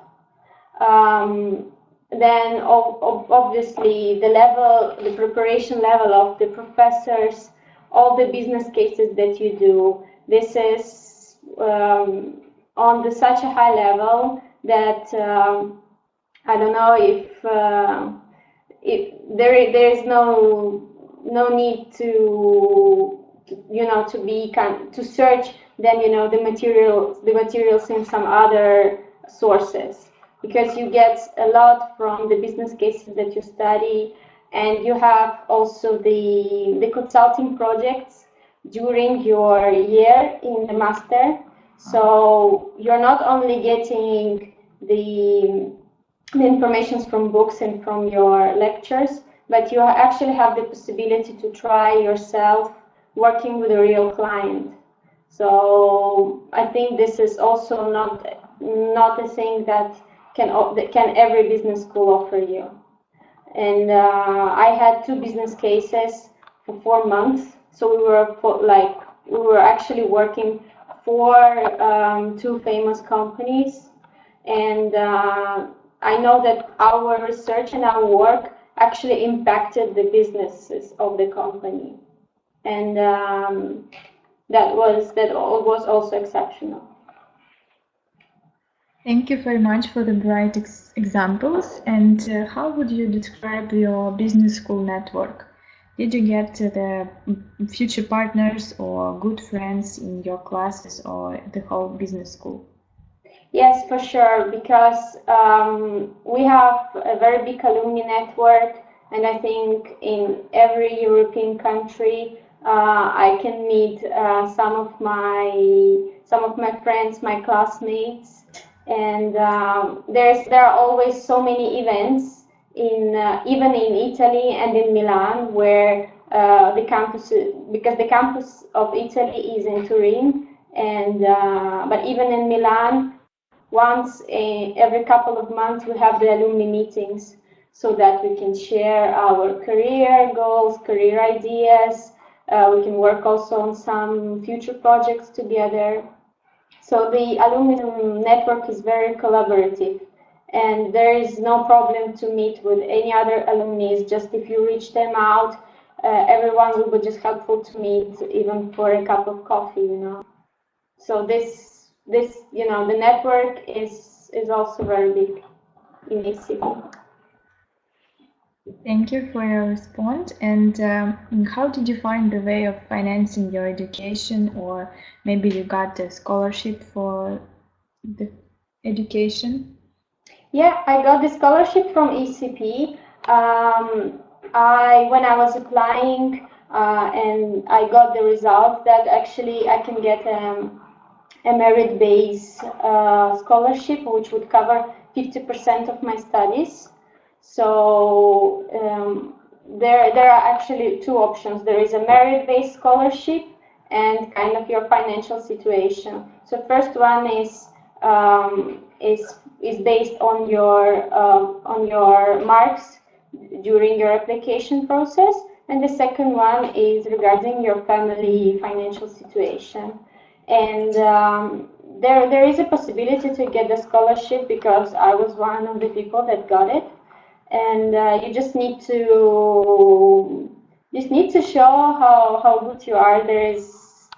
Then obviously the preparation level of the professors, all the business cases that you do, this is on such a high level that I don't know if there is no need to to search then the materials in some other sources, because you get a lot from the business cases that you study, and you have also the consulting projects during your year in the master. So you're not only getting the information from books and from your lectures, but you actually have the possibility to try yourself working with a real client. So I think this is also not a thing that can every business school offer you. And I had 2 business cases for 4 months. So we were actually working for 2 famous companies, and I know that our research and our work actually impacted the businesses of the company, and that was also exceptional. Thank you very much for the bright examples. And how would you describe your business school network? Did you get the future partners or good friends in your classes or the whole business school? Yes, for sure, because we have a very big alumni network, and I think in every European country I can meet some of my friends, my classmates, and there are always so many events even in Italy and in Milan, where because the campus of Italy is in Turin, and but even in Milan, once every couple of months we have the alumni meetings, so that we can share our career goals, career ideas. We can work also on some future projects together. So the alumni network is very collaborative, and there is no problem to meet with any other alumni. Just if you reach them out, everyone will be just helpful to meet, even for a cup of coffee, So this the network is also very big in ESCP. Thank you for your response. And how did you find the way of financing your education, or maybe you got a scholarship for the education? Yeah, I got the scholarship from ESCP. When I was applying and I got the result that actually I can get a merit-based scholarship, which would cover 50% of my studies. So there are actually two options. There is a merit-based scholarship and kind of your financial situation. So first one is based on your marks during your application process, and the second one is regarding your family financial situation. And there is a possibility to get the scholarship because I was one of the people that got it. And you just need to show how good you are. There is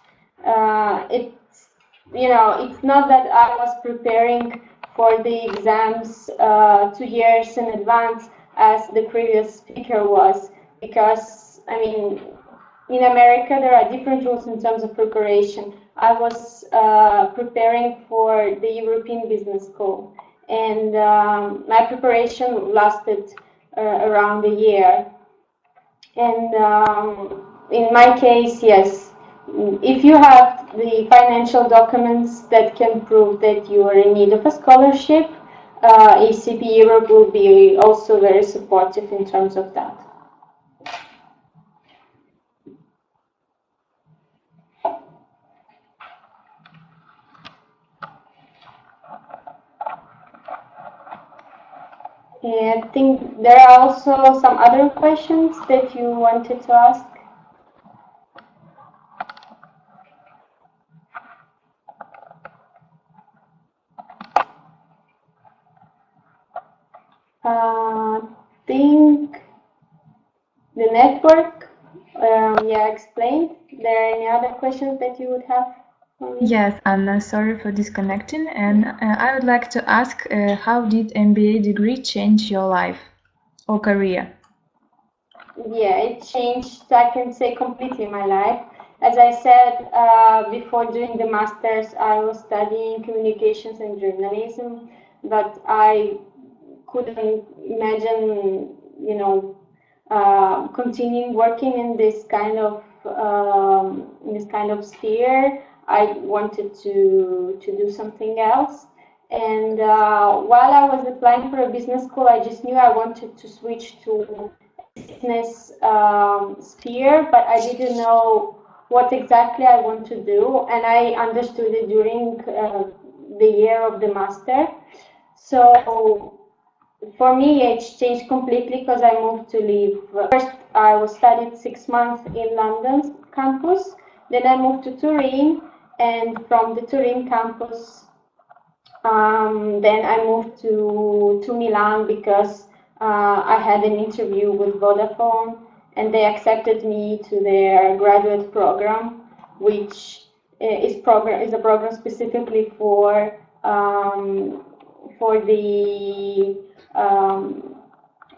it's not that I was preparing for the exams 2 years in advance as the previous speaker was, because I mean in America there are different rules in terms of preparation. I was preparing for the European Business School, and my preparation lasted around a year. And in my case, yes, if you have the financial documents that can prove that you are in need of a scholarship, ESCP Europe will be also very supportive in terms of that. And I think there are also some other questions that you wanted to ask. I think the network, yeah, explained. There are any other questions that you would have? Yes, Anna, sorry for disconnecting. And I would like to ask, how did MBA degree change your life or career? Yeah, it changed, I can say, completely my life. As I said, before doing the master's, I was studying communications and journalism, but I couldn't imagine, continuing working in this kind of sphere. I wanted to do something else. And while I was applying for a business school, I just knew I wanted to switch to business sphere, but I didn't know what exactly I want to do, and I understood it during the year of the master. So for me, it changed completely because I moved to live. First, I studied 6 months in London campus. Then I moved to Turin, and from the Turin campus, then I moved to Milan because I had an interview with Vodafone, and they accepted me to their graduate program, which is a program specifically for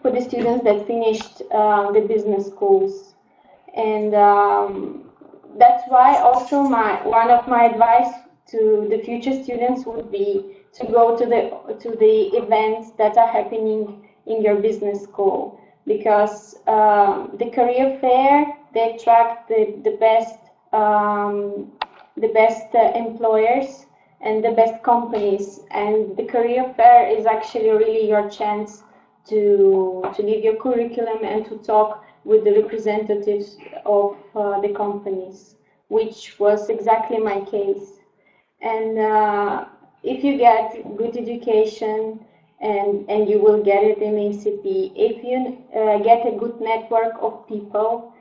the students that finished the business schools. And that's why also one of my advice to the future students would be to go to the events that are happening in your business school, because the career fair, they attract the best employers and the best companies, and the career fair is actually really your chance to leave your curriculum and to talk with the representatives of the companies, which was exactly my case. And if you get good education, and you will get it in ESCP, if you get a good network of people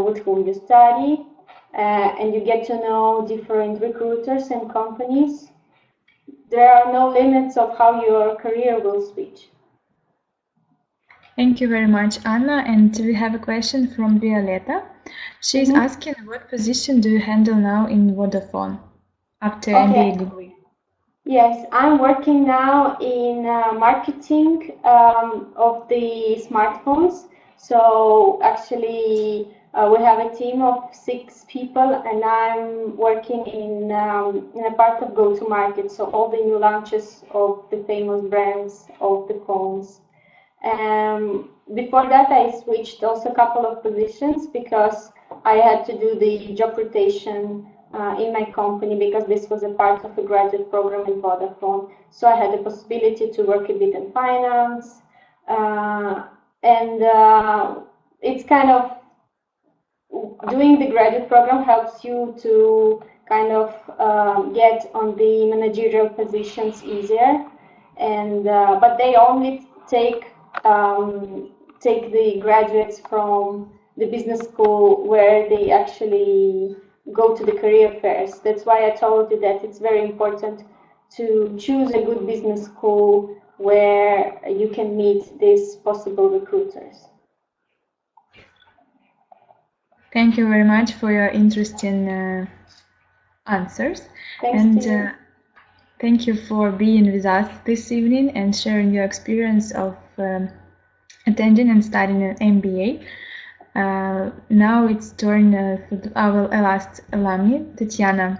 with whom you study, and you get to know different recruiters and companies, there are no limits of how your career will switch. Thank you very much, Anna. And we have a question from Violeta. She's asking, what position do you handle now in Vodafone after MBA degree? Yes, I'm working now in marketing of the smartphones. So actually, we have a team of 6 people, and I'm working in a part of go-to-market. So all the new launches of the famous brands of the phones. Before that, I switched also a couple of positions because I had to do the job rotation in my company, because this was a part of a graduate program in Vodafone. So I had the possibility to work a bit in finance, and it's kind of, doing the graduate program helps you to kind of get on the managerial positions easier, and but they only take the graduates from the business school where they actually go to the career fairs. That's why I told you that it's very important to choose a good business school where you can meet these possible recruiters. Thank you very much for your interesting answers. Thanks to you. Thank you for being with us this evening and sharing your experience of attending and studying an MBA. Now it's turn for our last alumni, Tatiana,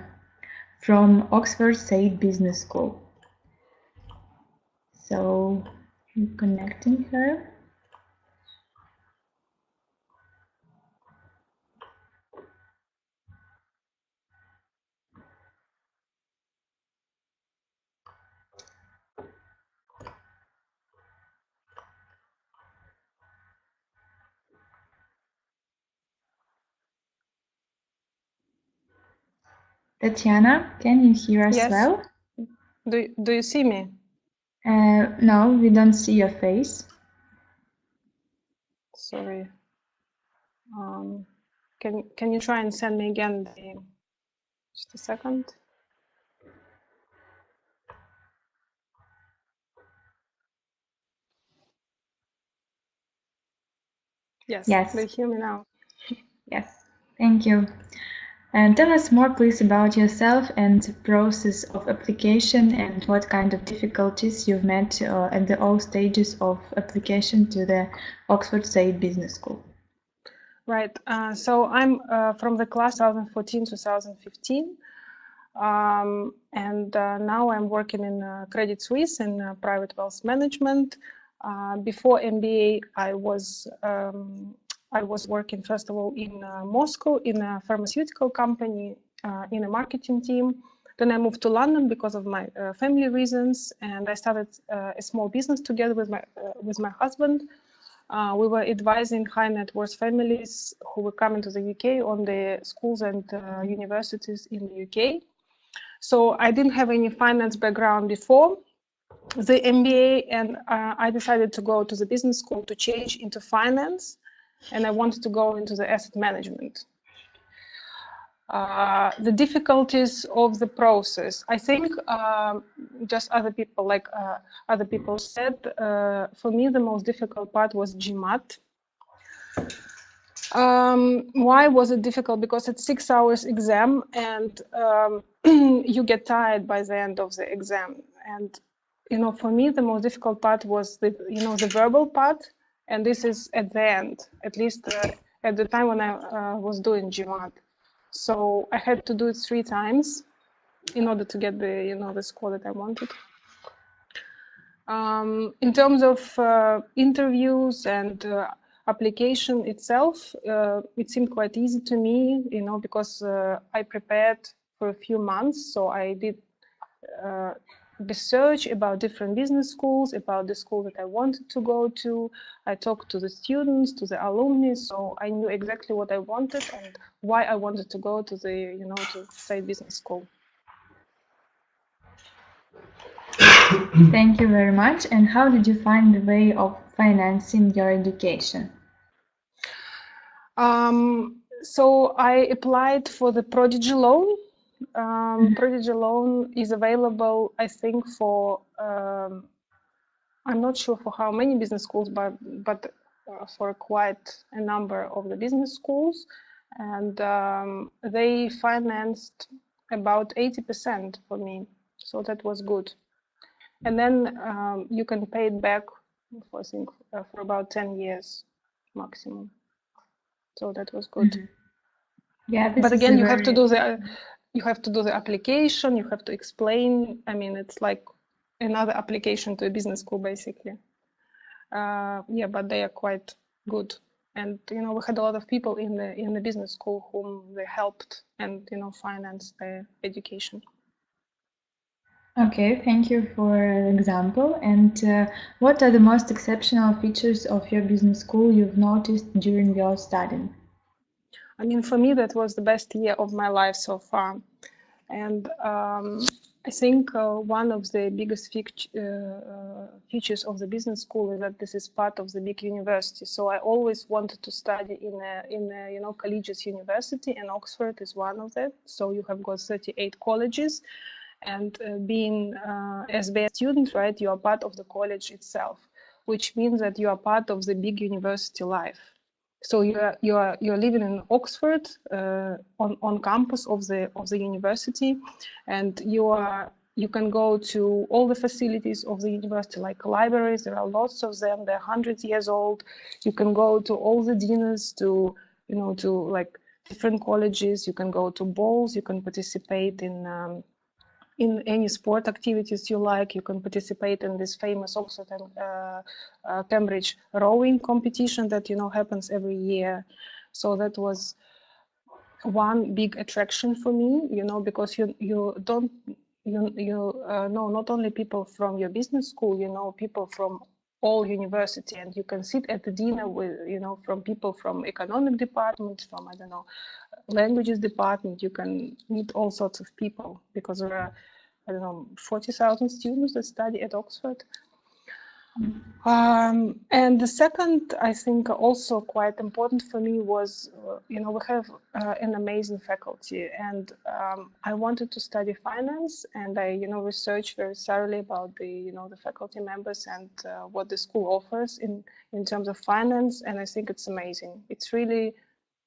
from Oxford Saïd Business School. So, I'm connecting her. Tatiana, can you hear us well? Do you see me? No, we don't see your face. Sorry. Can you try and send me again just a second? Yes. Do you hear me now? Yes, thank you. And tell us more, please, about yourself and the process of application and what kind of difficulties you've met at all stages of application to the Oxford Saïd Business School. Right. So I'm from the class 2014-2015, and now I'm working in Credit Suisse in private wealth management. Before MBA, I was working, first of all, in Moscow in a pharmaceutical company in a marketing team. Then I moved to London because of my family reasons, and I started a small business together with my husband. We were advising high net worth families who were coming to the UK on the schools and universities in the UK. So I didn't have any finance background before the MBA, and I decided to go to the business school to change into finance. And I wanted to go into the asset management. The difficulties of the process, I think, just other people said, for me the most difficult part was GMAT. Why was it difficult? Because it's 6 hours exam, and you get tired by the end of the exam. And for me the most difficult part was the verbal part. And this is at the end, at least at the time when I was doing GMAT. So I had to do it 3 times in order to get the the score that I wanted. In terms of interviews and application itself, it seemed quite easy to me, because I prepared for a few months. So I did research about different business schools, about the school that I wanted to go to. I talked to the students, to the alumni, so I knew exactly what I wanted and why I wanted to go to the, to Saïd Business School. Thank you very much. And how did you find the way of financing your education? So I applied for the Prodigy loan. Prodigy loan is available, I think, for I'm not sure for how many business schools, but for quite a number of the business schools, and they financed about 80% for me. so that was good. And then you can pay it back for, I think, for about 10 years maximum. So that was good. Mm-hmm. Yeah, but again, you have to do the application. You have to explain. I mean, it's like another application to a business school, basically. Yeah, but they are quite good. And we had a lot of people in the business school whom they helped and financed their education. Okay, thank you for the example. And what are the most exceptional features of your business school you've noticed during your studying? I mean, for me, that was the best year of my life so far. And I think one of the biggest features of the business school is that this is part of the big university. So I always wanted to study in a collegiate university, and Oxford is one of them. So you have got 38 colleges, and being SBA student, right, you are part of the college itself, which means that you are part of the big university life. So you're living in Oxford on campus of the university, and you can go to all the facilities of the university, like libraries. There are lots of them. They're 100 years old. You can go to all the dinners, to like different colleges. You can go to balls. You can participate in any sport activities you like. You can participate in this famous Oxford and Cambridge rowing competition that happens every year. So that was one big attraction for me, because you know not only people from your business school, people from all university, and you can sit at the dinner with from people from economic department, from languages department. You can meet all sorts of people, because there are 40,000 students that study at Oxford. And the second, I think, also quite important for me was, we have an amazing faculty, and I wanted to study finance, and I, researched very thoroughly about the, the faculty members and what the school offers in terms of finance, and I think it's amazing. It's really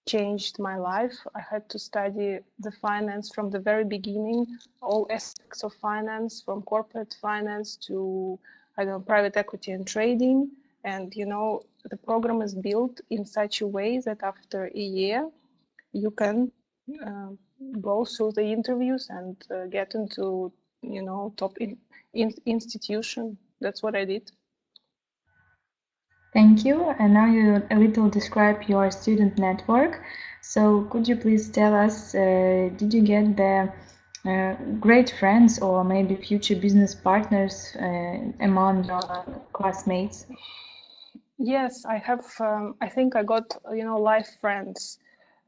changed my life. I had to study the finance from the very beginning, all aspects of finance, from corporate finance to private equity and trading. And the program is built in such a way that after a year you can go through the interviews and get into top institution. That's what I did. Thank you. And now you a little describe your student network. So could you please tell us, did you get the great friends or maybe future business partners among your classmates? Yes, I have. I think I got life friends,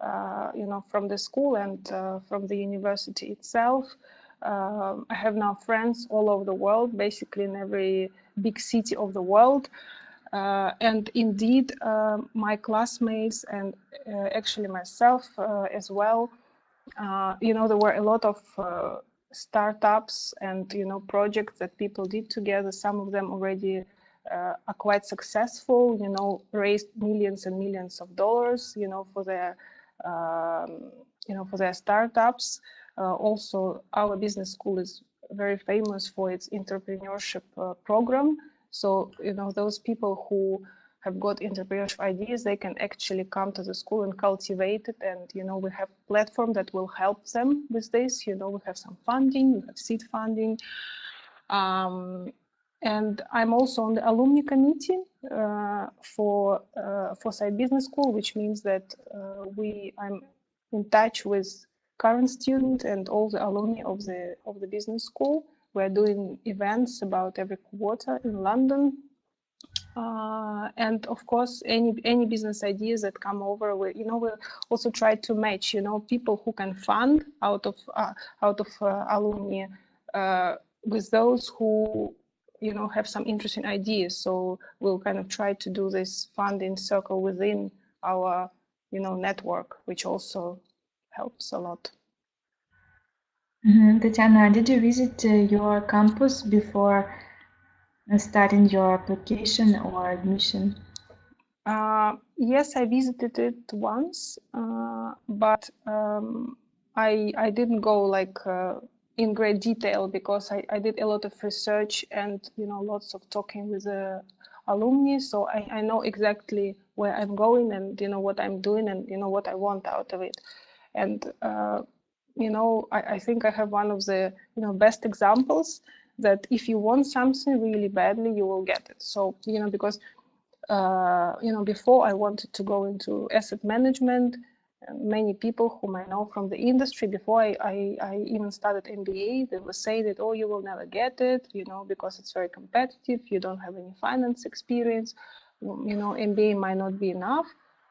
from the school and from the university itself. I have now friends all over the world, basically in every big city of the world. And indeed, my classmates and actually myself as well, there were a lot of startups and projects that people did together. Some of them already are quite successful, raised millions and millions of dollars, for their startups. Also, our business school is very famous for its entrepreneurship program. So, those people who have got entrepreneurship ideas, they can actually come to the school and cultivate it. And, we have a platform that will help them with this. We have some funding, we have seed funding. And I'm also on the alumni committee for Saïd Business School, which means that I'm in touch with current students and all the alumni of the business school. We're doing events about every quarter in London, and of course, any business ideas that come over, we also try to match, people who can fund out of alumni with those who have some interesting ideas. So we'll kind of try to do this funding circle within our network, which also helps a lot. Tatiana, did you visit your campus before starting your application or admission? Yes, I visited it once, but I didn't go like in great detail because I did a lot of research and, you know, lots of talking with the alumni. So I know exactly where I'm going and, you know, what I'm doing and, you know, what I want out of it. And, you know, I think I have one of the, you know, best examples that if you want something really badly, you will get it. So, you know, because, you know, before I wanted to go into asset management, many people whom I know from the industry, before I even started MBA, they would say that, oh, you will never get it, you know, because it's very competitive, you don't have any finance experience, you know, MBA might not be enough.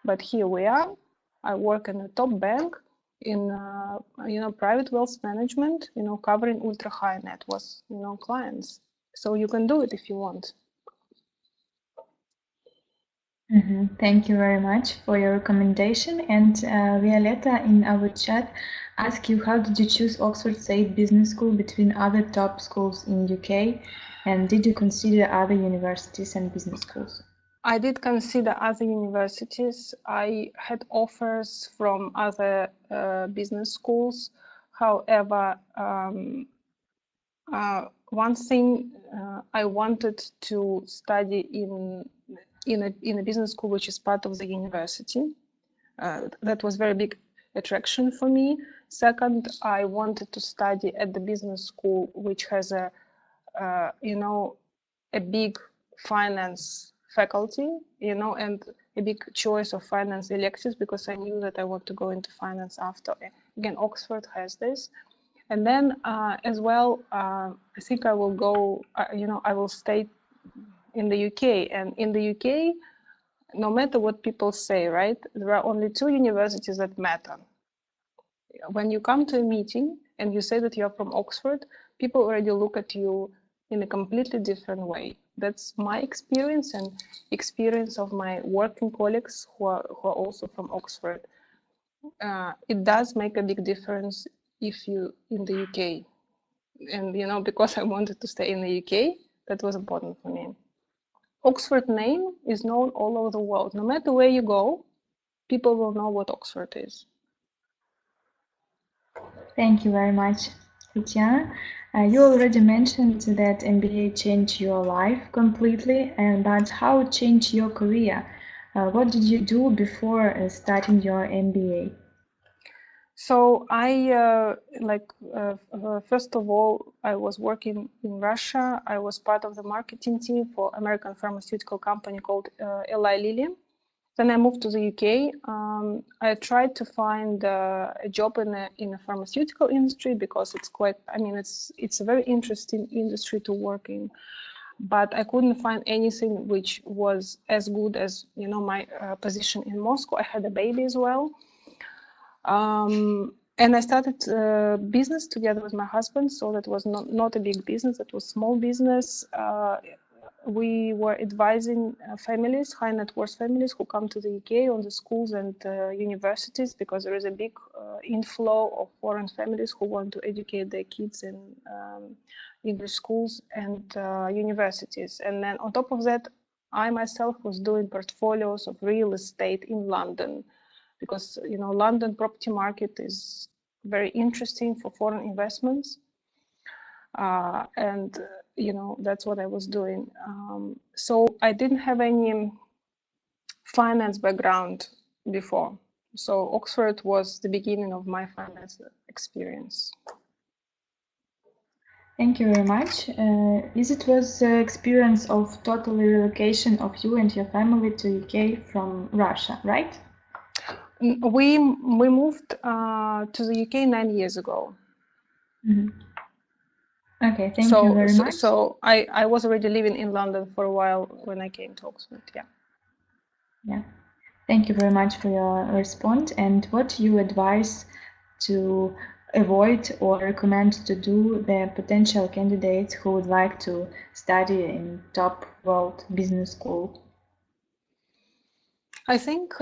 But here we are. I work in a top bank in, you know, private wealth management, you know, covering ultra high net worth, you know, clients. So you can do it if you want. Thank you very much for your recommendation. And Violetta in our chat asked you, how did you choose Oxford Saïd Business School between other top schools in UK? And did you consider other universities and business schools? I did consider other universities. I had offers from other business schools. However, one thing I wanted to study in a business school which is part of the university. That was very big attraction for me. Second, I wanted to study at the business school which has a you know, a big finance faculty, you know, and a big choice of finance electives, because I knew that I want to go into finance after. Again, Oxford has this. And then as well, I think I will go, you know, I will stay in the UK. And in the UK, no matter what people say, right, there are only 2 universities that matter. When you come to a meeting and you say that you are from Oxford, people already look at you in a completely different way. That's my experience and experience of my working colleagues who are also from Oxford. It does make a big difference if you in the UK. And, you know, because I wanted to stay in the UK, that was important for me. Oxford name is known all over the world. No matter where you go, people will know what Oxford is. Thank you very much, Tatiana. You already mentioned that MBA changed your life completely, but how it changed your career? What did you do before starting your MBA? So I, first of all, I was working in Russia. I was part of the marketing team for American pharmaceutical company called Eli Lilly. Then I moved to the UK. I tried to find a job in the pharmaceutical industry because it's quite, I mean, it's a very interesting industry to work in. But I couldn't find anything which was as good as, you know, my position in Moscow. I had a baby as well. And I started business together with my husband. So that was not a big business, that was small business. We were advising families, high net worth families who come to the UK on the schools and universities, because there is a big inflow of foreign families who want to educate their kids in English schools and universities. And then on top of that, I myself was doing portfolios of real estate in London, because, you know, London property market is very interesting for foreign investments. And you know, that's what I was doing. So I didn't have any finance background before. So Oxford was the beginning of my finance experience. Thank you very much. It was the experience of total relocation of you and your family to UK from Russia, right? We moved to the UK 9 years ago. Mm-hmm. Okay, thank you very much. So I was already living in London for a while when I came to Oxford, yeah. Yeah, thank you very much for your response. And what you advise to avoid or recommend to do the potential candidates who would like to study in top world business school? I think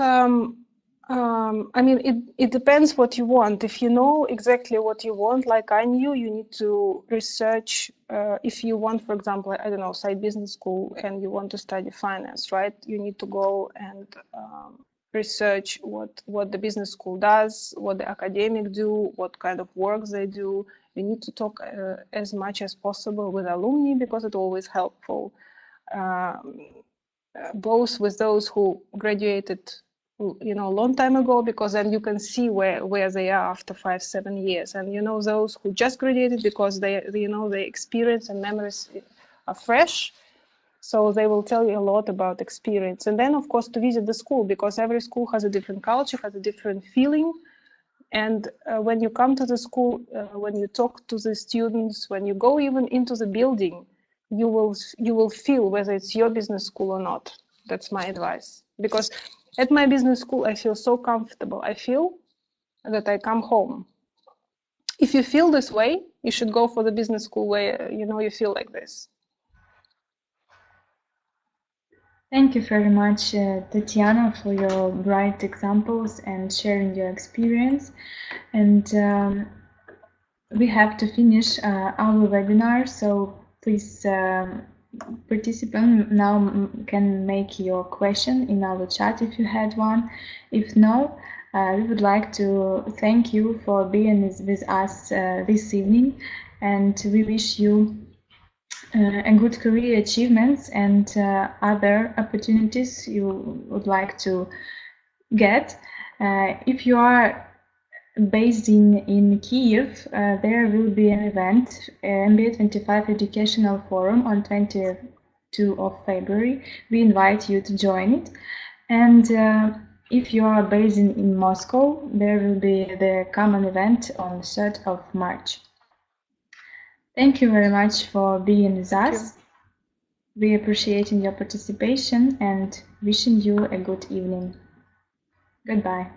I mean, it depends what you want. If you know exactly what you want, like I knew, you need to research. If you want, for example, I don't know, Saïd Business School, and you want to study finance, right? You need to go and research what the business school does, what the academic do, what kind of work they do, We need to talk as much as possible with alumni because it's always helpful, both with those who graduated, you know, a long time ago, because then you can see where they are after 5-7 years, and you know, those who just graduated, because they, you know, their experience and memories are fresh, so they will tell you a lot about experience. And then of course to visit the school, because every school has a different culture, has a different feeling. And when you come to the school, when you talk to the students, when you go even into the building, you will feel whether it's your business school or not. That's my advice, because at my business school, I feel so comfortable. I feel that I come home. If you feel this way, you should go for the business school where, you know, you feel like this. Thank you very much, Tatiana, for your bright examples and sharing your experience. And we have to finish our webinar, so please, participants now can make your question in our chat if you had one. If no, we would like to thank you for being with us this evening, and we wish you a good career achievements and other opportunities you would like to get. If you are based in Kiev, there will be an event, MBA 25 Educational Forum on 22 of February. We invite you to join it. And if you are based in Moscow, there will be the common event on the 3rd of March. Thank you very much for being with us. We appreciate your participation and wishing you a good evening. Goodbye.